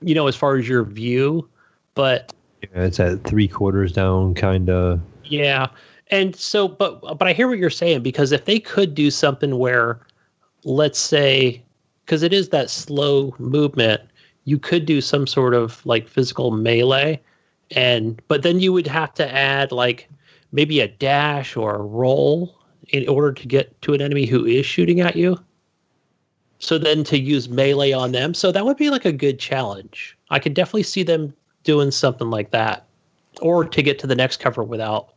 as far as your view, but it's at 3/4 down, kind of. Yeah, and so, but I hear what you're saying, because if they could do something where, let's say, because it is that slow movement, you could do some sort of like physical melee, but then you would have to add like maybe a dash or a roll in order to get to an enemy who is shooting at you. So then to use melee on them. So that would be like a good challenge. I could definitely see them doing something like that, or to get to the next cover without,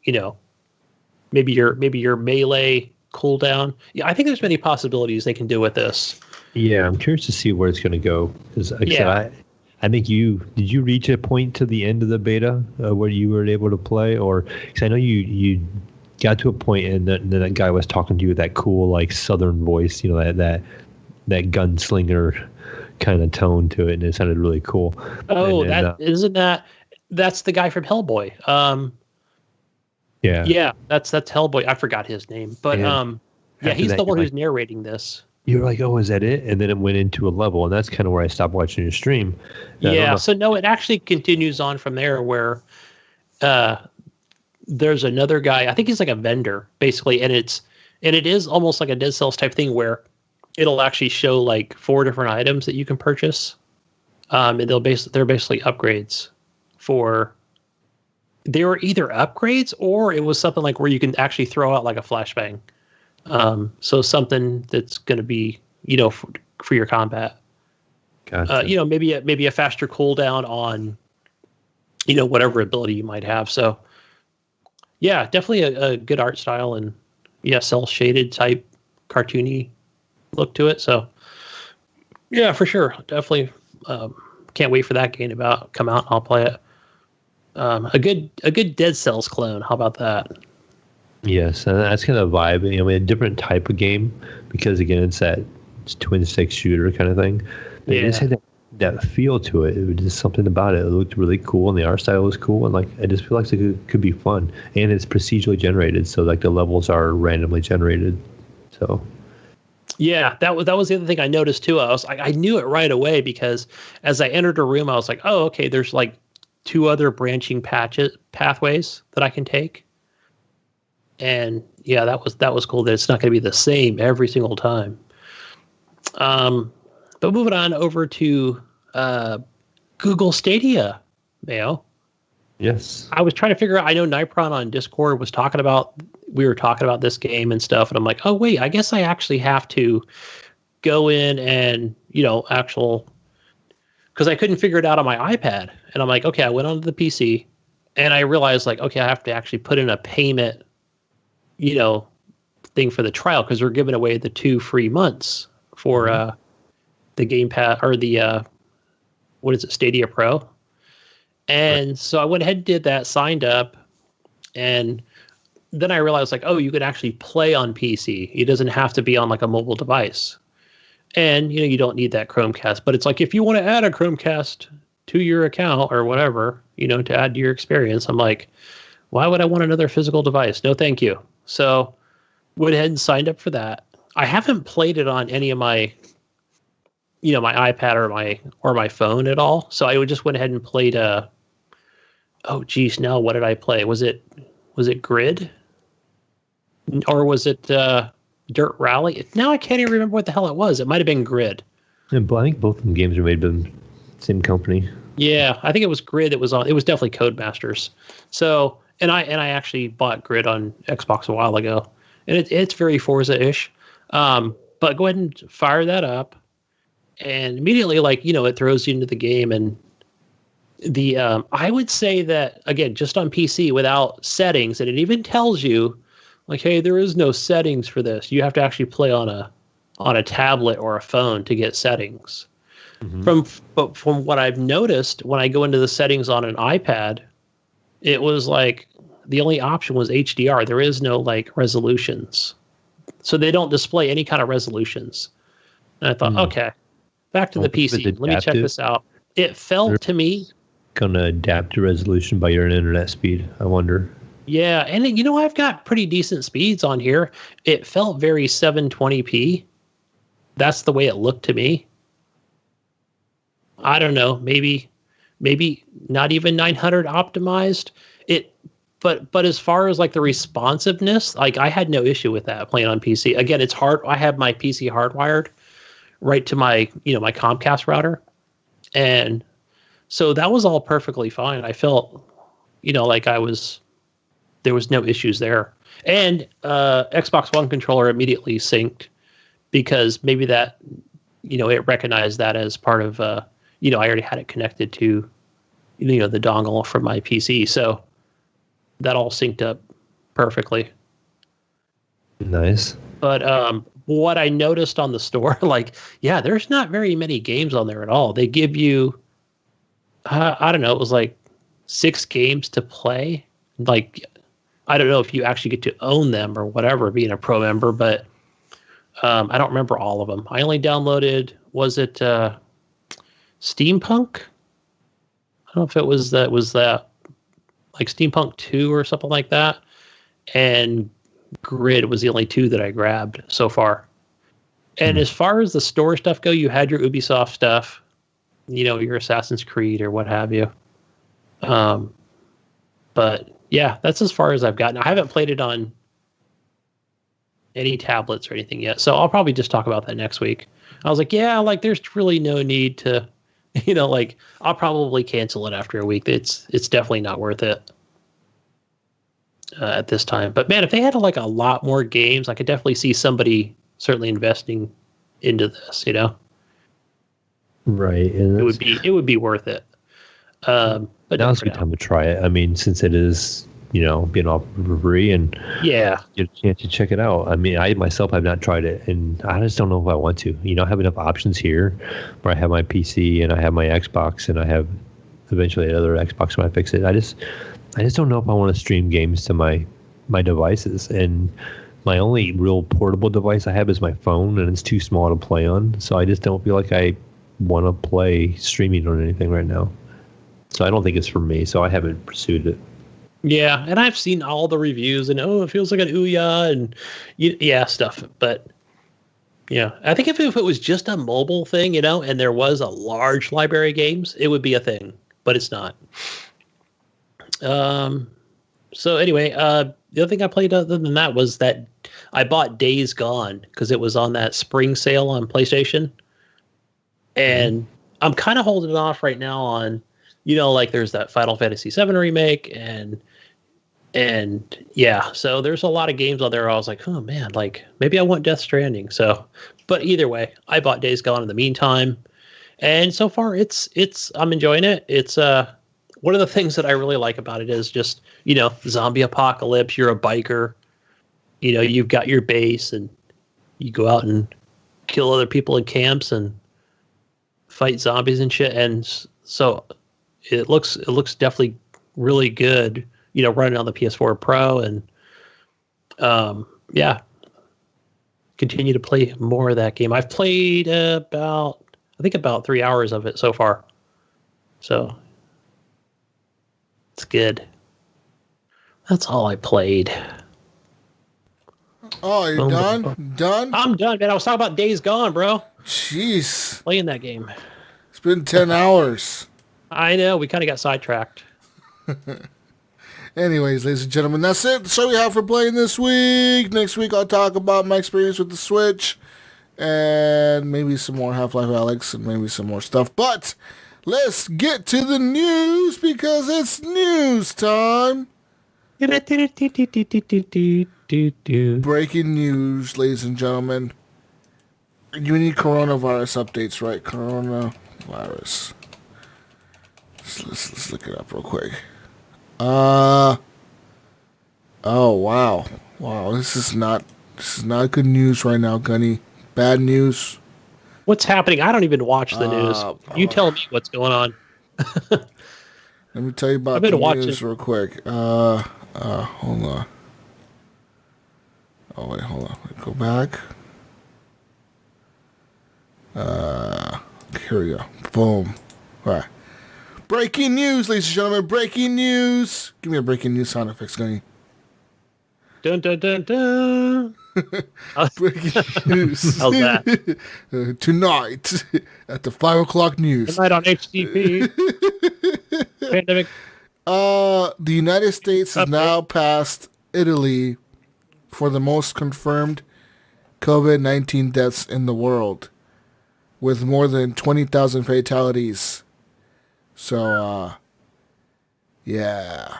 maybe your melee cooldown. Yeah, I think there's many possibilities they can do with this. Yeah, I'm curious to see where it's going to go. Because like I said, I think did you reach a point to the end of the beta where you were able to play, or because I know you got to a point and then that guy was talking to you with that cool like southern voice, that gunslinger kind of tone to it, and it sounded really cool. Oh, that's the guy from Hellboy. Yeah, that's Hellboy. I forgot his name, but he's the one who's narrating this. You were like, oh, is that it? And then it went into a level, and that's kind of where I stopped watching your stream. So no, it actually continues on from there, where there's another guy. I think he's like a vendor, basically, and it is almost like a Dead Cells type thing, where it'll actually show like 4 different items that you can purchase. And they're basically upgrades for, they were either upgrades or it was something like where you can actually throw out like a flashbang. So something that's going to be, for your combat. Gotcha. Maybe a faster cooldown on, whatever ability you might have. So yeah, definitely a good art style and cell shaded type cartoony look to it. So yeah, for sure. Definitely can't wait for that game to come out. I'll play it. A good Dead Cells clone. How about that? Yes, and that's kind of the vibe. A different type of game because again, it's twin stick shooter kind of thing. But it just had that feel to it. It was just something about it. It looked really cool, and the art style was cool, and like I just feel like it could be fun. And it's procedurally generated, so like the levels are randomly generated. So yeah, that was the other thing I noticed too. I knew it right away because as I entered a room, I was like, oh, okay, there's like 2 other branching pathways that I can take. And yeah, that was cool that it's not going to be the same every single time. But moving on over to Google Stadia, Mayo. yes, I was trying to figure out. I know Nipron on Discord we were talking about this game and stuff, and I'm like, oh wait, I guess I actually have to go in and because I couldn't figure it out on my iPad, and I'm like, okay, I went onto the PC, and I realized like, okay, I have to actually put in a payment, thing for the trial because we're giving away the 2 free months for the Game Pass or the what is it, Stadia Pro. And so I went ahead and did that, signed up, and then I realized like, oh, you can actually play on PC. It doesn't have to be on like a mobile device. And you don't need that Chromecast, but it's like if you want to add a Chromecast to your account or whatever, to add to your experience, I'm like, why would I want another physical device? No, thank you. So went ahead and signed up for that. I haven't played it on any of my my iPad or my phone at all. So I just went ahead and played oh geez, now what did I play? Was it Grid? Or was it Dirt Rally? Now I can't even remember what the hell it was. It might have been Grid. and I think both of them games are made by the same company. Yeah, I think it was Grid. It was definitely Codemasters. So and I actually bought Grid on Xbox a while ago, and it's very Forza-ish. But go ahead and fire that up. And immediately, it throws you into the game. And the I would say that, again, just on PC without settings, and it even tells you, like, hey, there is no settings for this. You have to actually play on a tablet or a phone to get settings. Mm-hmm. From what I've noticed, when I go into the settings on an iPad, it was like the only option was HDR. There is no, resolutions. So they don't display any kind of resolutions. And I thought, okay. Back to the PC. Let me check this out. It felt to me gonna adapt to resolution by your internet speed. I wonder. Yeah, and I've got pretty decent speeds on here. It felt very 720p. That's the way it looked to me. I don't know. Maybe not even 900 optimized. But as far as the responsiveness, I had no issue with that playing on PC. Again, it's hard. I have my PC hardwired right to my my Comcast router, and so that was all perfectly fine. I felt like there was no issues there. And Xbox One controller immediately synced because maybe that it recognized that as part of I already had it connected to the dongle from my PC, so that all synced up perfectly. Nice. But what I noticed on the store, there's not very many games on there at all. They give you, I don't know, it was 6 games to play. I don't know if you actually get to own them or whatever, being a pro member, but I don't remember all of them. I only downloaded, was it Steampunk? I don't know if it was that Steampunk 2 or something like that. And Grid was the only 2 that I grabbed so far. And as far as the store stuff go, you had your Ubisoft stuff, your Assassin's Creed or what have you. But yeah, that's as far as I've gotten. I haven't played it on any tablets or anything yet. So I'll probably just talk about that next week. I was like, yeah, like there's really no need to, like I'll probably cancel it after a week. It's definitely not worth it at this time. But man, if they had like a lot more games, I could definitely see somebody certainly investing into this. Right. And it would be worth it. But now's a good time to try it. I mean, since it is, being offered for free and yeah, get a chance to check it out. I mean, I myself have not tried it, and I just don't know if I want to. I have enough options here where I have my PC and I have my Xbox and I have eventually another Xbox when I fix it. I just don't know if I want to stream games to my devices. And my only real portable device I have is my phone, and it's too small to play on. So I just don't feel like I want to play streaming on anything right now. So I don't think it's for me. So I haven't pursued it. Yeah, and I've seen all the reviews, and it feels like an Ouya and stuff. But yeah, I think if it was just a mobile thing, and there was a large library of games, it would be a thing. But it's not. So anyway, the other thing I played other than that was that I bought Days Gone because it was on that spring sale on PlayStation, and I'm kind of holding off right now on, like there's that Final Fantasy VII remake and yeah, so there's a lot of games on there. I was like, oh man, like maybe I want Death Stranding. So, but either way, I bought Days Gone in the meantime, and so far it's I'm enjoying it. It's one of the things that I really like about it is just zombie apocalypse. You're a biker, you've got your base, and you go out and kill other people in camps and fight zombies and shit. And so it looks definitely really good. Running on the PS4 Pro, and continue to play more of that game. I've played about 3 hours of it so far. So it's good. That's all I played. Oh, you're done? Done? I'm done, man. I was talking about Days Gone, bro. Jeez. Playing that game. It's been 10 hours. I know. We kind of got sidetracked. Anyways, ladies and gentlemen, that's it. That's all we have for playing this week. Next week, I'll talk about my experience with the Switch and maybe some more Half-Life Alyx and maybe some more stuff. But let's get to the news because it's news time. Breaking news, ladies and gentlemen. You need coronavirus updates, right? Coronavirus. Let's look it up real quick. Oh wow. This is not good news right now, Gunny. Bad news. What's happening? I don't even watch the news. You tell me what's going on. Let me tell you about the news real quick. Hold on. Oh wait, hold on. Go back. Here we go. Boom. All right. Breaking news, ladies and gentlemen. Breaking news. Give me a breaking news sound effects, Gunny. Dun dun dun dun. Breaking news. How's that? Tonight at the 5 o'clock news. Tonight on HGP. Pandemic. The United States has now passed Italy for the most confirmed COVID-19 deaths in the world, with more than 20,000 fatalities. So, yeah.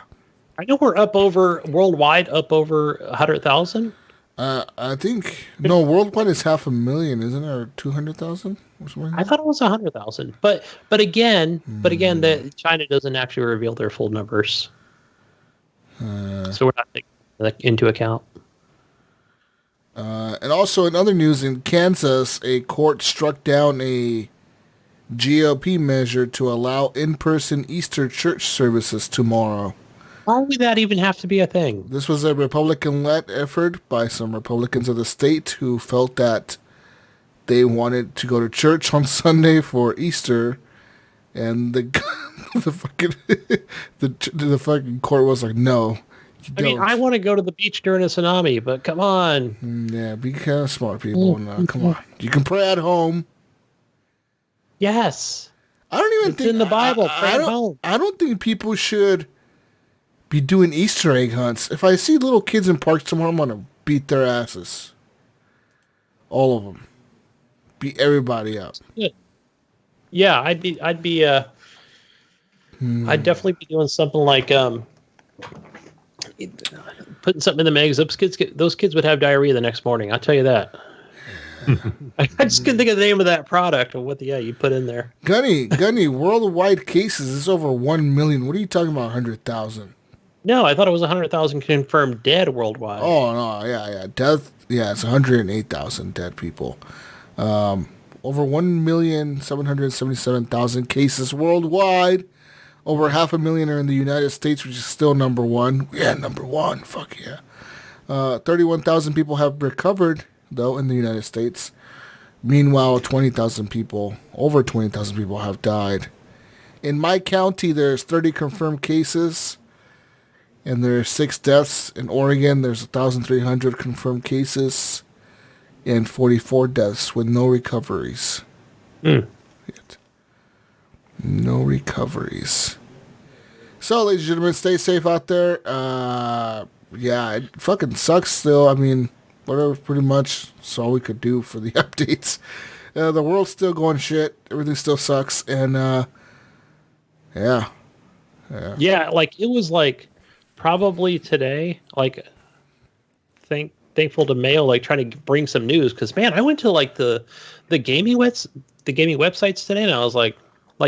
I know we're worldwide up over 100,000. I think, no, worldwide is 500,000, isn't it? Or 200,000 or something? I thought it was 100,000. But again, that China doesn't actually reveal their full numbers. So we're not taking that into account. And also in other news, in Kansas, a court struck down a GOP measure to allow in-person Easter church services tomorrow. Why would that even have to be a thing? This was a Republican-led effort by some Republicans of the state who felt that they wanted to go to church on Sunday for Easter, and the fucking court was like, no. I mean, I want to go to the beach during a tsunami, but come on. Yeah, be kind of smart, people. Come on. You can pray at home. Yes. I don't even think it's in the Bible. Pray at home. I don't think people should be doing Easter egg hunts. If I see little kids in parks tomorrow, I'm going to beat their asses. All of them. Beat everybody up. Yeah, I'd definitely be doing something like putting something in the mags. Those kids would have diarrhea the next morning. I'll tell you that. I just couldn't think of the name of that product or what you put in there. Gunny, worldwide cases is over 1 million. What are you talking about, 100,000? No, I thought it was 100,000 confirmed dead worldwide. Oh, no, yeah. Death, yeah, it's 108,000 dead people. Over 1,777,000 cases worldwide. Over 500,000 are in the United States, which is still number one. Yeah, number one. Fuck yeah. 31,000 people have recovered, though, in the United States. Meanwhile, over 20,000 people have died. In my county, there's 30 confirmed cases, and there's 6 deaths. In Oregon, there's 1,300 confirmed cases, and 44 deaths with no recoveries. No recoveries. So, ladies and gentlemen, stay safe out there. Yeah, it fucking sucks still. I mean, whatever, pretty much that's all we could do for the updates. The world's still going shit. Everything still sucks. And, yeah. Yeah, like, it was, like, probably today, like, thankful to Mayo, like, trying to bring some news. Because, man, I went to, like, the gaming websites today, and I was like,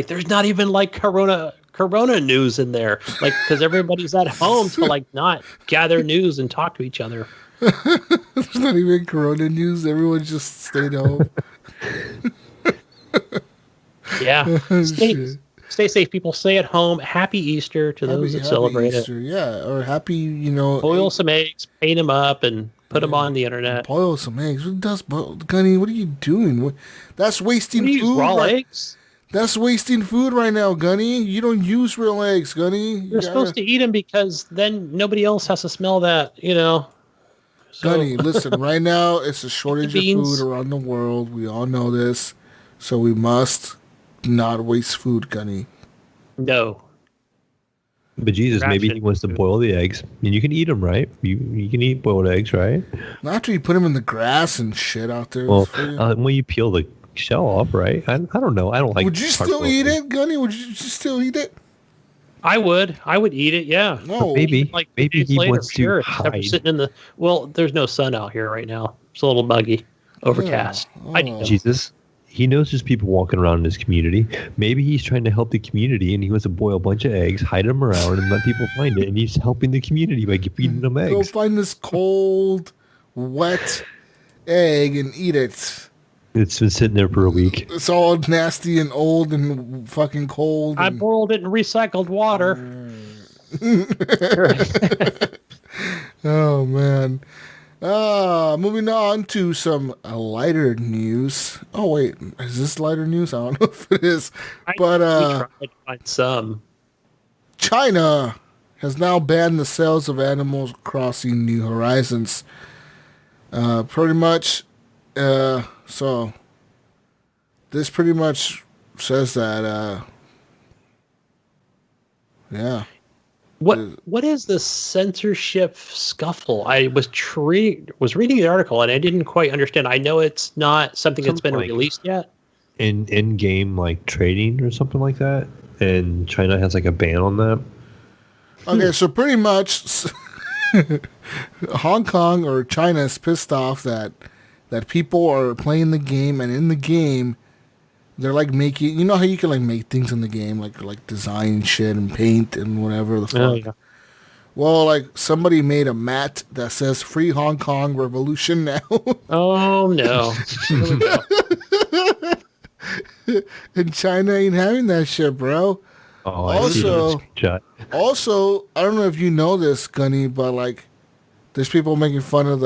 there's not even like Corona news in there, like, because everybody's at home to like not gather news and talk to each other. There's not even Corona news. Everyone just stayed home. Yeah, stay safe, people. Stay at home. Happy Easter to those that celebrate Easter, it. Yeah, or happy, boil some eggs, paint them up, and put them on the internet. Boil some eggs. What does Gunny? What are you doing? That's wasting food. Raw eggs. That's wasting food right now, Gunny. You don't use real eggs, Gunny. You're supposed to eat them because then nobody else has to smell that, So, Gunny, listen, right now it's a shortage of food around the world. We all know this. So we must not waste food, Gunny. No. But Jesus, maybe he wants to boil the eggs. And you can eat them, right? You can eat boiled eggs, right? Not after you put them in the grass and shit out there. Well, when you peel the shell off, right? I don't know. I don't like. Would you still eat it, Gunny? Would you still eat it? I would eat it. Yeah. No, maybe he wants to hide. Sitting in the there's no sun out here right now. It's a little muggy, overcast. Jesus, he knows there's people walking around in his community. Maybe he's trying to help the community, and he wants to boil a bunch of eggs, hide them around, and let people find it. And he's helping the community by feeding them eggs. Go find this cold, wet egg and eat it. It's been sitting there for a week. It's all nasty and old and fucking cold. I boiled it in recycled water. Oh, man. Moving on to some lighter news. Oh, wait. Is this lighter news? I don't know if it is. But tried to find some. China has now banned the sales of animals crossing new horizons. Pretty much... So this pretty much says that, yeah. What is the censorship scuffle? I was reading the article and I didn't quite understand. I know it's not something that's been released yet. In game like trading or something like that, and China has like a ban on that. Okay, so pretty much Hong Kong or China is pissed off that people are playing the game, and in the game, they're like making, how you can like make things in the game, like design shit and paint and whatever the fuck. Oh, yeah. Well, like somebody made a mat that says "Free Hong Kong Revolution" now. Oh no! And China ain't having that shit, bro. Oh, also, I don't know if you know this, Gunny, but like, there's people making fun of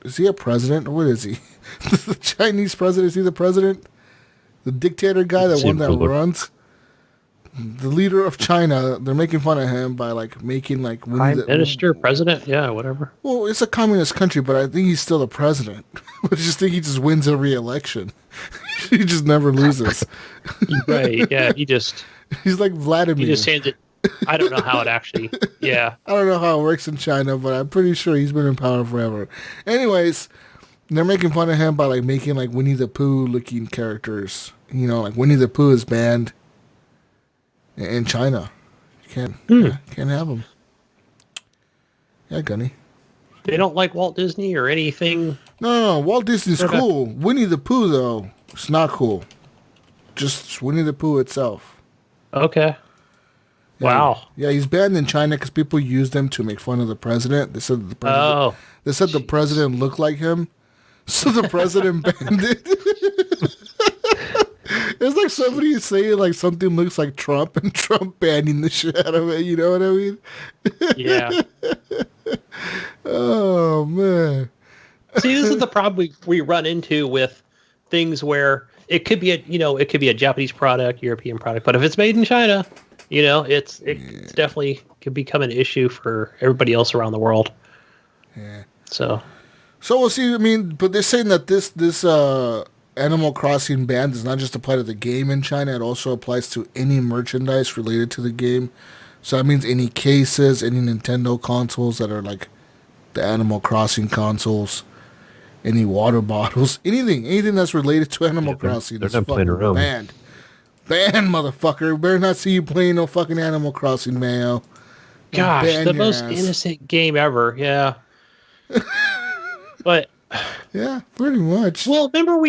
is he a president or what is he? The Chinese president? Is he the president? The dictator guy, the one that runs? The leader of China, they're making fun of him by like making like Prime Minister, president, yeah, whatever. Well, it's a communist country, but I think he's still the president. I just think he just wins every election. He just never loses. Right, yeah, he's like Vladimir. He just hands it. I don't know how it actually, yeah. I don't know how it works in China, but I'm pretty sure he's been in power forever. Anyways, They're making fun of him by like making like Winnie the Pooh looking characters. You know, like Winnie the Pooh is banned in China. You can't have him. Yeah, Gunny. They don't like Walt Disney or anything. No. Walt Disney's cool. Winnie the Pooh though, it's not cool. Just Winnie the Pooh itself. Okay. Yeah, Wow. Yeah, he's banned in China because people use them to make fun of the president. They said the president. They said the president looked like him, so the president banned it. It's like somebody saying like something looks like Trump and Trump banning the shit out of it. You know what I mean? Yeah. Oh man. See, this is the problem we run into with things where it could be a Japanese product, European product, but if it's made in China, it's definitely could become an issue for everybody else around the world. Yeah. So we'll see. I mean, but they're saying that this Animal Crossing ban does not just apply to the game in China; it also applies to any merchandise related to the game. So that means any cases, any Nintendo consoles that are like the Animal Crossing consoles, any water bottles, anything that's related to Animal Crossing. They're not playing around. Banned, motherfucker! Better not see you playing no fucking Animal Crossing, Mayo. gosh, the most innocent game ever. Yeah. But yeah, pretty much. well, remember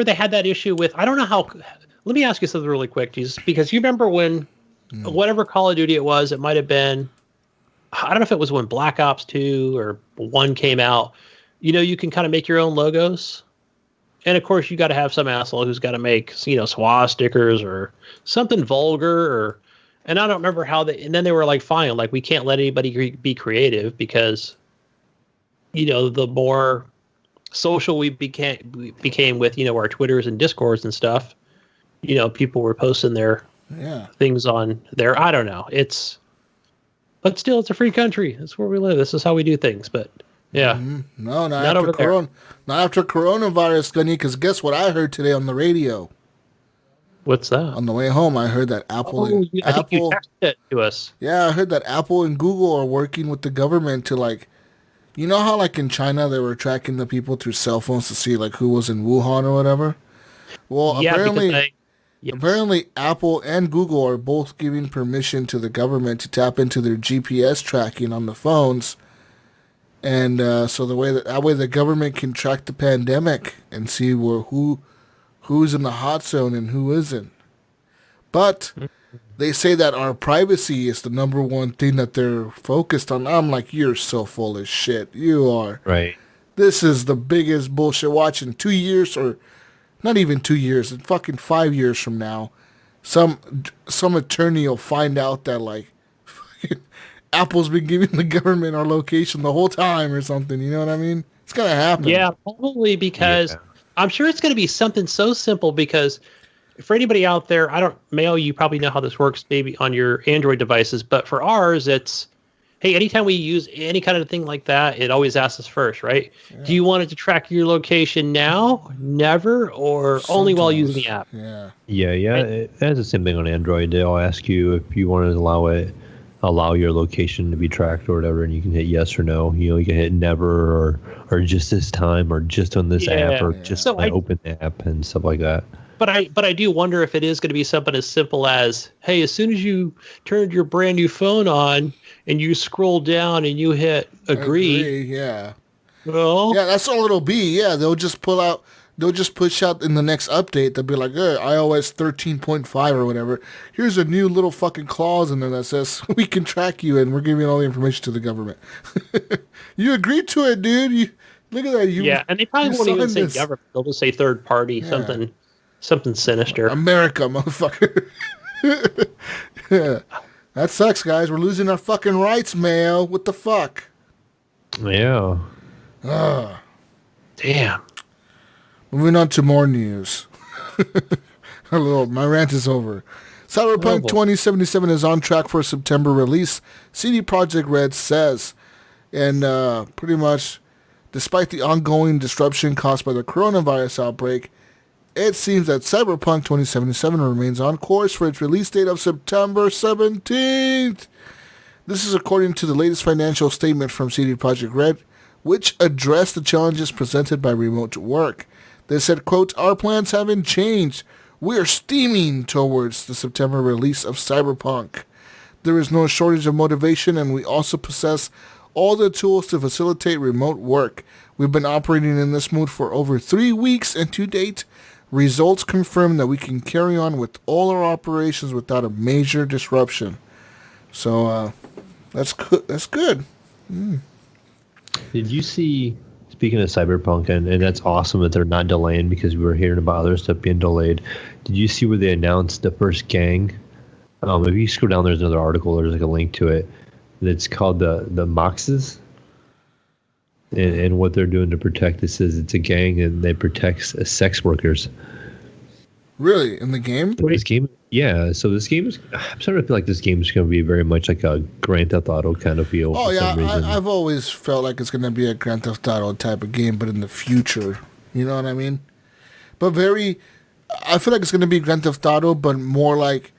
they had that issue with, I don't know how, let me ask you something really quick, Jesus, because you remember when whatever Call of Duty it was, it might have been, I don't know if it was when Black Ops 2 or 1 came out, you can kind of make your own logos. And of course, you got to have some asshole who's got to make, swastikas or something vulgar, and I don't remember and then they were like, fine, like we can't let anybody be creative because, the more social we became with, our Twitters and Discords and stuff, people were posting their things on there. I don't know. But still, it's a free country. That's where we live. This is how we do things. But yeah, no, not after not after coronavirus, Gunny. Because guess what I heard today on the radio? What's that? On the way home, I heard that Apple. I think you texted it to us. Yeah, I heard that Apple and Google are working with the government to like. You know how, like, in China, they were tracking the people through cell phones to see, like, who was in Wuhan or whatever? Well, Yeah, apparently Apple and Google are both giving permission to the government to tap into their GPS tracking on the phones. And so that way the government can track the pandemic and see who's in the hot zone and who isn't. But they say that our privacy is the number one thing that they're focused on. I'm like, you're so full of shit. You are. Right. This is the biggest bullshit. Watch in 2 years, or not even 2 years, in fucking 5 years from now, some attorney will find out that, like, Apple's been giving the government our location the whole time or something. You know what I mean? It's going to happen. Yeah, probably because I'm sure it's going to be something so simple because for anybody out there, Mayo, you probably know how this works maybe on your Android devices, but for ours, it's, hey, anytime we use any kind of thing like that, it always asks us first, right? Yeah. Do you want it to track your location now, never, or sometimes, only while using the app? Yeah. Yeah. Right? It has the same thing on Android. They'll ask you if you want to allow your location to be tracked or whatever, and you can hit yes or no. You can hit never or just this time or just on this app or just open the app and stuff like that. But I do wonder if it is going to be something as simple as, hey, as soon as you turned your brand new phone on and you scroll down and you hit agree. Yeah. Well, yeah, that's all it'll be. Yeah, they'll just push out in the next update. They'll be like, hey, iOS 13.5 or whatever. Here's a new little fucking clause in there that says we can track you and we're giving all the information to the government. You agreed to it, dude. Look at that. And they probably won't even say government. They'll just say third party, something sinister. America, motherfucker. Yeah. That sucks, guys. We're losing our fucking rights, Mayo. What the fuck? Yeah. Damn. Moving on to more news. My rant is over. Cyberpunk 2077 is on track for a September release, CD Projekt Red says. And pretty much, despite the ongoing disruption caused by the coronavirus outbreak, it seems that Cyberpunk 2077 remains on course for its release date of September 17th. This is according to the latest financial statement from CD Projekt Red, which addressed the challenges presented by remote work. They said, quote, "Our plans haven't changed. We are steaming towards the September release of Cyberpunk. There is no shortage of motivation, and we also possess all the tools to facilitate remote work. We've been operating in this mode for over 3 weeks, and to date, results confirm that we can carry on with all our operations without a major disruption." So, that's good. That's good. Did you see, speaking of Cyberpunk, and that's awesome that they're not delaying because we were hearing about other stuff being delayed. Did you see where they announced the first gang? If you scroll down, there's another article. There's like a link to it. That's called the Moxes. And what they're doing to protect this is it's a gang and they protect sex workers. Really? In the game? This game, yeah. So this game is. I'm starting to feel like this game is going to be very much like a Grand Theft Auto kind of feel. Oh, for yeah. some reason. I've always felt like it's going to be a Grand Theft Auto type of game, but in the future. You know what I mean? But I feel like it's going to be Grand Theft Auto, but more like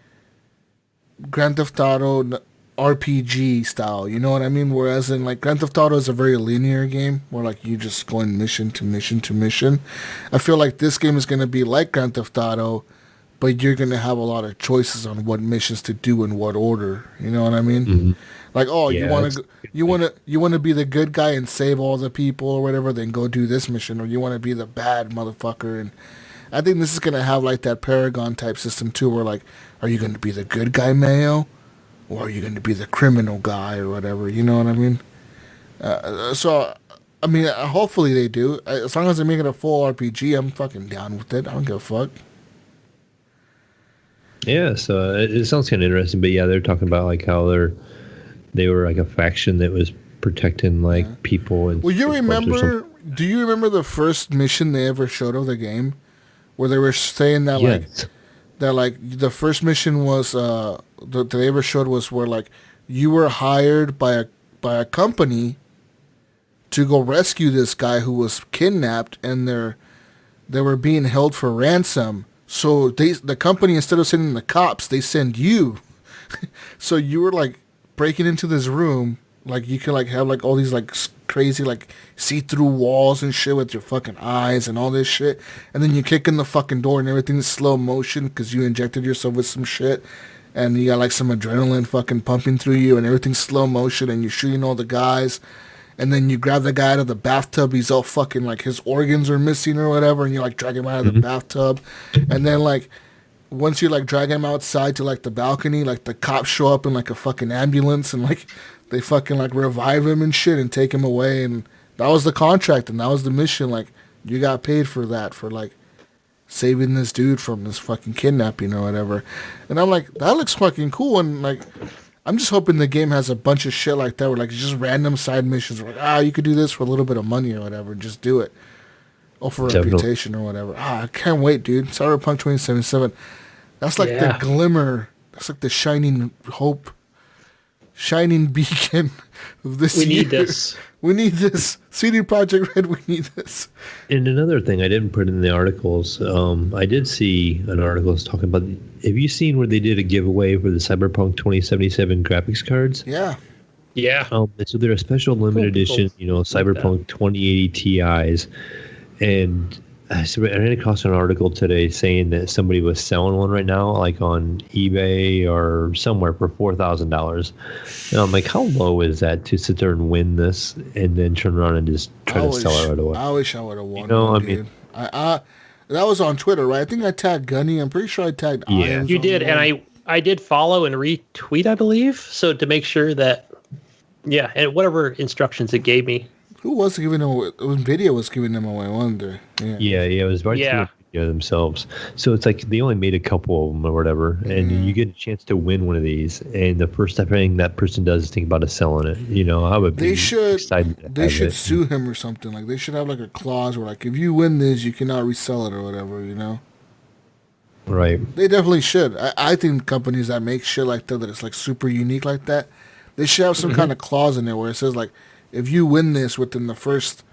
Grand Theft Auto RPG style, you know what I mean? Whereas in like Grand Theft Auto is a very linear game where like you just going mission to mission to mission. I feel like this game is going to be like Grand Theft Auto, but you're going to have a lot of choices on what missions to do in what order. You know what I mean? Mm-hmm. Like, oh, Yeah, you want to be the good guy and save all the people or whatever, then go do this mission, or you want to be the bad motherfucker. And I think this is going to have like that Paragon type system too, where like, are you going to be the good guy, Mayo? Or are you going to be the criminal guy or whatever? You know what I mean? So, I mean, hopefully they do. As long as they make it a full RPG, I'm fucking down with it. I don't give a fuck. Yeah, so it sounds kind of interesting. But yeah, they're talking about like how they were like a faction that was protecting like people. And well, you remember? Do you remember the first mission they ever showed of the game, where they were saying that like the first mission was that they ever showed was where like you were hired by a company to go rescue this guy who was kidnapped, and they were being held for ransom. So the company, instead of sending the cops, they send you. So you were like breaking into this room, like you could like have like all these like crazy like see-through walls and shit with your fucking eyes and all this shit, and then you kick in the fucking door and everything's slow motion because you injected yourself with some shit, and you got like some adrenaline fucking pumping through you and everything's slow motion, and you're shooting all the guys, and then you grab the guy out of the bathtub, he's all fucking like his organs are missing or whatever, and you like drag him out of the bathtub, and then like once you like drag him outside to like the balcony, like the cops show up in like a fucking ambulance and like they fucking like revive him and shit and take him away, and that was the contract and that was the mission. Like you got paid for that, for like saving this dude from this fucking kidnapping or whatever. And I'm like, that looks fucking cool. And like, I'm just hoping the game has a bunch of shit like that where like just random side missions where like, you could do this for a little bit of money or whatever, just do it. Or for reputation or whatever. I can't wait, dude. Cyberpunk 2077. That's like the glimmer. That's like the shining hope. Shining beacon of this year. We need this. We need this. CD Projekt Red, we need this. And another thing I didn't put in the articles, I did see an article talking about, have you seen where they did a giveaway for the Cyberpunk 2077 graphics cards? Yeah. Yeah. So they're a special limited edition, Cyberpunk 2080 Ti's. And I ran across an article today saying that somebody was selling one right now, like on eBay or somewhere for $4,000. And I'm like, how low is that to sit there and win this and then turn around and just try to sell it right away? I wish I would have won. Dude. That was on Twitter, right? I think I tagged Gunny. I'm pretty sure I tagged. Yeah, you did, and I did follow and retweet, I believe, so to make sure that, and whatever instructions it gave me. Who was giving them away? Nvidia was giving them away, wasn't there? Yeah, it was right to Nvidia themselves. So it's like they only made a couple of them or whatever, and you get a chance to win one of these. And the first thing that person does is think about selling it. I would be excited. They should sue him or something. Like they should have like a clause where like if you win this, you cannot resell it or whatever. Right. They definitely should. I think companies that make shit like that it's like super unique like that, they should have some kind of clause in there where it says like, if you win this within the first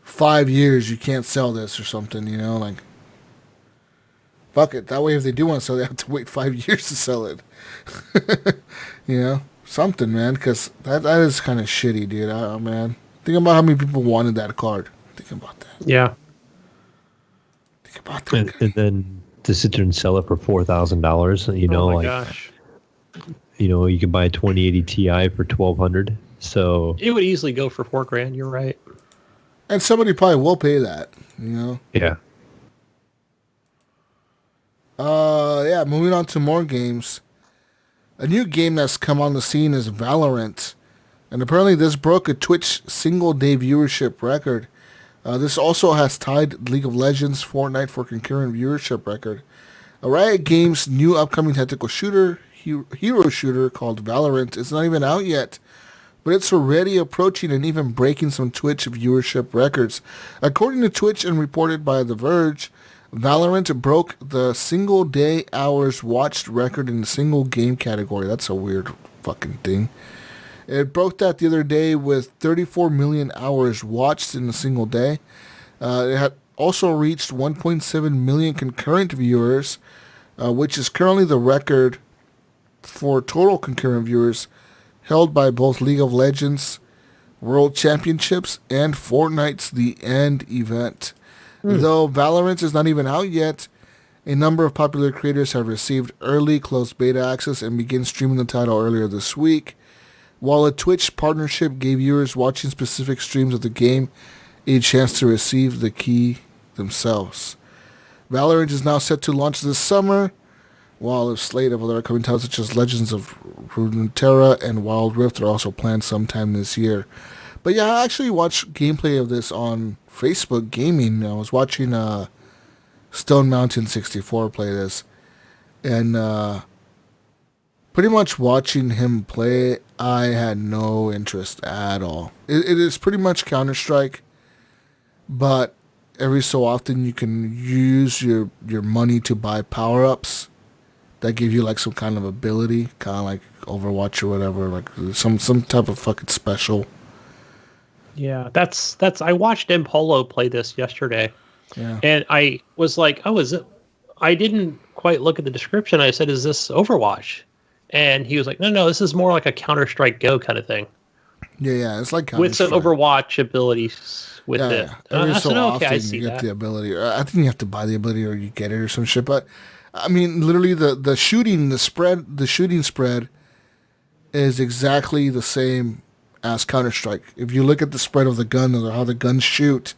5 years, you can't sell this or something, like, fuck it. That way, if they do want to sell, they have to wait 5 years to sell it. Something, man, because that is kind of shitty, dude. Man, Think about how many people wanted that card. Think about that. Yeah. Think about that. And then to sit there and sell it for $4,000, Oh my gosh. You can buy a 2080 Ti for $1,200. So It would easily go for $4,000. You're right. And somebody probably will pay that, yeah. Yeah, moving on to more games. A new game that's come on the scene is Valorant. And apparently this broke a Twitch single-day viewership record. This also has tied League of Legends, Fortnite for concurrent viewership record. A Riot Games' new upcoming tactical shooter, hero shooter called Valorant, is not even out yet, but it's already approaching and even breaking some Twitch viewership records. According to Twitch and reported by The Verge, Valorant broke the single-day hours watched record in the single game category. That's a weird fucking thing. It broke that the other day with 34 million hours watched in a single day. It had also reached 1.7 million concurrent viewers, which is currently the record for total concurrent viewers held by both League of Legends World Championships and Fortnite's The End event. Though Valorant is not even out yet, a number of popular creators have received early closed beta access and began streaming the title earlier this week, while a Twitch partnership gave viewers watching specific streams of the game a chance to receive the key themselves. Valorant is now set to launch this summer, while a slate of other upcoming titles such as Legends of Runeterra and Wild Rift are also planned sometime this year. But yeah, I actually watched gameplay of this on Facebook Gaming. I was watching Stone Mountain 64 play this, and pretty much watching him play, I had no interest at all. It is pretty much Counter-Strike, but every so often you can use your money to buy power-ups that give you like some kind of ability, kind of like Overwatch or whatever, like some type of fucking special. Yeah, that's. I watched Impolo play this yesterday, and I was like, "Oh, is it?" I didn't quite look at the description. I said, "Is this Overwatch?" And he was like, "No, this is more like a Counter-Strike Go kind of thing." Yeah, it's like with some Overwatch abilities with it. Yeah. Every so often I see you get that. the ability. I think you have to buy the ability or you get it or some shit. But I mean, literally the shooting spread is exactly the same as Counter-Strike. If you look at the spread of the gun or how the guns shoot.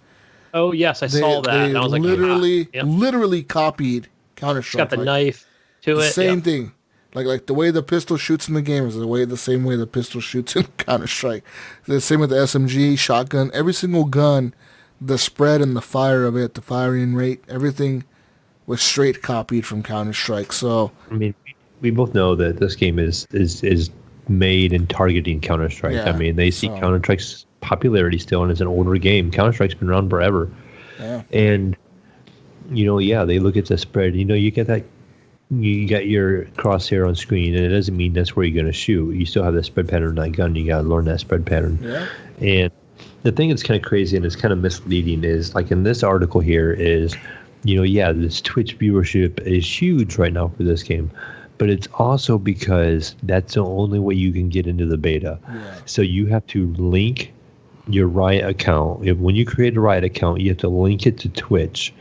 Oh yes, I saw that. And I was like, literally copied Counter-Strike. It's got the knife to it. Same thing. Like the way the pistol shoots in the game is the same way the pistol shoots in Counter-Strike. The same with the SMG, shotgun, every single gun, the spread and the fire of it, the firing rate, everything was straight copied from Counter-Strike. So I mean, we both know that this game is made in targeting Counter-Strike. Yeah, I mean, they see Counter-Strike's popularity still, and it's an older game. Counter-Strike's been around forever. Yeah. And, they look at the spread. You get that, you got your crosshair on screen, and it doesn't mean that's where you're going to shoot. You still have that spread pattern on that gun. You got to learn that spread pattern. Yeah. And the thing that's kind of crazy and it's kind of misleading is, like in this article here is, this Twitch viewership is huge right now for this game. But it's also because that's the only way you can get into the beta. Yeah. So you have to link your Riot account. When you create a Riot account, you have to link it to Twitch.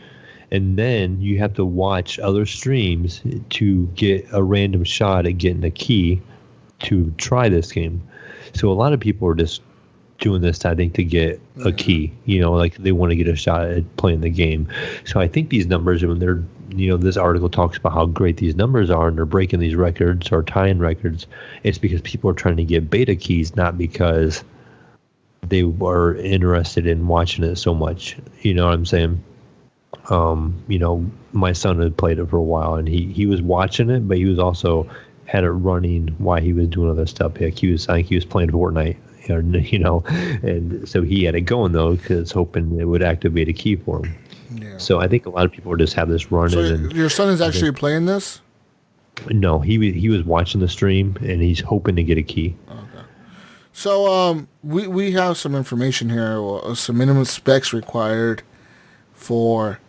And then you have to watch other streams to get a random shot at getting a key to try this game. So a lot of people are just doing this, I think, to get a key. Like they want to get a shot at playing the game. So I think these numbers, when they're this article talks about how great these numbers are and they're breaking these records or tie-in records. It's because people are trying to get beta keys, not because they were interested in watching it so much. You know what I'm saying? My son had played it for a while and he was watching it, but he was also had it running while he was doing other stuff. Like I think he was playing Fortnite, and so he had it going though, because hoping it would activate a key for him. Yeah. So I think a lot of people just have this running. So your son is actually playing this? No, he was watching the stream and he's hoping to get a key. Okay. So we have some information here, some minimum specs required for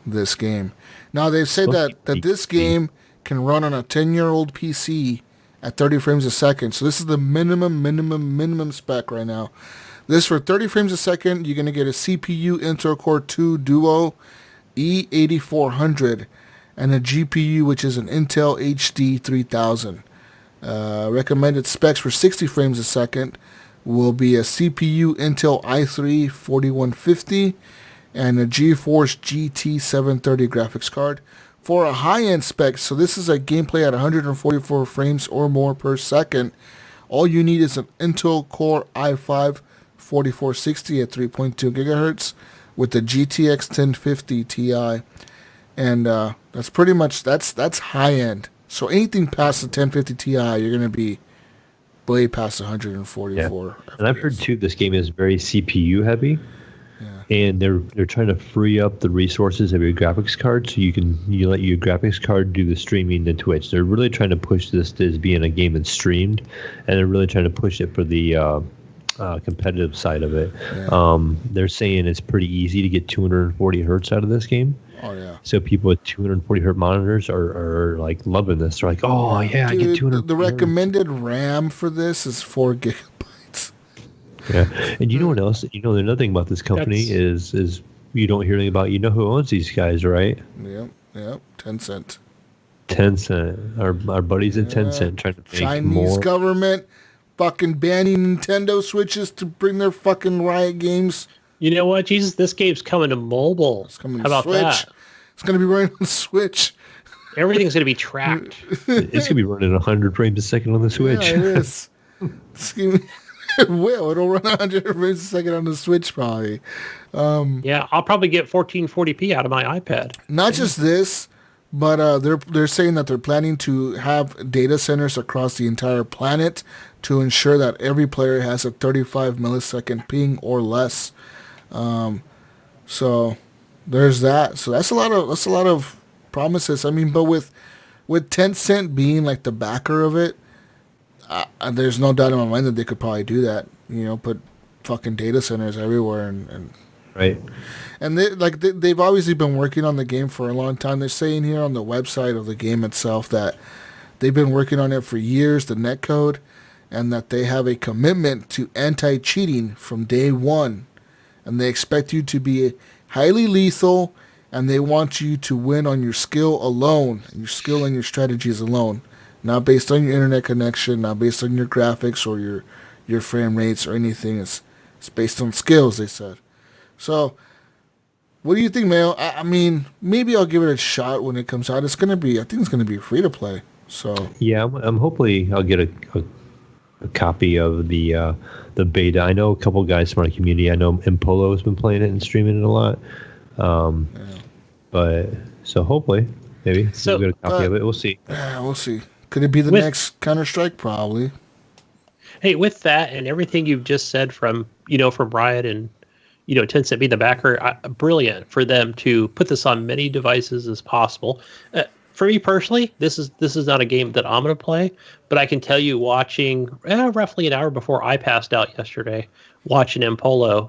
this game. Now they've said that this game can run on a 10-year-old PC at 30 frames a second. So this is the minimum spec right now. This for 30 frames a second. You're going to get a CPU Intel Core 2 Duo E8400 and a GPU, which is an Intel HD 3000. Recommended specs for 60 frames a second will be a CPU Intel i3 4150 and a GeForce GT 730 graphics card. For a high-end spec, so this is a gameplay at 144 frames or more per second, all you need is an Intel Core i5 4460 at 3.2 gigahertz with the GTX 1050 Ti. And that's pretty much, that's high-end. So anything past the 1050 Ti, you're going to be way past 144. Yeah. And I've heard, too, this game is very CPU-heavy. And they're trying to free up the resources of your graphics card so you let your graphics card do the streaming to Twitch. They're really trying to push this as being a game that's streamed, and they're really trying to push it for the competitive side of it. Yeah. They're saying it's pretty easy to get 240 hertz out of this game. Oh yeah. So people with 240 hertz monitors are like loving this. They're like, oh yeah, dude, I get 200. The recommended RAM for this is 4 gigabytes. Yeah, and you know what else? You know, another thing about this company is you don't hear anything about. You know who owns these guys, right? Yep. Tencent. Our buddies at Tencent trying to make Chinese more. government fucking banning Nintendo Switches to bring their fucking Riot games. You know what, Jesus? This game's coming to mobile. It's coming How to about Switch. that? It's going to be running on Switch. Everything's going to be tracked. It's going to be running 100 frames a second on the Switch. Yeah, it is. It will. It'll run 100 frames a second on the Switch probably. Yeah, I'll probably get 1440p out of my iPad. Not just this, but they're saying that they're planning to have data centers across the entire planet to ensure that every player has a 35 millisecond ping or less. So there's that. So that's a lot of promises. I mean, but with Tencent being like the backer of it, there's no doubt in my mind that they could probably do that. You know, put fucking data centers everywhere and right. And they've obviously been working on the game for a long time. They're saying here on the website of the game itself that they've been working on it for years, the netcode, and that they have a commitment to anti-cheating from day one. And they expect you to be highly lethal, and they want you to win on your skill alone, and your skill and your strategies alone. Not based on your internet connection, not based on your graphics or your frame rates or anything. It's based on skills, they said. So, what do you think, Mayo? I mean, maybe I'll give it a shot when it comes out. I think it's gonna be free to play. So yeah, I'm hopefully I'll get a copy of the beta. I know a couple guys from our community. I know Impolo has been playing it and streaming it a lot. But so hopefully, maybe we'll get a copy of it. We'll see. Yeah, we'll see. Could it be the next Counter-Strike? Probably. Hey, with that and everything you've just said from Riot and Tencent being the backer, brilliant for them to put this on many devices as possible. For me personally, this is not a game that I'm going to play, but I can tell you, watching roughly an hour before I passed out yesterday, watching Impolo,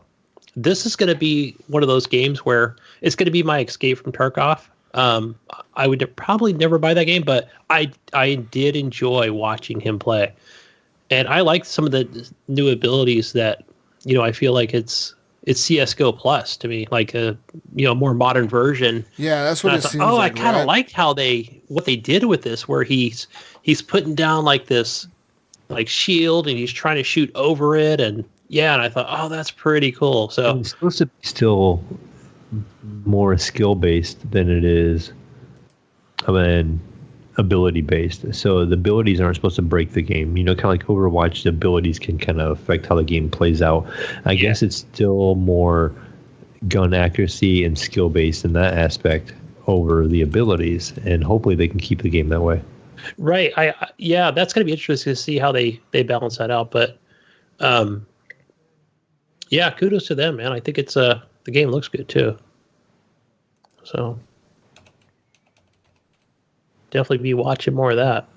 this is going to be one of those games where it's going to be my escape from Tarkov. I would probably never buy that game, but I did enjoy watching him play, and I like some of the new abilities that I feel like it's CS:GO plus to me, like a more modern version. Yeah, that's what it seems like. Oh, I kind of liked what they did with this, where he's putting down like this like shield and he's trying to shoot over it, and I thought, oh, that's pretty cool. So it's supposed to be still more skill based than it is, ability based. So the abilities aren't supposed to break the game. Kind of like Overwatch, the abilities can kind of affect how the game plays out. I guess it's still more gun accuracy and skill based in that aspect over the abilities, and hopefully they can keep the game that way. Right. That's going to be interesting to see how they balance that out. But kudos to them, man. I think it's the game looks good too. So definitely be watching more of that.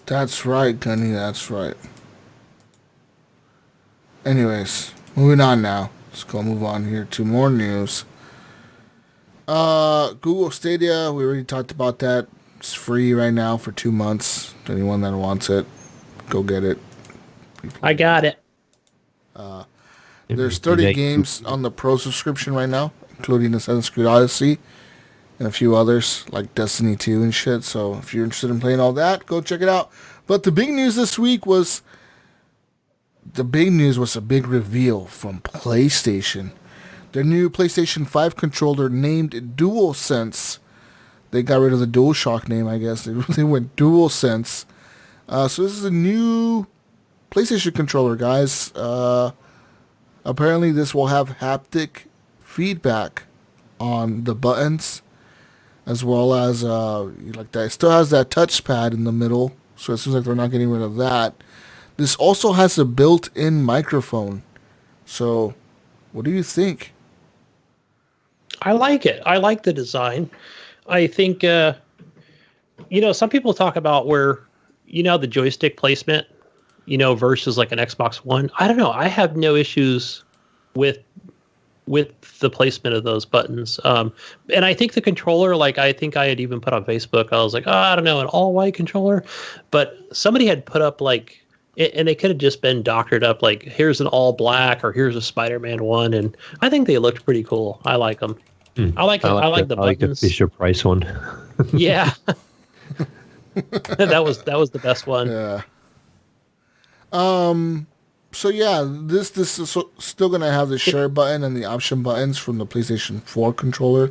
That's right, Gunny. That's right. Anyways, moving on now. Let's go move on here to more news. Google Stadia, we already talked about that. It's free right now for 2 months. Anyone that wants it, go get it. I got it. There's 30 games on the Pro subscription right now, including Assassin's Creed Odyssey and a few others like Destiny 2 and shit. So if you're interested in playing all that, go check it out. But the big news this week was a big reveal from PlayStation. Their new PlayStation 5 controller named DualSense. They got rid of the DualShock name, I guess. They went DualSense. So this is a new PlayStation controller, guys. Apparently this will have haptic feedback on the buttons, as well as like that. It still has that touchpad in the middle, so it seems like they're not getting rid of that. This also has a built-in microphone. So, what do you think? I like it. I like the design. I think, some people talk about where, the joystick placement, versus like an Xbox One. I don't know. I have no issues with the placement of those buttons. And I think the controller, like I think I had even put on Facebook, I was like, I don't know, an all-white controller. But somebody had put up like, and they could have just been doctored up like, here's an all black or here's a Spider-Man one. And I think they looked pretty cool. I like them. I like the buttons. I like the Fisher Price one. Yeah. that was the best one. Yeah. So yeah, this is still gonna have the share button and the option buttons from the PlayStation 4 controller.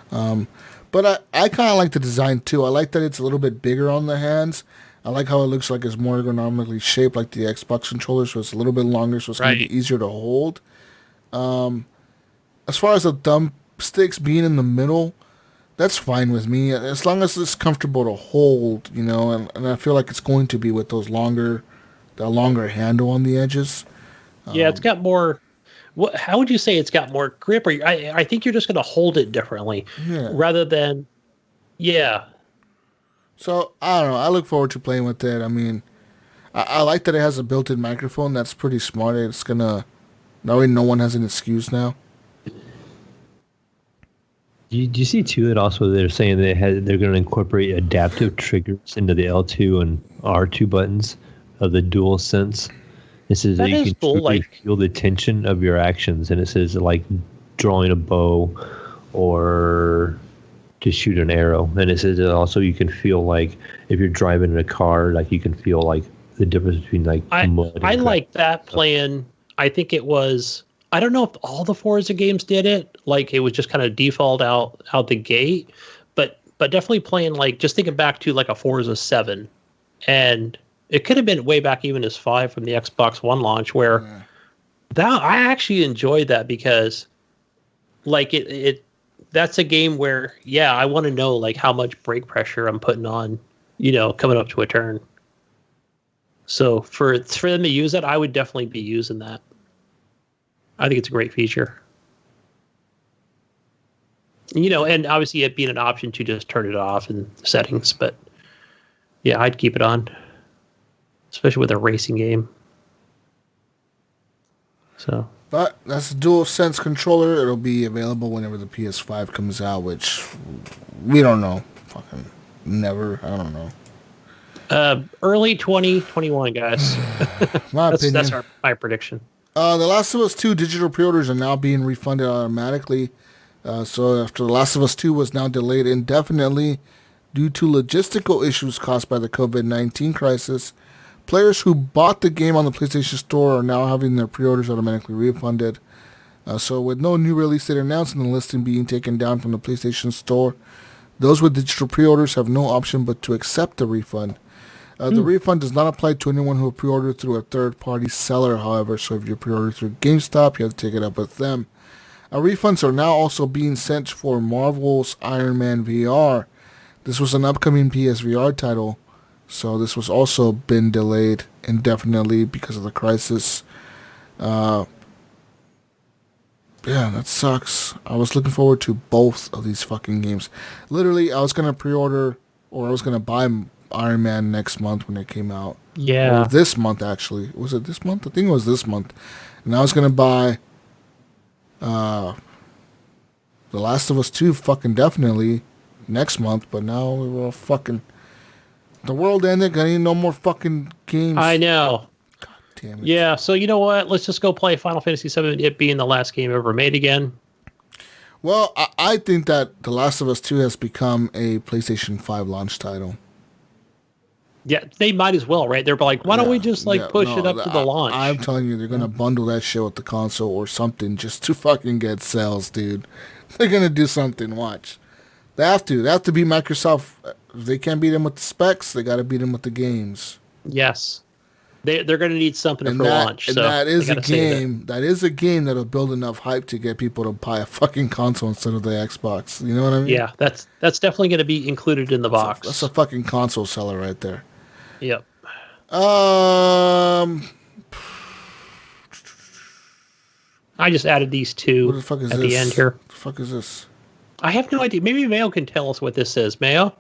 But I kind of like the design too. I like that it's a little bit bigger on the hands. I like how it looks like it's more ergonomically shaped like the Xbox controller, so it's a little bit longer, so it's going to be easier to hold. As far as the thumbsticks being in the middle, that's fine with me, as long as it's comfortable to hold, and I feel like it's going to be with those longer handle on the edges. Yeah, it's got more. How would you say it's got more grip? Or I think you're just going to hold it differently, rather than, yeah. So, I don't know. I look forward to playing with it. I mean, I like that it has a built-in microphone. That's pretty smart. It's going to... That way no one has an excuse now. Do you see, too, that also they're saying they're going to incorporate adaptive triggers into the L2 and R2 buttons of the DualSense? It says that you can truly feel the tension of your actions. And it says, like, drawing a bow or... to shoot an arrow. And it says that also you can feel like if you're driving in a car, like you can feel like the difference between like mud and I like that playing. I think it was, I don't know if all the Forza games did it, like it was just kind of default out the gate, but definitely playing, like just thinking back to like a Forza 7, and it could have been way back even as 5 from the Xbox One launch, where that I actually enjoyed that, because like it that's a game where, I want to know like how much brake pressure I'm putting on, coming up to a turn. So for them to use that, I would definitely be using that. I think it's a great feature. And obviously it being an option to just turn it off in settings, but yeah, I'd keep it on, especially with a racing game. So. But that's a DualSense controller. It'll be available whenever the PS5 comes out, which we don't know. Fucking never. I don't know. Early 2021, guys. That's my prediction. The Last of Us 2 digital pre-orders are now being refunded automatically. So after The Last of Us 2 was now delayed indefinitely due to logistical issues caused by the COVID-19 crisis, players who bought the game on the PlayStation Store are now having their pre-orders automatically refunded. So with no new release date announced and the listing being taken down from the PlayStation Store, those with digital pre-orders have no option but to accept the refund. The refund does not apply to anyone who pre-ordered through a third-party seller, however, so if you pre-ordered through GameStop, you have to take it up with them. Refunds are now also being sent for Marvel's Iron Man VR. This was an upcoming PSVR title, so this was also been delayed indefinitely because of the crisis. Yeah, that sucks. I was looking forward to both of these fucking games. Literally, I was going to pre-order, or I was going to buy Iron Man next month when it came out. Yeah. Or this month, actually. Was it this month? I think it was this month. And I was going to buy The Last of Us 2 fucking definitely next month, but now we're all fucking... The world ended. I need no more fucking games. I know. God Damn it. Yeah, so you know what? Let's just go play Final Fantasy VII, it being the last game ever made again. Well, I think that The Last of Us 2 has become a PlayStation 5 launch title. Yeah, they might as well, right? They're like, why don't we just push it up to the launch? I'm telling you, they're going to bundle that shit with the console or something just to fucking get sales, dude. They're going to do something, watch. They have to. They have to beat Microsoft. If they can't beat them with the specs, they got to beat them with the games. Yes. They're going to need something for launch. And so that is a game. That is a game that'll build enough hype to get people to buy a fucking console instead of the Xbox. You know what I mean? Yeah, that's definitely going to be included in the box. That's a fucking console seller right there. Yep. I just added these two what the fuck is at this? the end here. What the fuck is this? I have no idea. Maybe Mayo can tell us what this is. Mayo?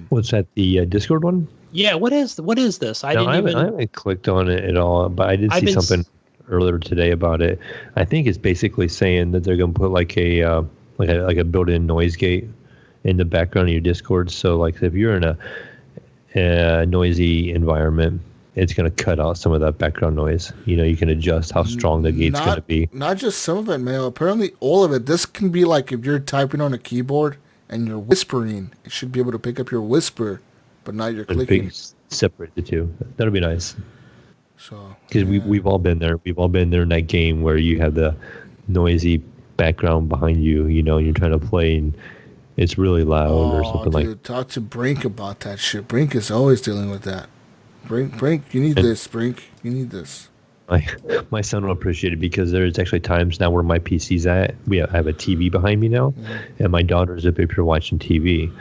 What's that? The Discord one? Yeah. What is this? I haven't clicked on it at all, but I did see something earlier today about it. I think it's basically saying that they're going to put like a built-in noise gate in the background of your Discord. So like if you're in a noisy environment, it's going to cut out some of that background noise. You know, you can adjust how strong the gate's going to be. Not just some of it, Mayo. Apparently all of it. This can be like if you're typing on a keyboard and you're whispering, it should be able to pick up your whisper, but not your clicking. Separate the two. That'll be nice. So because we've all been there. We've all been there in that game where you have the noisy background behind you. You know, you're trying to play and it's really loud or something like. Talk to Brink about that shit. Brink is always dealing with that. Brink, you need this. Brink, you need this. My son will appreciate it because there's actually times now where my PC's at. I have a TV behind me now, and my daughter's up here watching TV,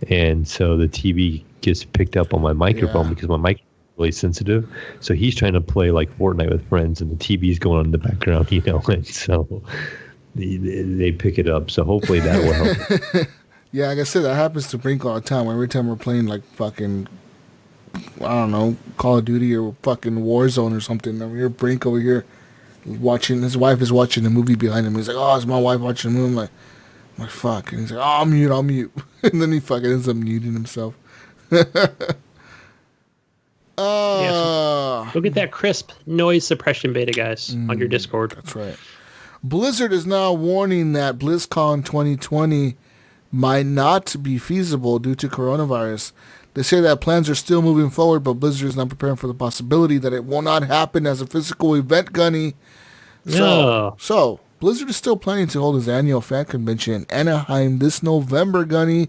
and so the TV gets picked up on my microphone because my microphone is really sensitive. So he's trying to play like Fortnite with friends, and the TV's going on in the background, you know, and so they pick it up. So hopefully that will help. Yeah, like I said, that happens to Brink all the time. Every time we're playing like fucking, I don't know, Call of Duty or fucking Warzone or something. I mean, you're Brink over here watching. His wife is watching a movie behind him. He's like, "Oh, it's my wife watching a movie." I'm like, fuck. And he's like, "Oh, I'll mute." And then he fucking ends up muting himself. Go get that crisp noise suppression beta, guys, on your Discord. That's right. Blizzard is now warning that BlizzCon 2020 might not be feasible due to coronavirus. They say that plans are still moving forward, but Blizzard is not preparing for the possibility that it will not happen as a physical event, Gunny. So Blizzard is still planning to hold its annual fan convention in Anaheim this November, Gunny,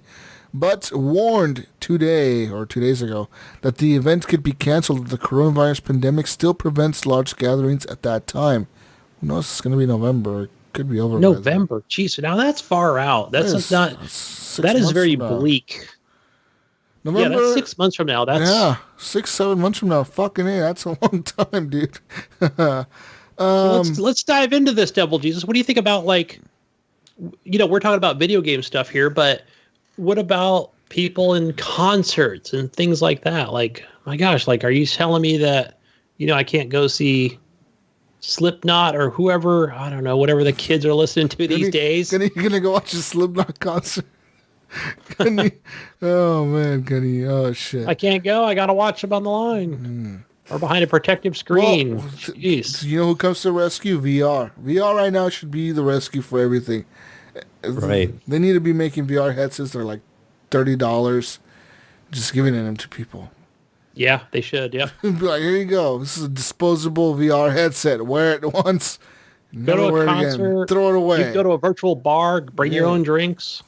but warned 2 days ago that the event could be canceled if the coronavirus pandemic still prevents large gatherings at that time. Who knows? It's going to be November. It could be over. November. Jeez, now that's far out. That is very bleak. November, yeah, that's 6 months from now. That's 6-7 months from now. Fucking A, that's a long time, dude. Let's dive into this, Devil Jesus. What do you think about, like, you know, we're talking about video game stuff here, but what about people in concerts and things like that? Like, my gosh, like, are you telling me that, you know, I can't go see Slipknot or whoever, I don't know, whatever the kids are listening to these days? You're going to go watch a Slipknot concert? Gunny. Oh man, Gunny. Oh shit. I can't go. I gotta watch them on the line or behind a protective screen. Well, jeez. You know who comes to the rescue? VR. VR right now should be the rescue for everything. Right. They need to be making VR headsets that are like $30, just giving them to people. Yeah, they should. Yeah. Be like, here you go. This is a disposable VR headset. Wear it once. Go to a concert. Again. Throw it away. You go to a virtual bar. Bring your own drinks.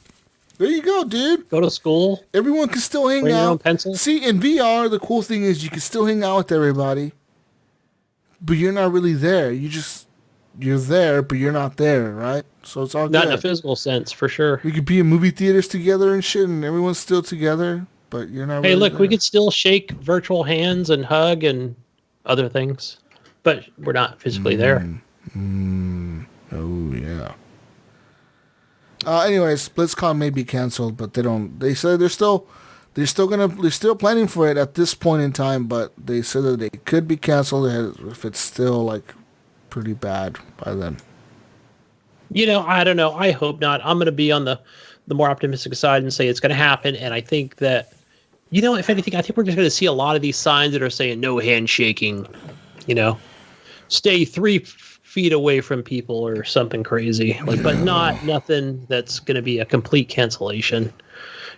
There you go, dude. Go to school. Everyone can still hang Bring out. your own pencil. See, in VR, the cool thing is you can still hang out with everybody, but you're not really there. You're there, but you're not there, right? So it's all not good. in a physical sense, for sure. We could be in movie theaters together and shit, and everyone's still together, but you're not. Hey, really look, there. we could still shake virtual hands and hug and other things, but we're not physically there. Oh yeah. Anyways, BlizzCon may be canceled, but they said they're still planning for it at this point in time, but they said that they could be canceled if it's still like pretty bad by then. You know, I don't know. I hope not. I'm going to be on the more optimistic side and say it's going to happen. And I think that, you know, if anything, I think we're just going to see a lot of these signs that are saying no handshaking stay 3 feet away from people or something crazy, but nothing that's going to be a complete cancellation.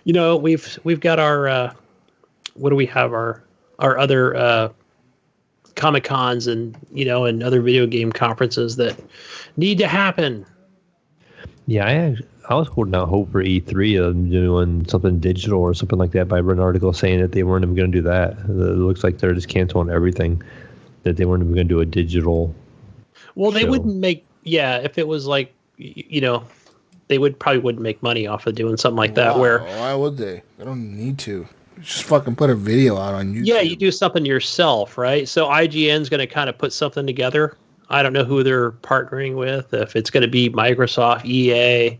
We've got our what do we have, our other Comic Cons and and other video game conferences that need to happen. Yeah, I was holding out hope for E3 of doing something digital or something like that. But I read an article saying that they weren't even going to do that. It looks like they're just canceling everything. That they weren't even going to do a digital. Well, they show. wouldn't make. Yeah, if it was like they probably wouldn't make money off of doing something like that. Where why would they? They don't need to. Just fucking put a video out on YouTube. Yeah, you do something yourself, right? So IGN's going to kind of put something together. I don't know who they're partnering with. If it's going to be Microsoft, EA,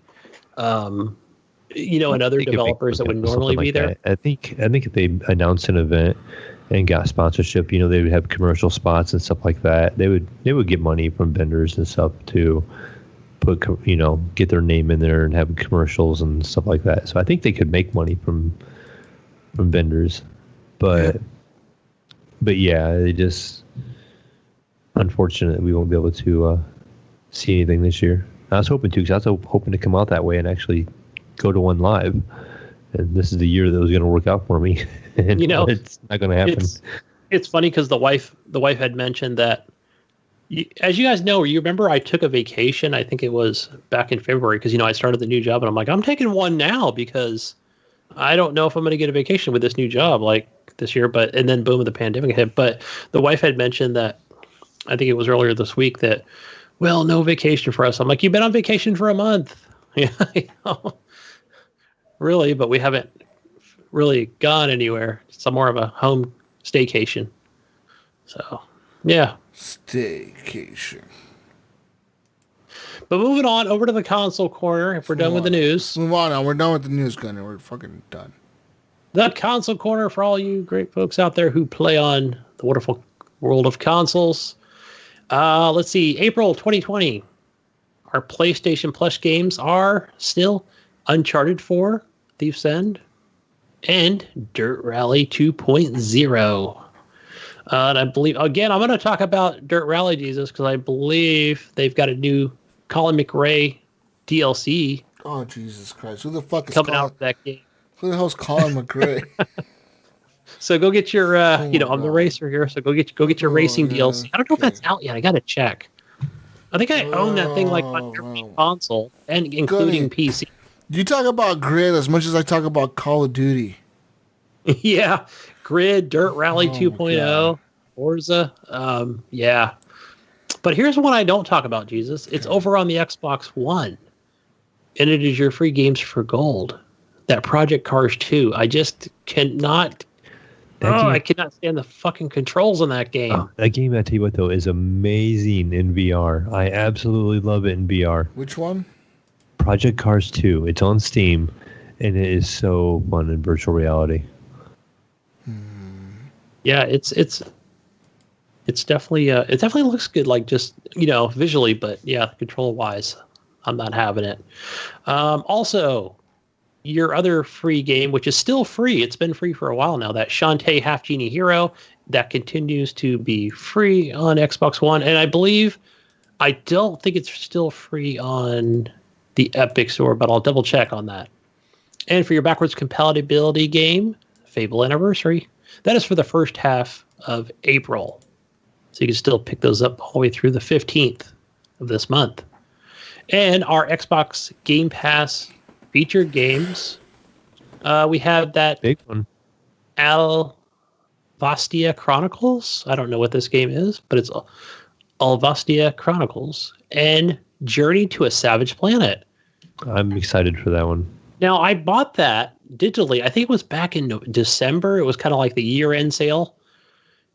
and other developers that would normally be there. I think if they announced an event and got sponsorship, they would have commercial spots and stuff like that. They would get money from vendors and stuff to put, get their name in there and have commercials and stuff like that. So I think they could make money from vendors, but yeah, they just unfortunate we won't be able to see anything this year. I was hoping to, because I was hoping to come out that way and actually go to one live, and this is the year that was going to work out for me. And it's not going to happen. It's funny because the wife had mentioned that, as you guys know, you remember I took a vacation. I think it was back in February because I started the new job, and I'm like, I'm taking one now because I don't know if I'm going to get a vacation with this new job like this year. And then boom, the pandemic hit. But the wife had mentioned that, I think it was earlier this week, that, well, no vacation for us. I'm like, you've been on vacation for a month. Really, but we haven't really gone anywhere. It's more of a home staycation. So, yeah. Staycation. But moving on over to the console corner, if we're done with the news. Move on now. We're done with the news, Gunny. We're fucking done. The console corner for all you great folks out there who play on the wonderful world of consoles. Let's see. April 2020. Our PlayStation Plus games are still Uncharted 4, Thief's End, and Dirt Rally 2.0. And I believe, again, I'm going to talk about Dirt Rally, Jesus, because I believe they've got a new Colin McRae DLC. Oh, Jesus Christ. Who the fuck is coming out with that game? Who the hell's Colin McRae? So go get your, I'm the racer here, so go get your racing DLC. I don't know if that's out yet. I got to check. I think I own that thing like on every console, and including PC. You talk about Grid as much as I talk about Call of Duty. Yeah. Grid, Dirt Rally 2.0, Forza. Yeah. But here's one I don't talk about, Jesus. It's over on the Xbox One. And it is your free games for gold. That Project Cars 2. I just cannot... I cannot stand the fucking controls on that game. Oh, that game, I tell you what, though, is amazing in VR. I absolutely love it in VR. Which one? Project Cars 2. It's on Steam, and it is so fun in virtual reality. Yeah, it's definitely it definitely looks good, like just visually, but yeah, control wise, I'm not having it. Also, your other free game, which is still free, it's been free for a while now, that Shantae Half Genie Hero, that continues to be free on Xbox One, and I don't think it's still free on the Epic Store, but I'll double check on that. And for your backwards compatibility game, Fable Anniversary, that is for the first half of April. So you can still pick those up all the way through the 15th of this month. And our Xbox Game Pass featured games. We have that big one, Alvastia Chronicles. I don't know what this game is, but it's Alvastia Chronicles and Journey to a Savage Planet. I'm excited for that one. Now, I bought that digitally. I think it was back in December. It was kind of like the year-end sale.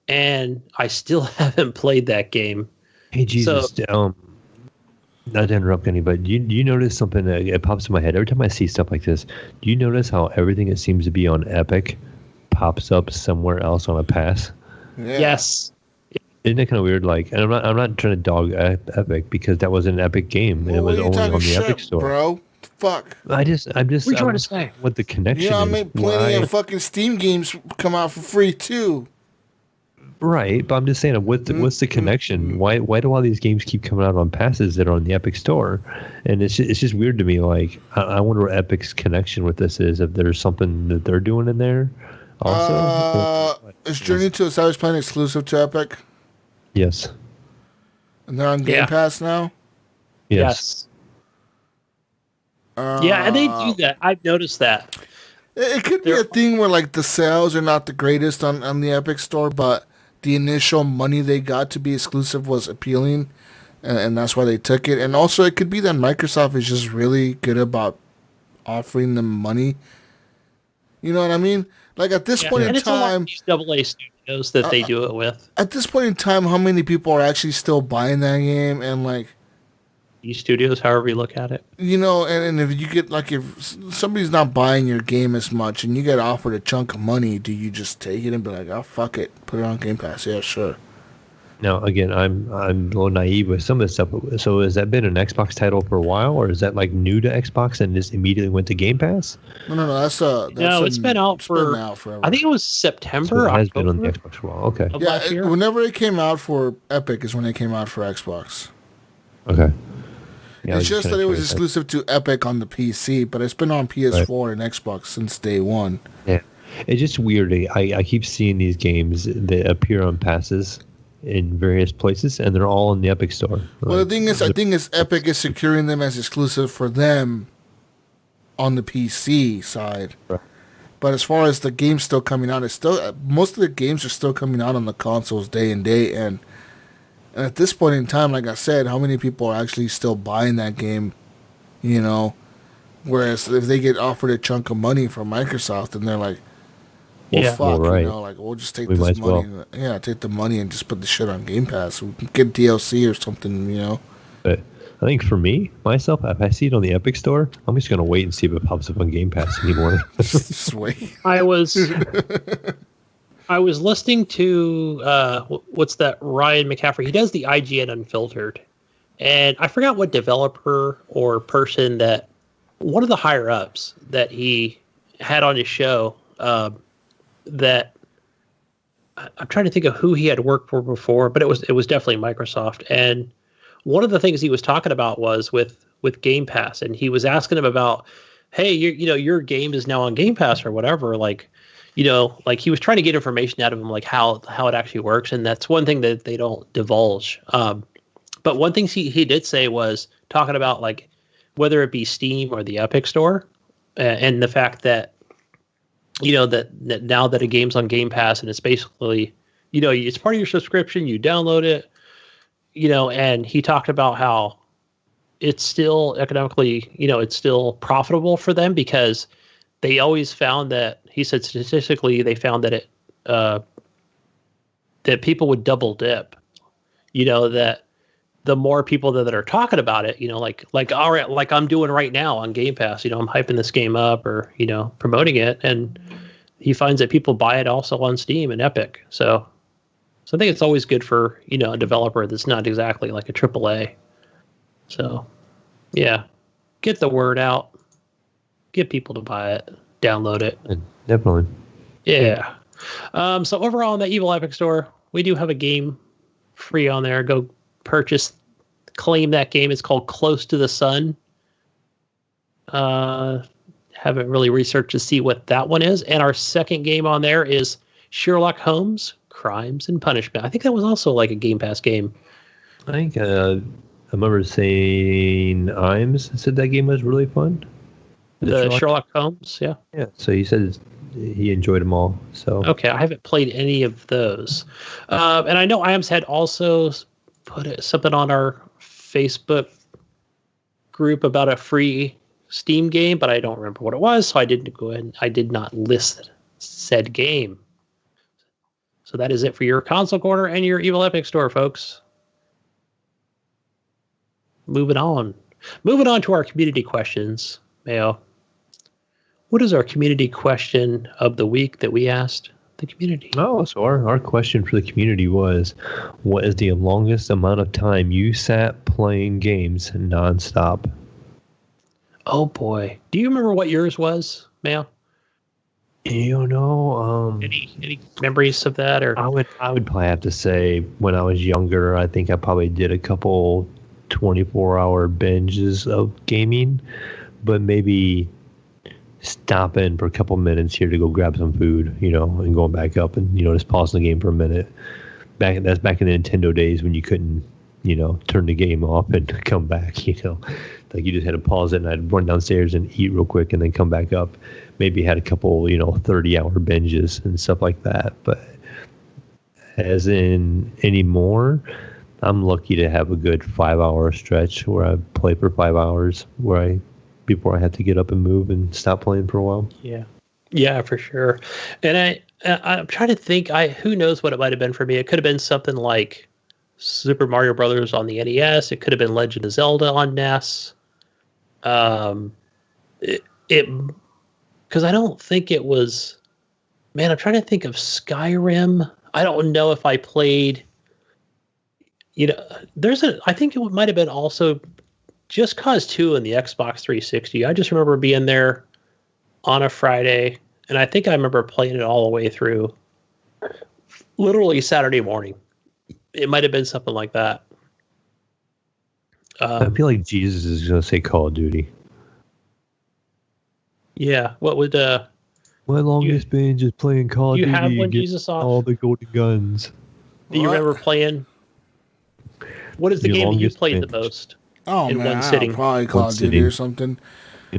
And I still haven't played that game. Hey, Jesus. So, not to interrupt any, but do you notice something that it pops in my head every time I see stuff like this? Do you notice how everything that seems to be on Epic pops up somewhere else on a pass? Yeah. Yes. Isn't that kind of weird? Like, and I'm not trying to dog Epic because that was an Epic game and it was only on the Epic Store, bro. Fuck. I'm just. What are you trying to say? What the connection is? I mean, plenty of fucking Steam games come out for free too. Right, but I'm just saying, what's the connection? Why do all these games keep coming out on passes that are on the Epic Store? And it's just weird to me. Like, I wonder what Epic's connection with this is. If there's something that they're doing in there, also. Is Journey to a Savage Planet exclusive to Epic? Yes. And they're on Game Pass now? Yes. Yeah, and they do that. I've noticed that. It could be a thing where like the sales are not the greatest on the Epic Store, but the initial money they got to be exclusive was appealing, and that's why they took it. And also, it could be that Microsoft is just really good about offering them money. You know what I mean? Like at this point in time, it's a lot of these AA studios that they do it with. At this point in time, how many people are actually still buying that game? And like these studios, however you look at it, you know, and if you get like if somebody's not buying your game as much and you get offered a chunk of money, do you just take it and be like, oh fuck it, put it on Game Pass? Yeah, sure. Now again, I'm a little naive with some of this stuff. So has that been an Xbox title for a while, or is that like new to Xbox and just immediately went to Game Pass? No. It's been out forever. I think it was September. So it has been on the Xbox for a while. Okay. Yeah, whenever it came out for Epic is when it came out for Xbox. Okay. Yeah, it's just that it was exclusive to Epic on the PC, but it's been on PS4 and Xbox since day one. Yeah, it's just weird. I keep seeing these games that appear on passes in various places, and they're all in the Epic Store. Well, the thing is, I think Epic is securing them as exclusive for them on the PC side. Right. But as far as the games still coming out, it's still most of the games are still coming out on the consoles day and day, and at this point in time, like I said, how many people are actually still buying that game, you know? Whereas if they get offered a chunk of money from Microsoft and they're like, fuck, you know, like, we'll just take this money. Yeah, take the money and just put the shit on Game Pass. We can get DLC or something, you know? But I think for me, myself, if I see it on the Epic Store, I'm just going to wait and see if it pops up on Game Pass anymore. Just wait. I was listening to what's that, Ryan McCaffrey. He does the IGN Unfiltered, and I forgot what developer or person that one of the higher ups that he had on his show. That I'm trying to think of who he had worked for before, but it was definitely Microsoft. And one of the things he was talking about was with Game Pass, and he was asking him about, hey, your game is now on Game Pass or whatever, like. You know, like he was trying to get information out of him, like how it actually works, and that's one thing that they don't divulge. But one thing he did say was talking about like whether it be Steam or the Epic Store, and the fact that that now that a game's on Game Pass and it's basically it's part of your subscription, you download it, and he talked about how it's still economically, it's still profitable for them because they always found that. He said statistically they found that it that people would double dip. That the more people that are talking about it, like all right, like I'm doing right now on Game Pass, I'm hyping this game up or promoting it, and he finds that people buy it also on Steam and Epic. So I think it's always good for a developer that's not exactly like a AAA. So yeah, get the word out, get people to buy it, download it. Definitely. Yeah. So overall on the Evil Epic Store, we do have a game free on there. Go claim that game. It's called Close to the Sun. Haven't really researched to see what that one is. And our second game on there is Sherlock Holmes, Crimes and Punishment. I think that was also like a Game Pass game. I think I remember saying Imes said that game was really fun. The Sherlock Holmes, yeah. Yeah, so he said he enjoyed them all. So okay, I haven't played any of those, and I know Iams had also put something on our Facebook group about a free Steam game, but I don't remember what it was, so I didn't go ahead. I did not list said game. So that is it for your console corner and your Evil Epic Store, folks. Moving on to our community questions, Mayo. What is our community question of the week that we asked the community? Oh, so our question for the community was, what is the longest amount of time you sat playing games nonstop? Oh, boy. Do you remember what yours was, Mayo? You know, Any memories of that, or I would probably have to say when I was younger, I think I probably did a couple 24-hour binges of gaming, but maybe stopping for a couple minutes here to go grab some food, and going back up and just pausing the game for a minute. That's back in the Nintendo days when you couldn't turn the game off and come back. Like you just had to pause it, and I'd run downstairs and eat real quick and then come back up. Maybe had a couple 30-hour binges and stuff like that. But as in anymore, I'm lucky to have a good 5-hour stretch where I play for 5 hours before I have to get up and move and stop playing for a while. Yeah, for sure. And I'm trying to think. Who knows what it might have been for me? It could have been something like Super Mario Brothers on the NES. It could have been Legend of Zelda on NES. Because I don't think it was. Man, I'm trying to think of Skyrim. I don't know if I played. I think it might have been also Just Cause 2 on the Xbox 360. I just remember being there on a Friday, and I think I remember playing it all the way through, literally Saturday morning. It might have been something like that. I feel like Jesus is going to say Call of Duty. Yeah, what would my longest binge is playing Call of Duty. You have one, Jesus, off? All the golden guns. Do you remember playing? What is the game that you played the most? Oh, in man, one sitting? Probably Call of Duty or something.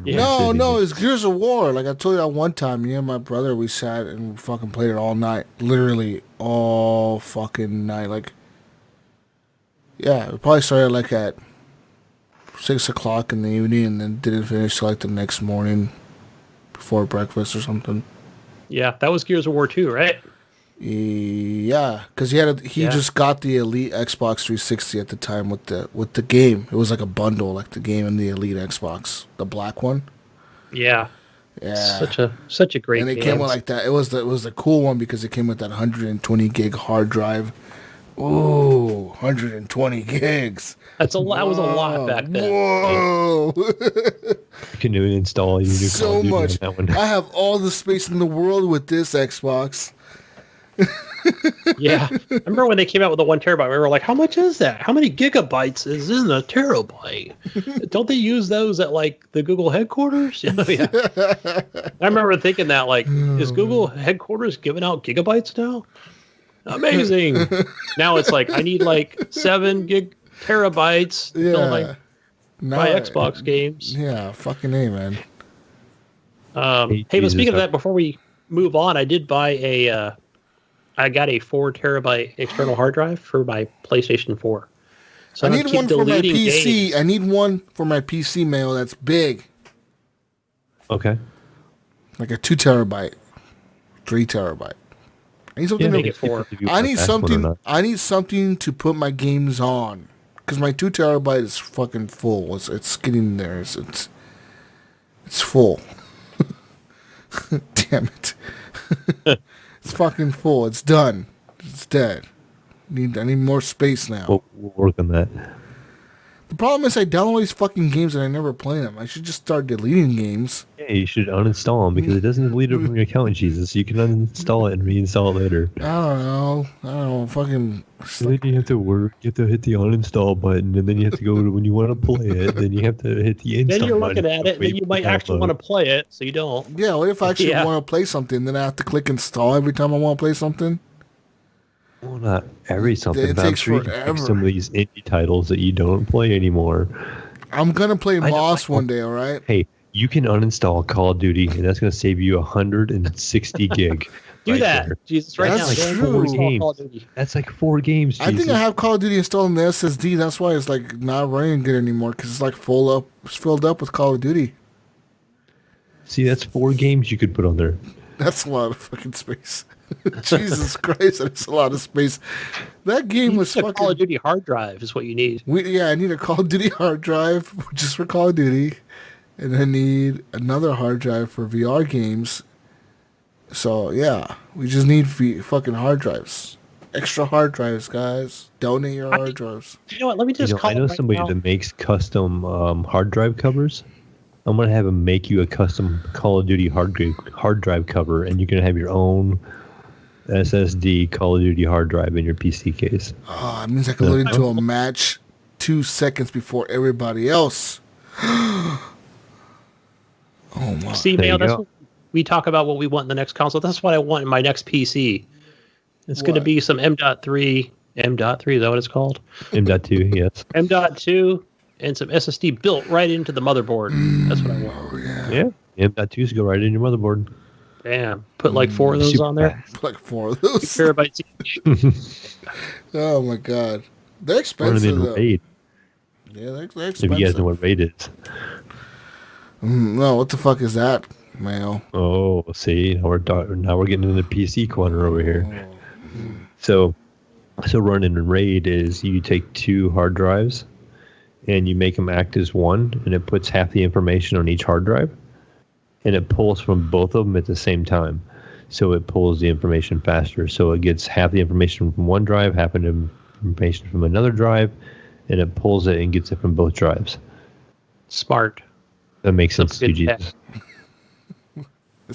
Yeah. No, it's Gears of War. Like I told you that one time, me and my brother, we sat and fucking played it all night. Literally all fucking night. Like, yeah, we probably started like at 6 o'clock in the evening and then didn't finish till like the next morning before breakfast or something. Yeah, that was Gears of War 2, right? Yeah, because he just got the Elite Xbox 360 at the time with the game. It was like a bundle, like the game and the Elite Xbox, the black one. Yeah. Such a great game. And it came with like that. It was the cool one because it came with that 120 gig hard drive. Ooh, 120 gigs. That was a lot back then. Whoa. You can install your new so Call of Duty much. on that one. I have all the space in the world with this Xbox. Yeah. I remember when they came out with the 1 terabyte, we were like, how much is that? How many gigabytes is in a terabyte? Don't they use those at like the Google headquarters? Yeah. I remember thinking that, like, is Google headquarters giving out gigabytes now? Amazing. Now it's like, I need like 7 terabytes to fill my Xbox games. Yeah, fucking A, man. Hey, but speaking of that, before we move on, I did buy I got a 4 terabyte external hard drive for my PlayStation 4. So I need one for my PC. Games. I need one for my PC, Mayo, that's big. Okay. Like a 2 terabyte, 3 terabyte. I need something. Make it 4. I need something to put my games on, because my 2 terabyte is fucking full. It's getting there. It's full. Damn it. It's fucking full. It's done. It's dead. I need more space now. We'll work on that. The problem is I download these fucking games and I never play them. I should just start deleting games. Yeah, you should uninstall them because it doesn't delete it from your account, Jesus. You can uninstall it and reinstall it later. I don't know. Fucking. Then you have to work. You have to hit the uninstall button, and then you have to go to when you want to play it. Then you have to hit the install. Then you're button looking at it, and then you might actually want to play it, so you don't. Yeah, what if I actually want to play something? Then I have to click install every time I want to play something? Well, not every something. It takes sure forever. Some of these indie titles that you don't play anymore. I'm gonna play Moss one day. All right. Hey, you can uninstall Call of Duty, and that's gonna save you 160 gig. Do right that, there. Jesus! Right That's now, true. That's like 4 games. Jesus. I think I have Call of Duty installed on the SSD. That's why it's like not running good anymore because it's like filled up with Call of Duty. See, that's 4 games you could put on there. That's a lot of fucking space. Jesus Christ, that's a lot of space. That game was fucking. Call of Duty hard drive is what you need. I need a Call of Duty hard drive just for Call of Duty, and I need another hard drive for VR games. So yeah, we just need fucking hard drives, extra hard drives, guys. Donate your hard drives. You know what? Let me just call. I know somebody that makes custom hard drive covers. I'm gonna have him make you a custom Call of Duty hard drive cover, and you're gonna have your own SSD Call of Duty hard drive in your PC case. Oh, it means I can load into a match 2 seconds before everybody else. Oh my! See, Mayo, that's what we talk about. What we want in the next console. That's what I want in my next PC. It's going to be some M.3. M.3 is that what it's called? M.2, yes. M.2 and some SSD built right into the motherboard. That's what I want. Oh yeah. Yeah. M.2s go right in your motherboard. Damn. Put like 4 of those on there. Put like 4 of those. Terabytes each. Oh my god, they're expensive though. RAID. Yeah, they're expensive. If you guys know what RAID is. No, what the fuck is that, Mayo? Oh, see, now we're getting into the PC corner over here. So running in RAID is you take 2 hard drives and you make them act as one, and it puts half the information on each hard drive, and it pulls from both of them at the same time. So it pulls the information faster. So it gets half the information from one drive, half the information from another drive, and it pulls it and gets it from both drives. Smart. That makes sense to you.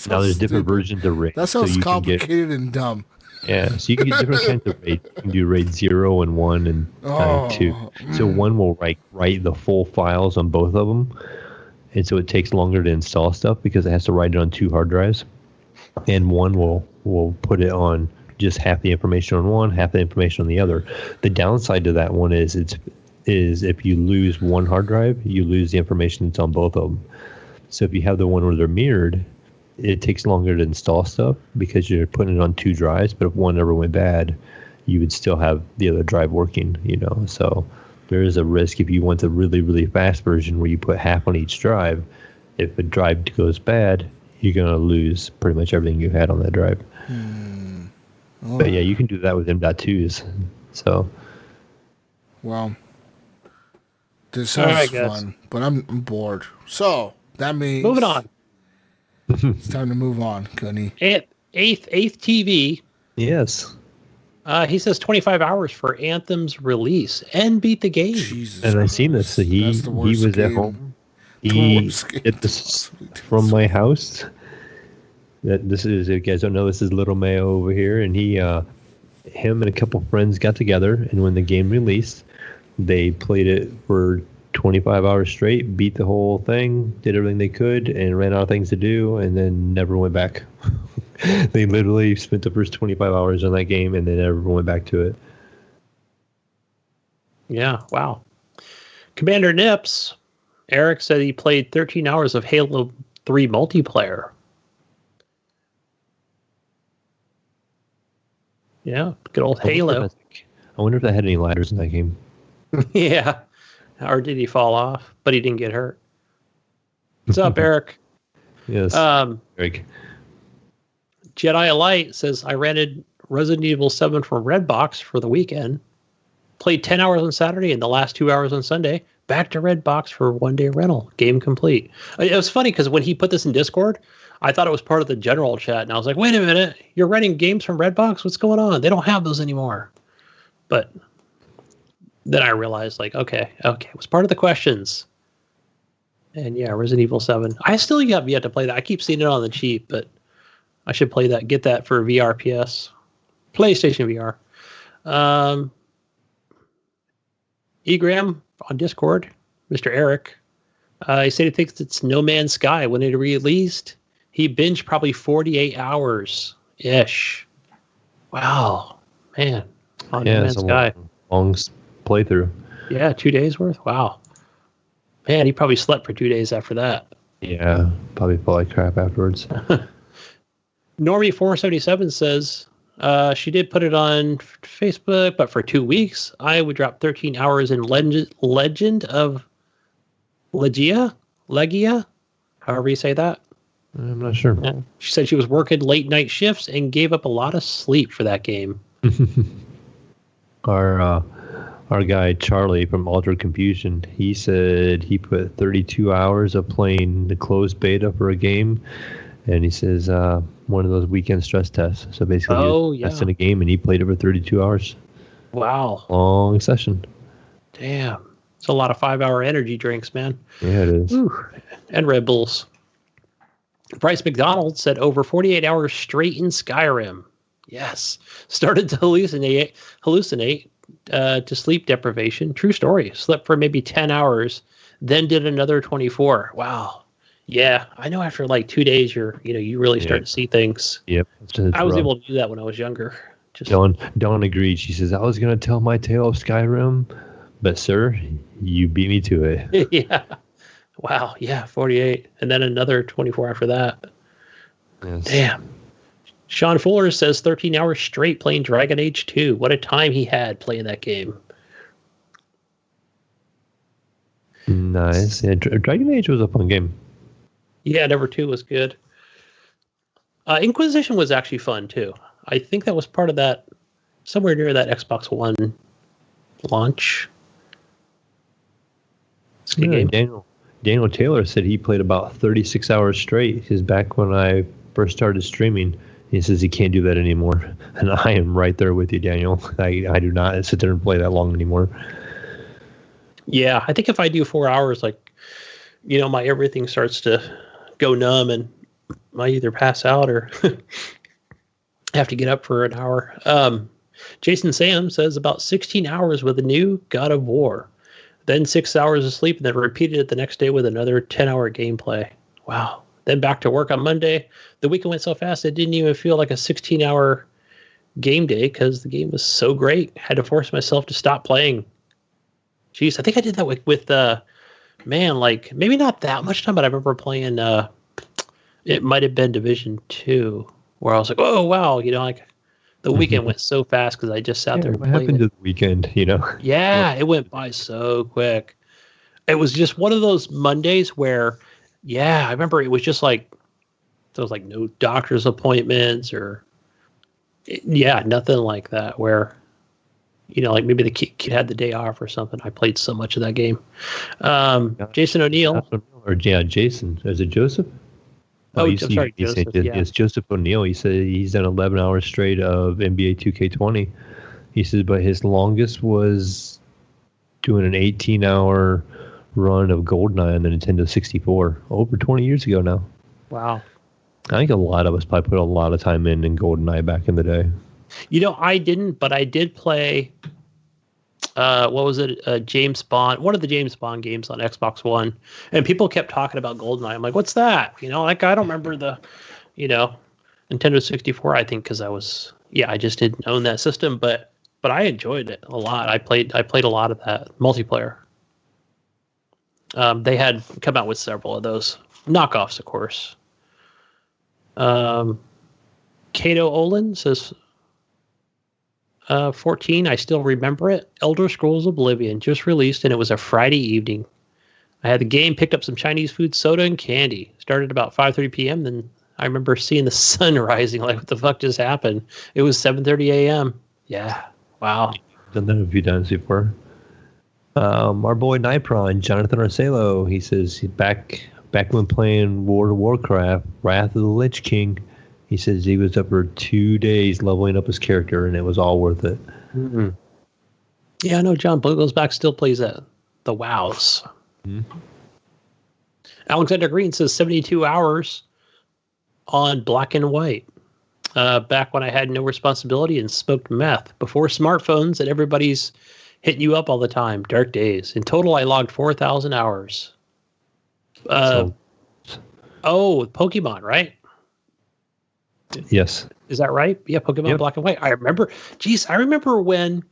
Now there's different stupid. versions of RAID. That sounds so complicated and dumb. Yeah, so you can get different kinds of RAID. You can do RAID 0 and 1 and 2. So one will write the full files on both of them, and so it takes longer to install stuff because it has to write it on 2 hard drives. And one will put it on just half the information on one, half the information on the other. The downside to that one is if you lose one hard drive, you lose the information that's on both of them. So if you have the one where they're mirrored, it takes longer to install stuff because you're putting it on 2 drives. But if one ever went bad, you would still have the other drive working, So there is a risk if you want the really, really fast version where you put half on each drive. If a drive goes bad, you're going to lose pretty much everything you had on that drive. But yeah, you can do that with M.2s. So. Well, this sounds fun, but I'm bored. So that means Moving on. It's time to move on, Gunny. Eighth TV. Yes. He says 25 hours for Anthem's release and beat the game. Jesus and I seen this. So he was at home. He did this from my house. This is, if you guys don't know, this is Little Mayo over here, and him and a couple friends got together, and when the game released, they played it for 25 hours straight, beat the whole thing, did everything they could, and ran out of things to do, and then never went back. They literally spent the first 25 hours on that game, and they never went back to it. Yeah, wow. Commander Nips, Eric said he played 13 hours of Halo 3 multiplayer. Yeah, good old Halo. I wonder if that had any ladders in that game. Yeah. Or did he fall off? But he didn't get hurt. What's up, Eric? Yes. Eric. Jedi Light says, I rented Resident Evil 7 from Redbox for the weekend. Played 10 hours on Saturday and the last 2 hours on Sunday. Back to Redbox for 1-day rental. Game complete. It was funny because when he put this in Discord, I thought it was part of the general chat. And I was like, wait a minute. You're renting games from Redbox? What's going on? They don't have those anymore. But then I realized, like, okay, it was part of the questions. And yeah, Resident Evil 7. I still have yet to play that. I keep seeing it on the cheap, but I should play that. Get that for VR PS. PlayStation VR. Egram on Discord, Mr. Eric. He said he thinks it's No Man's Sky. When it released, he binged probably 48 hours-ish. Wow. Man. On No Man's Sky. Long playthrough. Yeah, 2 days worth. Wow. Man, he probably slept for 2 days after that. Yeah, probably felt like crap afterwards. Normie477 says she did put it on Facebook, but for 2 weeks, I would drop 13 hours in Legend of Legia, however you say that. I'm not sure. Yeah. She said she was working late night shifts and gave up a lot of sleep for that game. Our guy Charlie from Altered Confusion, he said he put 32 hours of playing the closed beta for a game, and he says one of those weekend stress tests. So basically, he was testing a game, and he played it for 32 hours. Wow, long session. Damn. It's a lot of 5-hour energy drinks, man. Yeah, it is. Ooh. And Red Bulls. Bryce McDonald said over 48 hours straight in Skyrim. Yes. Started to hallucinate to sleep deprivation. True story. Slept for maybe 10 hours, then did another 24. Wow. Yeah, I know after like 2 days, you really start to see things. Yep. I was able to do that when I was younger. Dawn agreed. She says, I was going to tell my tale of Skyrim, but sir, you beat me to it. Yeah. Wow. Yeah, 48. And then another 24 after that. Yes. Damn. Sean Fuller says 13 hours straight playing Dragon Age 2. What a time he had playing that game. Nice. Yeah, Dragon Age was a fun game. Yeah, number 2 was good. Inquisition was actually fun, too. I think that was part of that, somewhere near that Xbox One launch. It's a good game. Daniel Taylor said he played about 36 hours straight. He says, back when I first started streaming, he says he can't do that anymore. And I am right there with you, Daniel. I do not sit there and play that long anymore. Yeah, I think if I do 4 hours, my everything starts to go numb and I either pass out or have to get up for an hour. Jason Sam says about 16 hours with a new God of War, then 6 hours of sleep, and then repeated it the next day with another 10-hour gameplay. Wow. Then back to work on Monday. The weekend went so fast it didn't even feel like a 16-hour game day because the game was so great. Had to force myself to stop playing. Jeez, I think I did that with maybe not that much time, but I remember playing, it might have been Division 2, where I was like, oh, wow, the weekend went so fast because I just sat there and what played happened to the weekend, Yeah, it went by so quick. It was just one of those Mondays where, I remember it was just like, there was like no doctor's appointments or, nothing like that where, maybe the kid had the day off or something. I played so much of that game. Jason O'Neill. Jason. Is it Joseph? I'm sorry, Joseph. It's Joseph O'Neill. He said he's done 11 hours straight of NBA 2K20. He says, but his longest was doing an 18-hour run of GoldenEye on the Nintendo 64 over 20 years ago now. Wow. I think a lot of us probably put a lot of time in GoldenEye back in the day. I didn't, but I did play, what was it? James Bond, one of the James Bond games on Xbox One. And people kept talking about GoldenEye. I'm like, what's that? I don't remember the, Nintendo 64, I think, because I just didn't own that system, but I enjoyed it a lot. I played a lot of that multiplayer. They had come out with several of those knockoffs, of course. Kato Olin says, 14, I still remember it. Elder Scrolls Oblivion just released, and it was a Friday evening. I had the game, picked up some Chinese food, soda, and candy. Started about 5:30 p.m. Then I remember seeing the sun rising. Like, what the fuck just happened? It was 7:30 a.m. Yeah. Wow. Done that a few times before. Our boy Nipron, Jonathan Arcelo, he says back when playing World of Warcraft, Wrath of the Lich King, he says he was up for 2 days leveling up his character, and it was all worth it. Mm-hmm. Yeah, I know John Bogosback still plays the WoWs. Mm-hmm. Alexander Green says 72 hours on Black and White. Back when I had no responsibility and smoked meth. Before smartphones and everybody's hitting you up all the time. Dark days. In total, I logged 4,000 hours. Pokemon, right? Yes. Is that right? Yeah, Pokemon Black and White. I remember when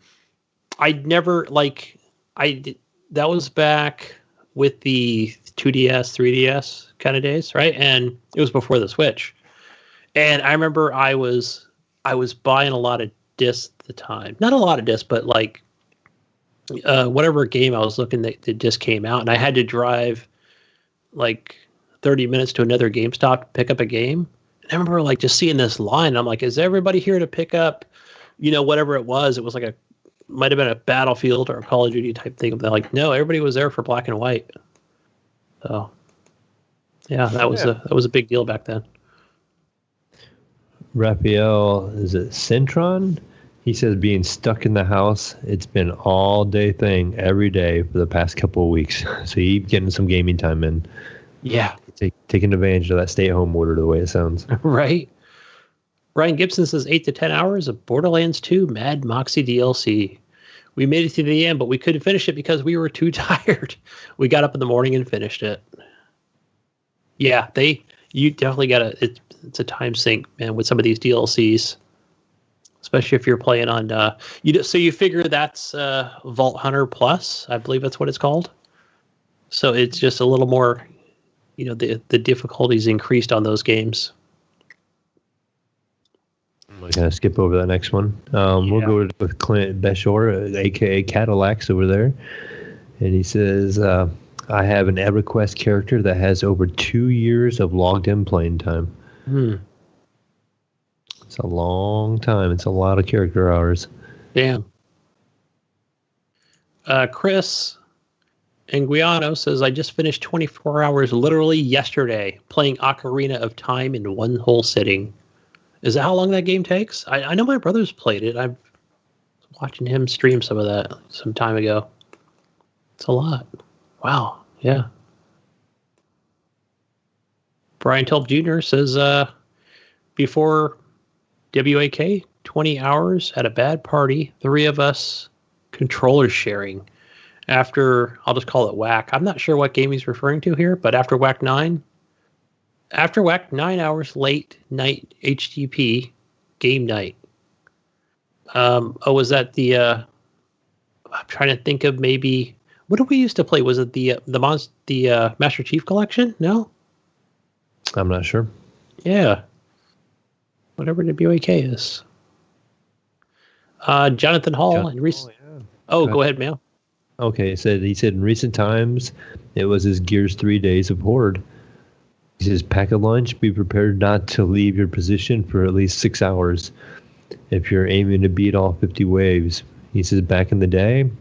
that was back with the 2DS, 3DS kind of days, right? And it was before the Switch. And I remember I was buying a lot of discs at the time. Not a lot of discs, but whatever game I was looking that just came out, and I had to drive 30 minutes to another GameStop to pick up a game. And I remember just seeing this line. I'm like, is everybody here to pick up, whatever it was? It was might have been a Battlefield or a Call of Duty type thing. They're like, no, everybody was there for Black and White. So yeah, that was a big deal back then. Raphael, is it Centron? He says being stuck in the house, it's been all day thing every day for the past couple of weeks. So he's getting some gaming time in. Yeah. Taking advantage of that stay-at-home order the way it sounds. Right. Ryan Gibson says 8 to 10 hours of Borderlands 2 Mad Moxie DLC. We made it to the end, but we couldn't finish it because we were too tired. We got up in the morning and finished it. Yeah, you definitely got it's a time sink, man, with some of these DLCs. Especially if you're playing on, so you figure that's Vault Hunter Plus, I believe that's what it's called. So it's just a little more, the difficulties increased on those games. I'm going to skip over that next one. We'll go with Clint Beshore, a.k.a. Cadillacs over there. And he says, I have an EverQuest character that has over 2 years of logged in playing time. It's a long time. It's a lot of character hours. Damn. Chris Anguiano says, I just finished 24 hours literally yesterday playing Ocarina of Time in one whole sitting. Is that how long that game takes? I know my brother's played it. I'm watching him stream some of that some time ago. It's a lot. Wow. Yeah. Brian Tulp Jr. says, before WAK, 20 hours at a bad party, 3 of us controller sharing. After, I'll just call it whack. I'm not sure what game he's referring to here, but after whack 9, 9 hours late night HGP game night. Was that the, I'm trying to think of maybe, what did we used to play? Was it the Master Chief Collection? No? I'm not sure. Yeah. Whatever WAK is. Jonathan Hall. Go ahead, Mayo. Okay, he said in recent times, it was his Gears 3 days of Horde. He says, pack a lunch, be prepared not to leave your position for at least 6 hours if you're aiming to beat all 50 waves. He says, back in the day,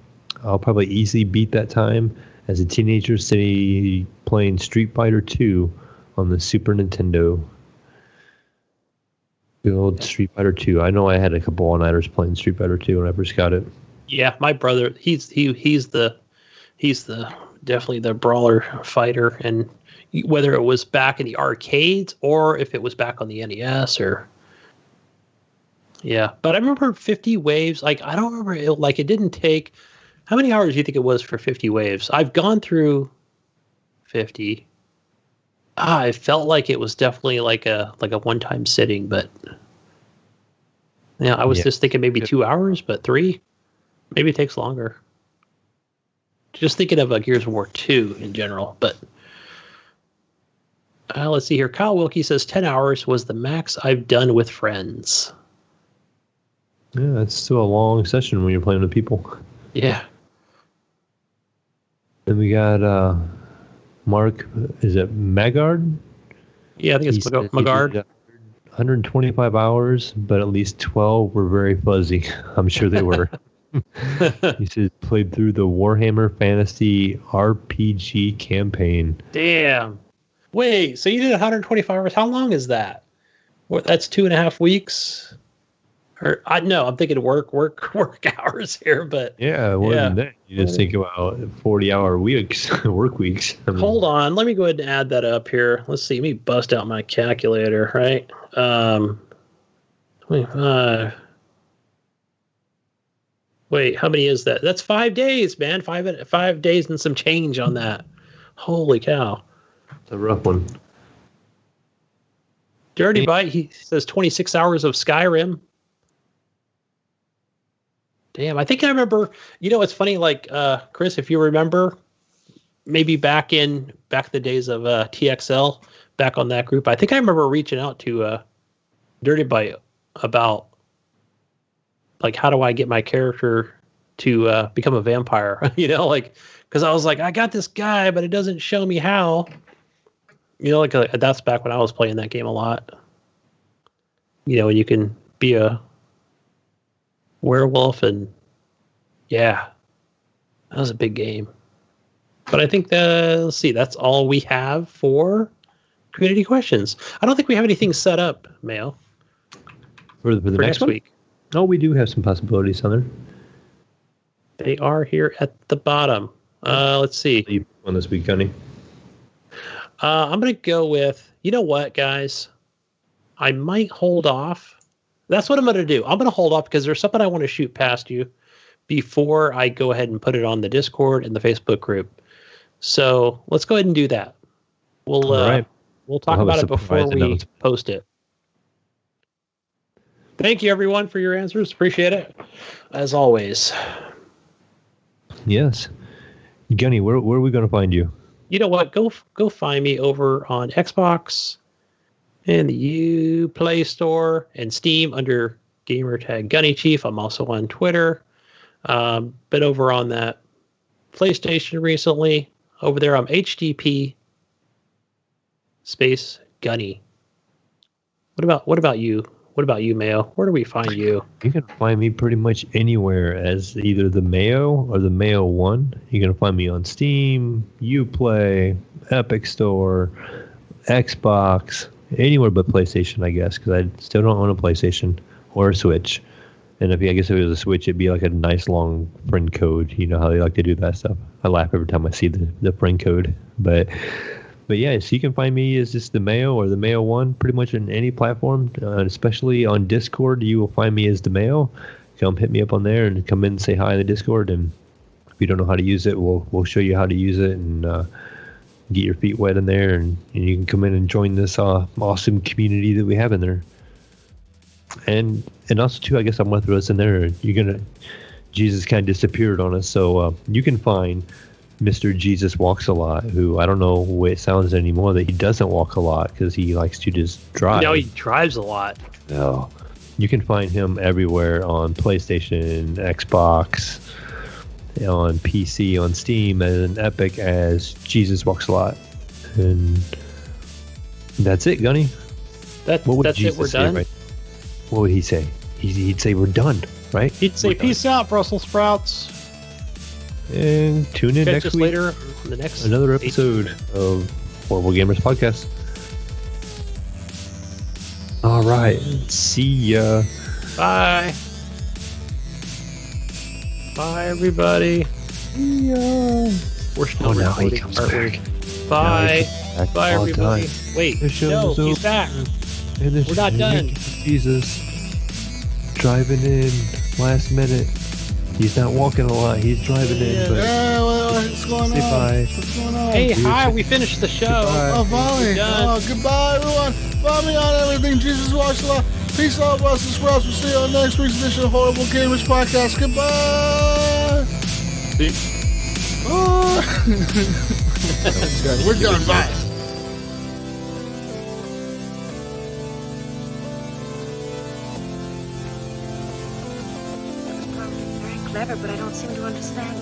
I'll probably easily beat that time as a teenager sitting playing Street Fighter 2 on the Super Nintendo. Good old Street Fighter 2. I know I had a couple all-nighters playing Street Fighter 2 when I first got it. Yeah, my brother, he's the definitely the brawler fighter, and whether it was back in the arcades or if it was back on the NES but I remember 50 waves. Like, I don't remember it didn't take, how many hours do you think it was for 50 waves? I've gone through 50. I felt like it was definitely like a one-time sitting, but I was just thinking maybe 2 hours, but 3, maybe it takes longer. Just thinking of Gears of War 2 in general, but let's see here. Kyle Wilkie says 10 hours was the max I've done with friends. Yeah, that's still a long session when you're playing with people. Yeah. Then we got Mark, is it Magard? Yeah, I think it's Magard. 125 hours, but at least 12 were very fuzzy. I'm sure they were. He says played through the Warhammer Fantasy RPG campaign. Damn. Wait, so you did 125 hours? How long is that? What? That's 2.5 weeks. Or I'm thinking work hours here, but yeah, more than that. You just think about 40-hour weeks, work weeks. Hold on, let me go ahead and add that up here. Let's see. Let me bust out my calculator. Right, 25. Wait, how many is that? That's 5 days, man. 5 days and some change on that. Holy cow! It's a rough one. Dirty Bite. He says 26 hours of Skyrim. Damn, I think I remember. It's funny. Like Chris, if you remember, maybe back in the days of TXL, back on that group, I think I remember reaching out to Dirty Bite about like, how do I get my character to become a vampire? Because I was like, I got this guy, but it doesn't show me how. That's back when I was playing that game a lot. And you can be a werewolf, and that was a big game. But I think let's see, that's all we have for community questions. I don't think we have anything set up, Mayo, for the next week. Oh, we do have some possibilities on there. They are here at the bottom. Let's see. On this week, Gunny. I'm going to go with, you know what, guys? I might hold off. That's what I'm going to do. I'm going to hold off because there's something I want to shoot past you before I go ahead and put it on the Discord and the Facebook group. So let's go ahead and do that. We'll talk about it before we post it. Thank you, everyone, for your answers. Appreciate it, as always. Yes. Gunny, where are we going to find you? You know what? Go find me over on Xbox and the Play Store and Steam under gamertag Gunny Chief. I'm also on Twitter. Been over on that PlayStation recently. Over there, I'm HGP space Gunny. What about you? What about you, Mayo? Where do we find you? You can find me pretty much anywhere as either the Mayo or the Mayo 1. You're going to find me on Steam, Uplay, Epic Store, Xbox, anywhere but PlayStation, I guess, because I still don't own a PlayStation or a Switch. And I guess if it was a Switch, it'd be like a nice long friend code. You know how they like to do that stuff. I laugh every time I see the friend code. But yeah, so you can find me as just the Mayo or the Mayo 1 pretty much on any platform, especially on Discord. You will find me as the Mayo. Come hit me up on there and come in and say hi in the Discord. And if you don't know how to use it, we'll show you how to use it and get your feet wet in there. And you can come in and join this awesome community that we have in there. And also, too, I guess I'm going to throw this in there. Jesus kind of disappeared on us. So you can find Mr. Jesus Walks a Lot, who I don't know what it sounds anymore that he doesn't walk a lot because he likes to just drive. No, he drives a lot. No. You can find him everywhere on PlayStation, Xbox, on PC, on Steam, and Epic as Jesus Walks a Lot. And that's it, Gunny. That's it, we're done? Right? What would he say? He'd say we're done, right? He'd say, peace out, Brussels sprouts. And tune in next week. Later on the next another episode of Horrible Gamers Podcast. All right. See ya. Bye. Bye, everybody. See ya. We're still recording, he comes back. Bye. Bye, everybody. Done. Wait, no, he's back. We're not done. Jesus driving in last minute. He's not walking a lot. He's driving in. But Yeah, what's going on? Bye. What's going on? Hey, hi, we finished the show. Goodbye. Oh, Volley. Oh, goodbye, everyone. Follow me on everything. Jesus Walks a Lot. Peace out, Brussels sprouts. We'll see you on next week's edition of Horrible Gamers Podcast. Goodbye. Oh. We're done. Bye. Clever, but I don't seem to understand.